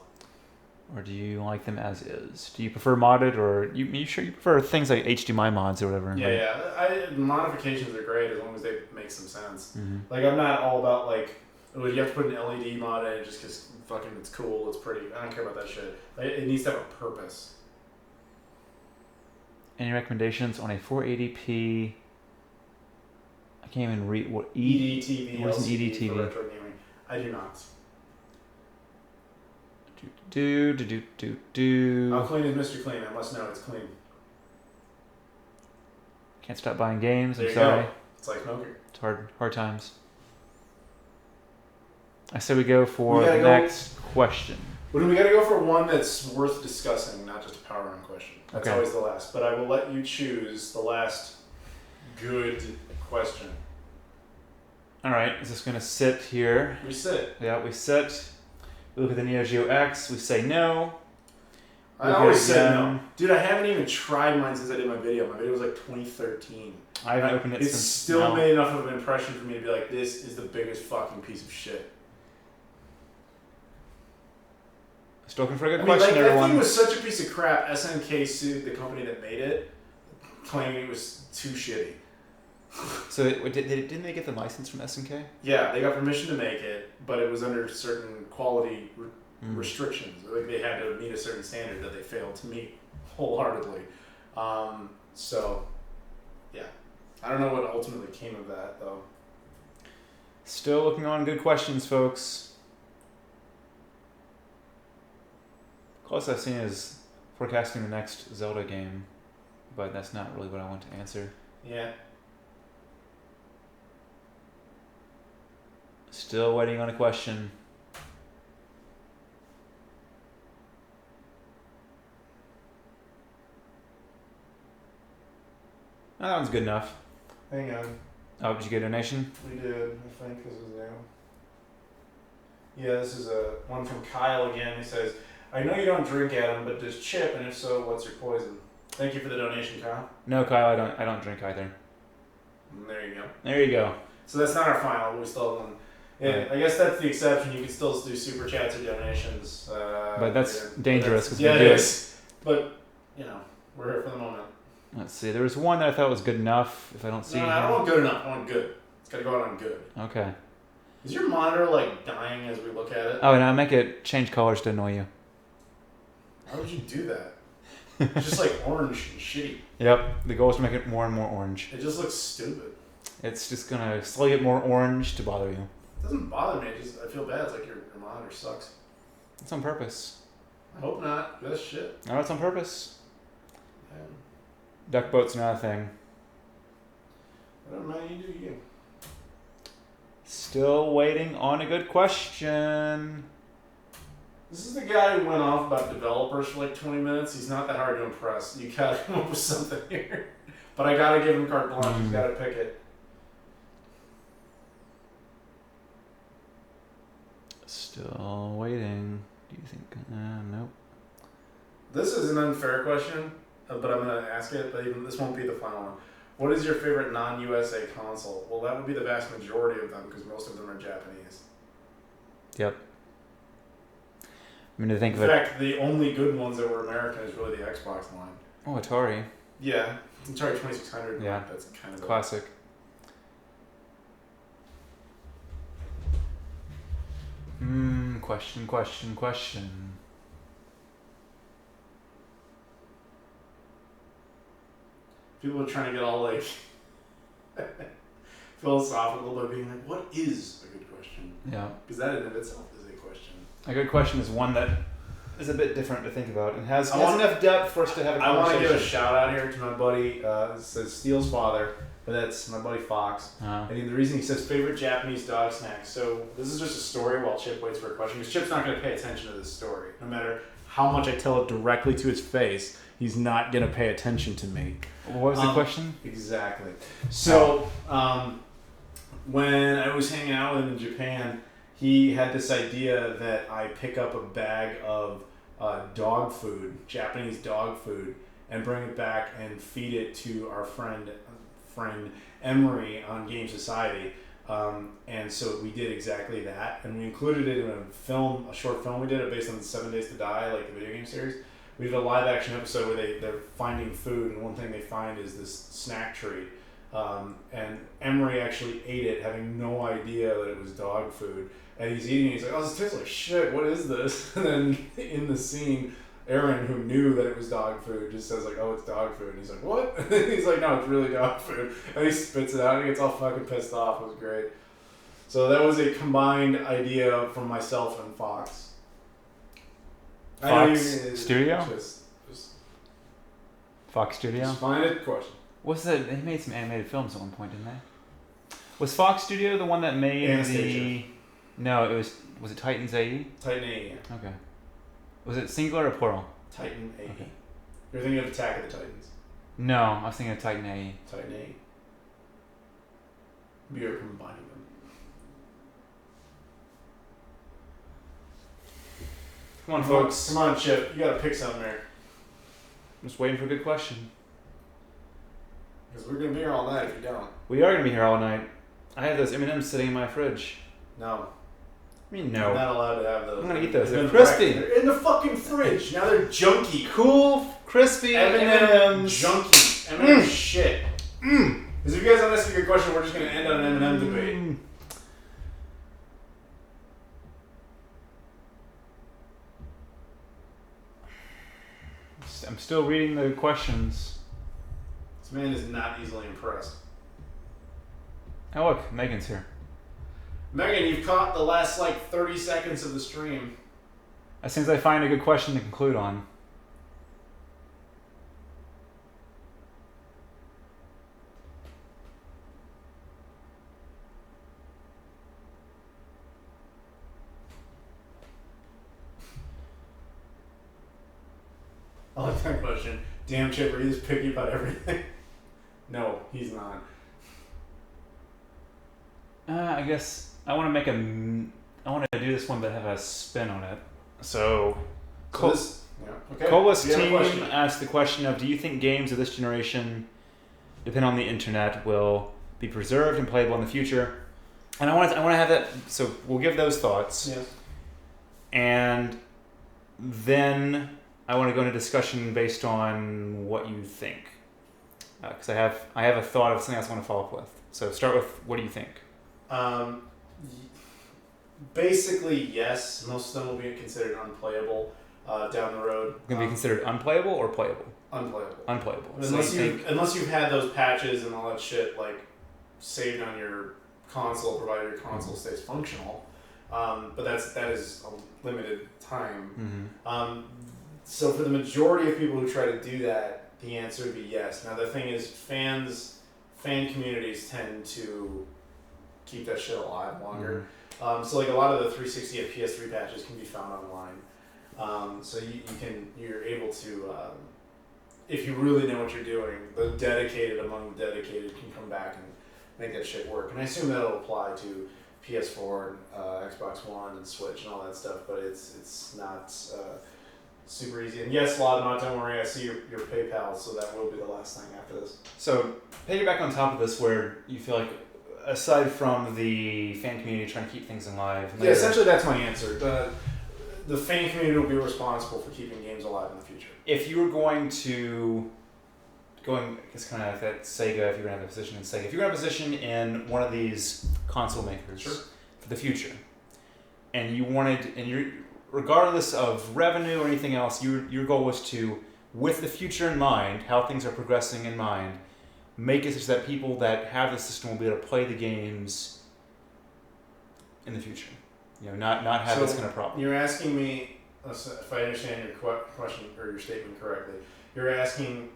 Or do you like them as is? Do you prefer modded, or you sure you prefer things like HDMI mods or whatever? Yeah. Modifications are great as long as they make some sense. Mm-hmm. Like, I'm not all about like, oh, you have to put an LED mod in it just because fucking it's cool, it's pretty. I don't care about that shit. It needs to have a purpose. Any recommendations on a 480p? I can't even read what EDTV. What is an LCD EDTV? for retro gaming. I do not. How clean is Mr. Clean? I must know it's clean. Can't stop buying games. There I'm you sorry. go. It's like smoking. It's hard times. I say we go for the next question. Well, we got to go for one that's worth discussing, not just a power run question. That's Okay. always the last. But I will let you choose the last good question. All right, is this going to sit here? We sit. Yeah, we sit. We look at the Neo Geo X. We say no. I always say no. Dude, I haven't even tried mine since I did my video. My video was like 2013. I haven't opened it It's since still now. made enough of an impression for me to be like, this is the biggest fucking piece of shit. Still looking for a good I mean, question, like, everyone. that thing was such a piece of crap. SNK sued the company that made it, claiming it was too shitty. So didn't they get the license from SNK? Yeah, they got permission to make it, but it was under certain quality restrictions. Like, they had to meet a certain standard that they failed to meet wholeheartedly. So, yeah. I don't know what ultimately came of that, though. Still looking on good questions, folks. Closest I've seen is forecasting the next Zelda game, but that's not really what I want to answer. Yeah. Still waiting on a question. Oh, that one's good enough. Hang on. Oh, did you get a donation? We did, I think, this is new. Yeah, this is one from Kyle again. He says, I know you don't drink, Adam, but does Chip, and if so, what's your poison? Thank you for the donation, Kyle. No, Kyle, I don't drink either. And there you go. There you go. So that's not our final. We still have one. Yeah, Right. I guess that's the exception. You can still do super chats or donations. But that's dangerous. Cause yeah, we it do is. But, you know, we're here for the moment. Let's see. There was one that I thought was good enough. If I don't see No, I don't want good enough. I want good. It's got to go out on good. Okay. Is your monitor, like, dying as we look at it? Oh, and I make it change colors to annoy you. Why would you do that? It's just, like, orange and shitty. Yep. The goal is to make it more and more orange. It just looks stupid. It's just going to slowly get more orange to bother you. It doesn't bother me. I feel bad. It's like your monitor sucks. It's on purpose. I hope not. That's shit. No, it's on purpose. Yeah. Duck boat's not a thing. I don't know. You do you. Still waiting on a good question. This is the guy who went off about developers for like 20 minutes. He's not that hard to impress. You gotta come up with something here. But I gotta give him carte blanche. He's gotta pick it. Still waiting. Do you think? Nope. This is an unfair question, but I'm gonna ask it. But even this won't be the final one. What is your favorite non-USA console? Well, that would be the vast majority of them because most of them are Japanese. Yep. I mean, to think In of fact, the only good ones that were American is really the Xbox line. Oh, Atari. Yeah, Atari 2600. Yeah, that's kind of classic. Question. People are trying to get all like philosophical by being like, "What is a good question?" Yeah. Because that in of itself is a question. A good question is one that is a bit different to think about and has enough depth for us to have a conversation. I want to give a shout out here to my buddy, it says Steele's father, but that's my buddy Fox. And the reason he says favorite Japanese dog snack. So this is just a story while Chip waits for a question, because Chip's not going to pay attention to this story. No matter how much I tell it directly to his face, he's not going to pay attention to me. What was the question? Exactly. So when I was hanging out with him in Japan, he had this idea that I pick up a bag of dog food, Japanese dog food, and bring it back and feed it to our friend Emery on Game Society. And so we did exactly that, and we included it in a short film we did based on 7 Days to Die, like the video game series. We did a live action episode where they're finding food, and one thing they find is this snack treat. And Emery actually ate it, having no idea that it was dog food. And he's eating it, he's like, "Oh, this tastes like shit, what is this?" And then in the scene, Aaron, who knew that it was dog food, just says like, "Oh, it's dog food." And he's like, "What?" And he's like, "No, it's really dog food." And he spits it out and he gets all fucking pissed off. It was great. So that was a combined idea from myself and Fox. Fox Studio? Just Fox Studio? Just find a question. They made some animated films at one point, didn't they? Was Fox Studio the one that made Anastasia. No, was it Titans AE? Titan AE. Yeah. Okay. Was it singular or plural? Titan AE. Okay. You're thinking of Attack of the Titans. No, I was thinking of Titan AE. Titan AE. We are combining them. Come on, folks. Come on, Chip. You gotta pick something there. I'm just waiting for a good question. Because we're gonna be here all night if you don't. We are gonna be here all night. I have those M&Ms sitting in my fridge. No. I mean, You're no. not allowed to have those. I'm gonna eat those. They're They're crispy. They're in the fucking fridge. Now they're junky. Cool, crispy M&M's. Junky. M&M's shit. Because if you guys don't ask a good question, we're just gonna end on an M&M debate. I'm still reading the questions. This man is not easily impressed. Oh look, Megan's here. Megan, you've caught the last 30 seconds of the stream. As soon as I find a good question to conclude on. I like that question. Damn, Chip, are you just picky about everything? No, he's not. I guess I want to do this one but have a spin on it. So okay. Cola's team asked the question of, do you think games of this generation, depending on the internet, will be preserved and playable in the future? And I want to have that, so we'll give those thoughts. Yes. And then I want to go into discussion based on what you think. Because I have a thought of something else I want to follow up with. So start with, what do you think? Basically, yes. Most of them will be considered unplayable down the road. Going to be considered unplayable or playable? Unplayable. Unplayable. Unless you've had those patches and all that shit saved on your console, provided your console stays functional. but that is a limited time. Mm-hmm. So for the majority of people who try to do that, the answer would be yes. Now the thing is, fan communities tend to keep that shit alive longer. Mm-hmm. So like a lot of the 360 and PS3 patches can be found online. So you're able to, if you really know what you're doing, the dedicated among the dedicated can come back and make that shit work. And I assume that'll apply to PS4, Xbox One, and Switch and all that stuff. But it's not super easy. And yes, Laudemont, don't worry, I see your PayPal, so that will be the last thing after this. So piggyback on top of this, where you feel like, aside from the fan community trying to keep things alive, yeah, essentially that's my answer. The fan community will be responsible for keeping games alive in the future. If you were it's kind of like that Sega, if you're going to have a position in Sega, if you're going to have a position in one of these console makers for the future, and you're regardless of revenue or anything else, your goal was to, with the future in mind, how things are progressing in mind, make it such that people that have the system will be able to play the games in the future. Not have this kind of problem. You're asking me, if I understand your question or your statement correctly, you're asking,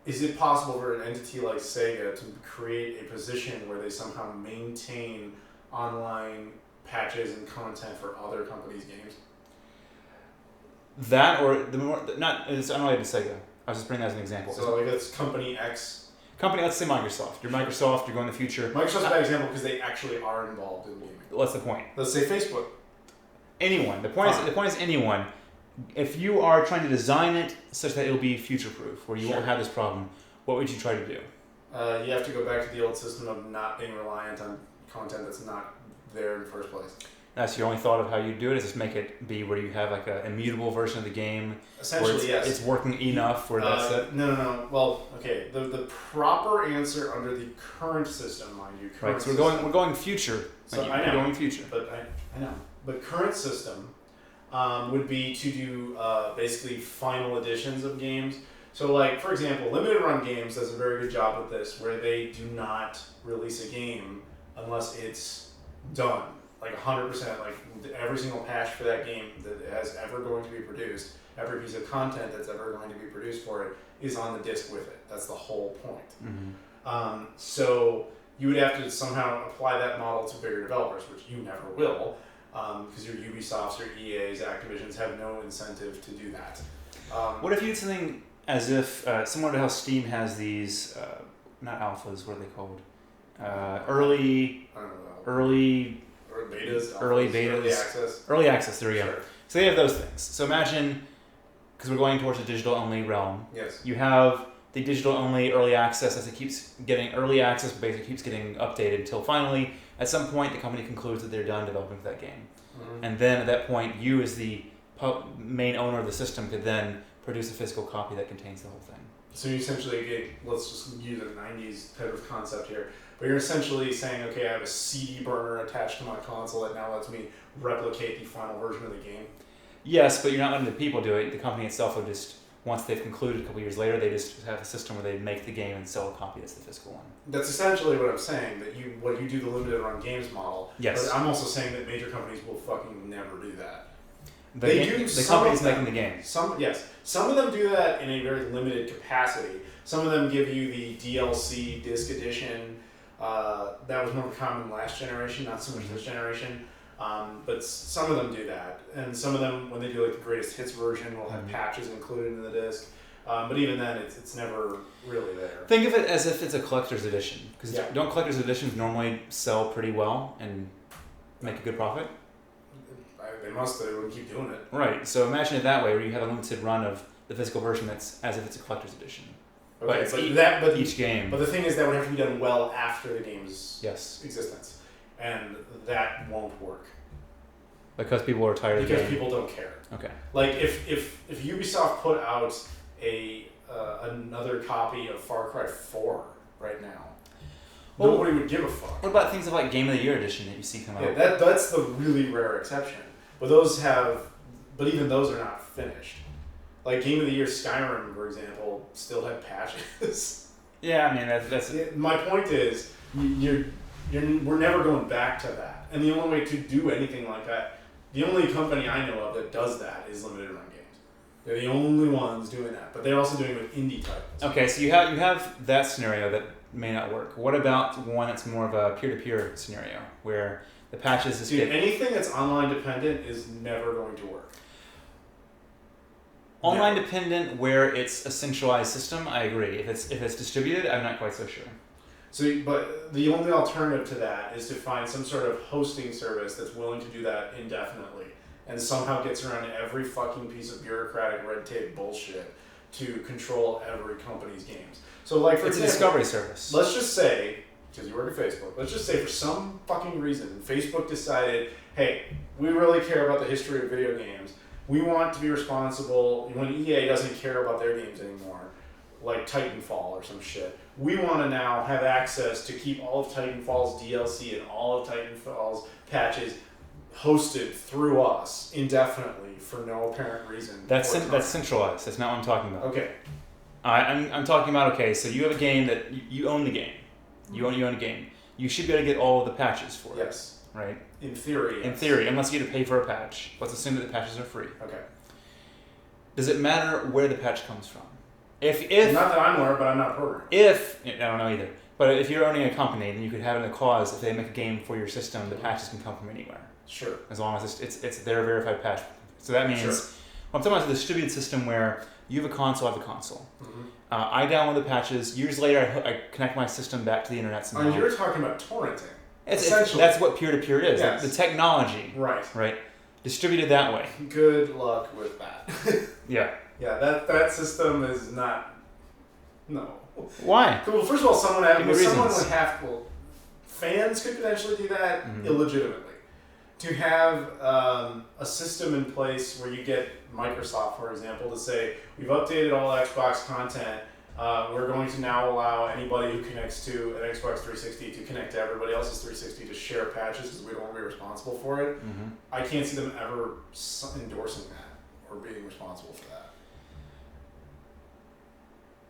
is it possible for an entity like Sega to create a position where they somehow maintain online patches and content for other companies' games? That, or it's unrelated to Sega. I was just bringing that as an example. So like that's company X. Let's say Microsoft. You're Microsoft, you're going in the future. Microsoft's a bad example because they actually are involved in gaming. What's the point? Let's say Facebook. Anyone. The point is anyone. If you are trying to design it such that it'll be future-proof, where you won't have this problem, what would you try to do? You have to go back to the old system of not being reliant on content that's not there in the first place. That's your only thought of how you do it, is just make it be where you have like an immutable version of the game. Essentially, yes. It's working enough where that's it? No. Well, okay. The proper answer under the current system, mind you. Right, so we're going future. So I know. We're going future. But I know. The current system would be to do basically final editions of games. So like, for example, Limited Run Games does a very good job with this, where they do not release a game unless it's done. Like 100%, like every single patch for that game that has ever going to be produced, every piece of content that's ever going to be produced for it is on the disc with it. That's the whole point. Mm-hmm. So you would have to somehow apply that model to bigger developers, which you never will, because your Ubisofts, your EAs, Activisions have no incentive to do that. What if you did something as if, similar to how Steam has these, not alphas, what are they called? Early betas. Early access, there we go. So they have those things. So imagine, because we're going towards a digital-only realm, yes. You have the digital-only early access as it keeps getting early access, but basically keeps getting updated until finally, at some point, the company concludes that they're done developing for that game. Mm-hmm. And then at that point, you as the main owner of the system could then produce a physical copy that contains the whole thing. So you essentially, let's just use a 90s type of concept here. But you're essentially saying, okay, I have a CD burner attached to my console that now lets me replicate the final version of the game. Yes, but you're not letting the people do it. The company itself will just, once they've concluded a couple years later, they just have a system where they make the game and sell a copy that's the physical one. That's essentially what I'm saying, that you do the limited run games model. Yes. But I'm also saying that major companies will fucking never do that. The company's making the game. Some of them do that in a very limited capacity. Some of them give you the DLC disc edition. That was more common last generation, not so much this generation. But some of them do that, and some of them, when they do like the greatest hits version, will have patches included in the disc. But even then, it's never really there. Think of it as if it's a collector's edition, because don't collector's editions normally sell pretty well and make a good profit? They must. They wouldn't keep doing it. Right. So imagine it that way, where you have a limited run of the physical version that's as if it's a collector's edition. Okay, but each game. But the thing is, that would have to be done well after the game's existence, and that won't work because people are tired of the game. Because people don't care. Okay. Like if Ubisoft put out another copy of Far Cry 4 right now, nobody would give a fuck. What about things like Game of the Year edition that you see come out? Yeah, that's the really rare exception. But even those are not finished. Like Game of the Year Skyrim, for example, still had patches. Yeah, I mean that's my point is, we're never going back to that. And the only way to do anything like that, the only company I know of that does that is Limited Run Games. They're the only ones doing that, but they're also doing it with indie titles. Okay, so you have that scenario that may not work. What about one that's more of a peer-to-peer scenario where the patches just Dude, anything that's online dependent is never going to work. Online dependent where it's a centralized system, I agree. If it's distributed, I'm not quite so sure. So, but the only alternative to that is to find some sort of hosting service that's willing to do that indefinitely and somehow gets around every fucking piece of bureaucratic red tape bullshit to control every company's games. So, like, for it's example, a discovery service. Let's just say, because you work at Facebook, let's just say for some fucking reason, Facebook decided, hey, we really care about the history of video games. We want to be responsible when EA doesn't care about their games anymore, like Titanfall or some shit. We want to now have access to keep all of Titanfall's DLC and all of Titanfall's patches hosted through us indefinitely for no apparent reason. That's centralized. That's not what I'm talking about. Okay. I'm talking about, okay, so you have a game that you own the game. You own a game. You should be able to get all of the patches for it. Yes. Right? In theory. In theory, unless you get to pay for a patch. Let's assume that the patches are free. Okay. Does it matter where the patch comes from? If not that I'm aware, but I'm not programmed. I don't know either. But if you're owning a company, then you could have in a clause if they make a game for your system, the patches can come from anywhere. Sure. As long as it's their verified patch. So that means, I'm talking about a distributed system where you have a console, I have a console. Mm-hmm. I download the patches. Years later, I connect my system back to the internet somehow. You're talking about torrenting. Essentially. That's what peer-to-peer is. Yes. The technology. Right. Distributed that way. Good luck with that. Yeah. Yeah, that system is not... No. Why? Well, first of all, fans could potentially do that illegitimately. To have a system in place where you get Microsoft, for example, to say, we've updated all Xbox content, we're going to now allow anybody who connects to an Xbox 360 to connect to everybody else's 360 to share patches because we don't want to be responsible for it. Mm-hmm. I can't see them ever endorsing that or being responsible for that.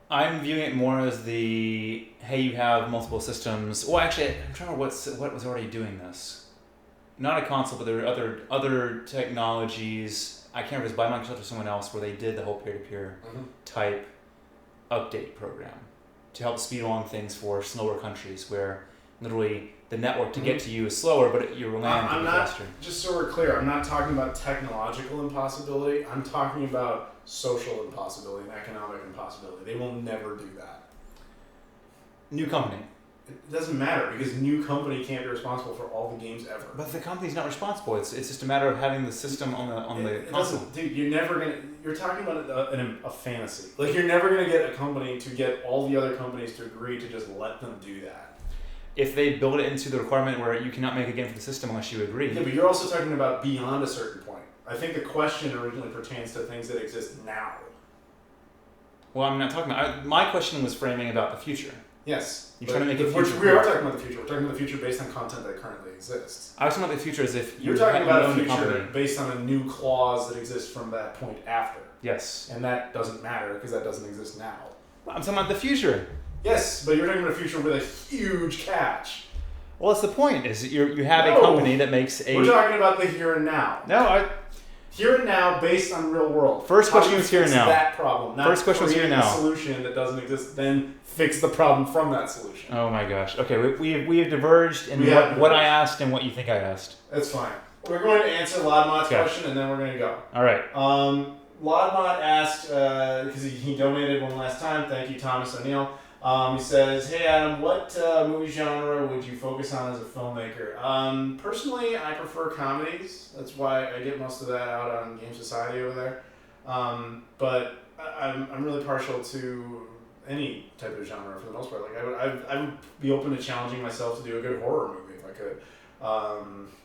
I'm viewing it more as hey, you have multiple systems. Well, actually, I'm trying to remember what was already doing this. Not a console, but there are other technologies. I can't remember if it was by Microsoft or someone else where they did the whole peer-to-peer type update program to help speed along things for slower countries where literally the network to get to you is slower, but your land can be faster. Just so we're clear, I'm not talking about technological impossibility. I'm talking about social impossibility and economic impossibility. They will never do that. New company. It doesn't matter because new company can't be responsible for all the games ever. But the company's not responsible. It's just a matter of having the system on the console. Dude, you're talking about a fantasy. Like, you're never gonna get a company to get all the other companies to agree to just let them do that. If they build it into the requirement where you cannot make a game for the system unless you agree. Yeah, but you're also talking about beyond a certain point. I think the question originally pertains to things that exist now. Well, I'm not talking about... my question was framing about the future. Yes. You're trying to make it future. We are talking about the future. We're talking about the future based on content that currently exists. I was talking about the future as if you're talking about a future based on a new clause that exists from that point after. Yes. And that doesn't matter because that doesn't exist now. I'm talking about the future. Yes, but you're talking about a future with a huge catch. Well, that's the point. Is you have a company that makes a... We're talking about the here and now. No, Here and now, based on real world. First question was here and now. That problem. Not First question was here and now. A solution that doesn't exist, then fix the problem from that solution. Oh my gosh. Okay, we have diverged in what I asked and what you think I asked. That's fine. We're going to answer Lodmot's question and then we're going to go. All right. Lodmot asked, because he donated one last time. Thank you, Thomas O'Neill. He says, hey Adam, what movie genre would you focus on as a filmmaker? Personally, I prefer comedies. That's why I get most of that out on Game Society over there. But I'm really partial to any type of genre for the most part. Like I would be open to challenging myself to do a good horror movie if I could.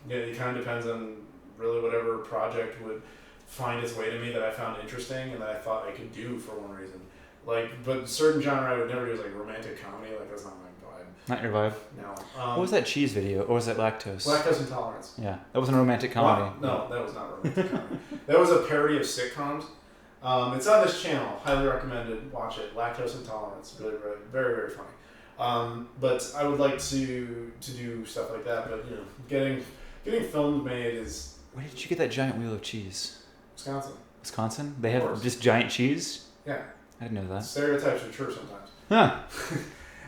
It kind of depends on really whatever project would find its way to me that I found interesting and that I thought I could do for one reason. But certain genre I would never do is like romantic comedy. Like, that's not my vibe. Not your vibe? No. What was that cheese video? Or was that lactose? Lactose intolerance. Yeah, that wasn't a romantic comedy. No, that was not a romantic comedy. That was a parody of sitcoms. It's on this channel. Highly recommended. Watch it. Lactose intolerance. Really, really, very, very funny. But I would like to do stuff like that. But getting films made is. Where did you get that giant wheel of cheese? Wisconsin. Wisconsin? They have just giant cheese? Yeah. I didn't know that. Stereotypes are true sometimes. Huh.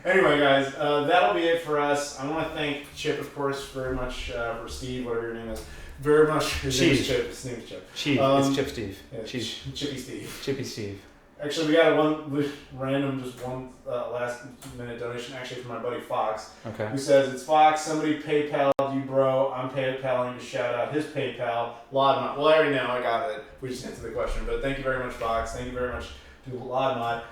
Anyway, guys, that'll be it for us. I want to thank Chip, of course, very much, for Steve, whatever your name is. Very much. His name is Chip. His name is Chip. Chief. It's Chip Steve. Yeah, Chippy Steve. Chippy Steve. Actually, we got one last minute donation, actually, from my buddy Fox. Okay. Who says, it's Fox, somebody PayPal'd you, bro. I'm PayPaling to shout out his PayPal. Laudmont. Well, I already know, I got it. We just answered the question. But thank you very much, Fox. Thank you very much to Laudmont.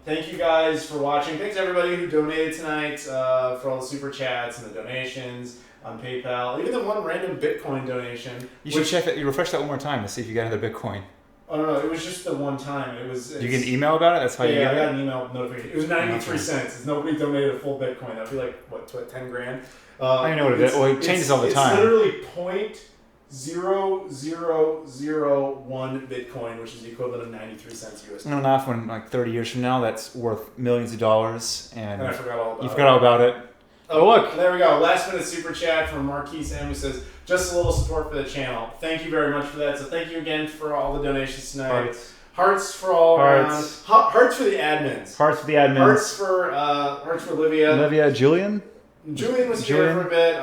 Thank you guys for watching. Thanks everybody who donated tonight, for all the super chats and the donations on PayPal. Even the one random Bitcoin donation. You should check that. You refresh that one more time to see if you got another Bitcoin. Oh no, it was just the one time. Did you get an email about it? That's how you get it? Yeah, I got an email notification. It was 93 cents. Nobody donated a full Bitcoin. That'd be like, what, 10 grand? I know what it is. Well, it changes all the time. It's literally 0.0001 Bitcoin, which is the equivalent of 93 cents USD. No, enough when like 30 years from now, that's worth millions of dollars, and I forgot all about it. You forgot all about it. Oh, look. There we go. Last minute super chat from Marquise M, who says, just a little support for the channel. Thank you very much for that. So thank you again for all the donations tonight. Hearts for all around. Hearts for the admins. Hearts for the admins. Hearts for Olivia. Olivia, Julian was here for a bit.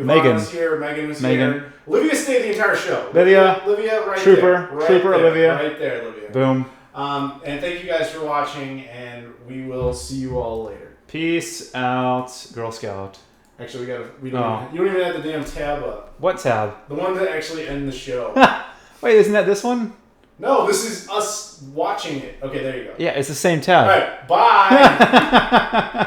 Megan was here. Megan was here. Olivia stayed the entire show. Olivia right Trooper. there. Trooper Olivia. Right there, Olivia. Boom. And thank you guys for watching, and we will see you all later. Peace out, Girl Scout. Actually, you don't even have the damn tab up. What tab? The one to actually end the show. Wait, isn't that this one? No, this is us watching it. Okay, there you go. Yeah, it's the same tab. All right, bye.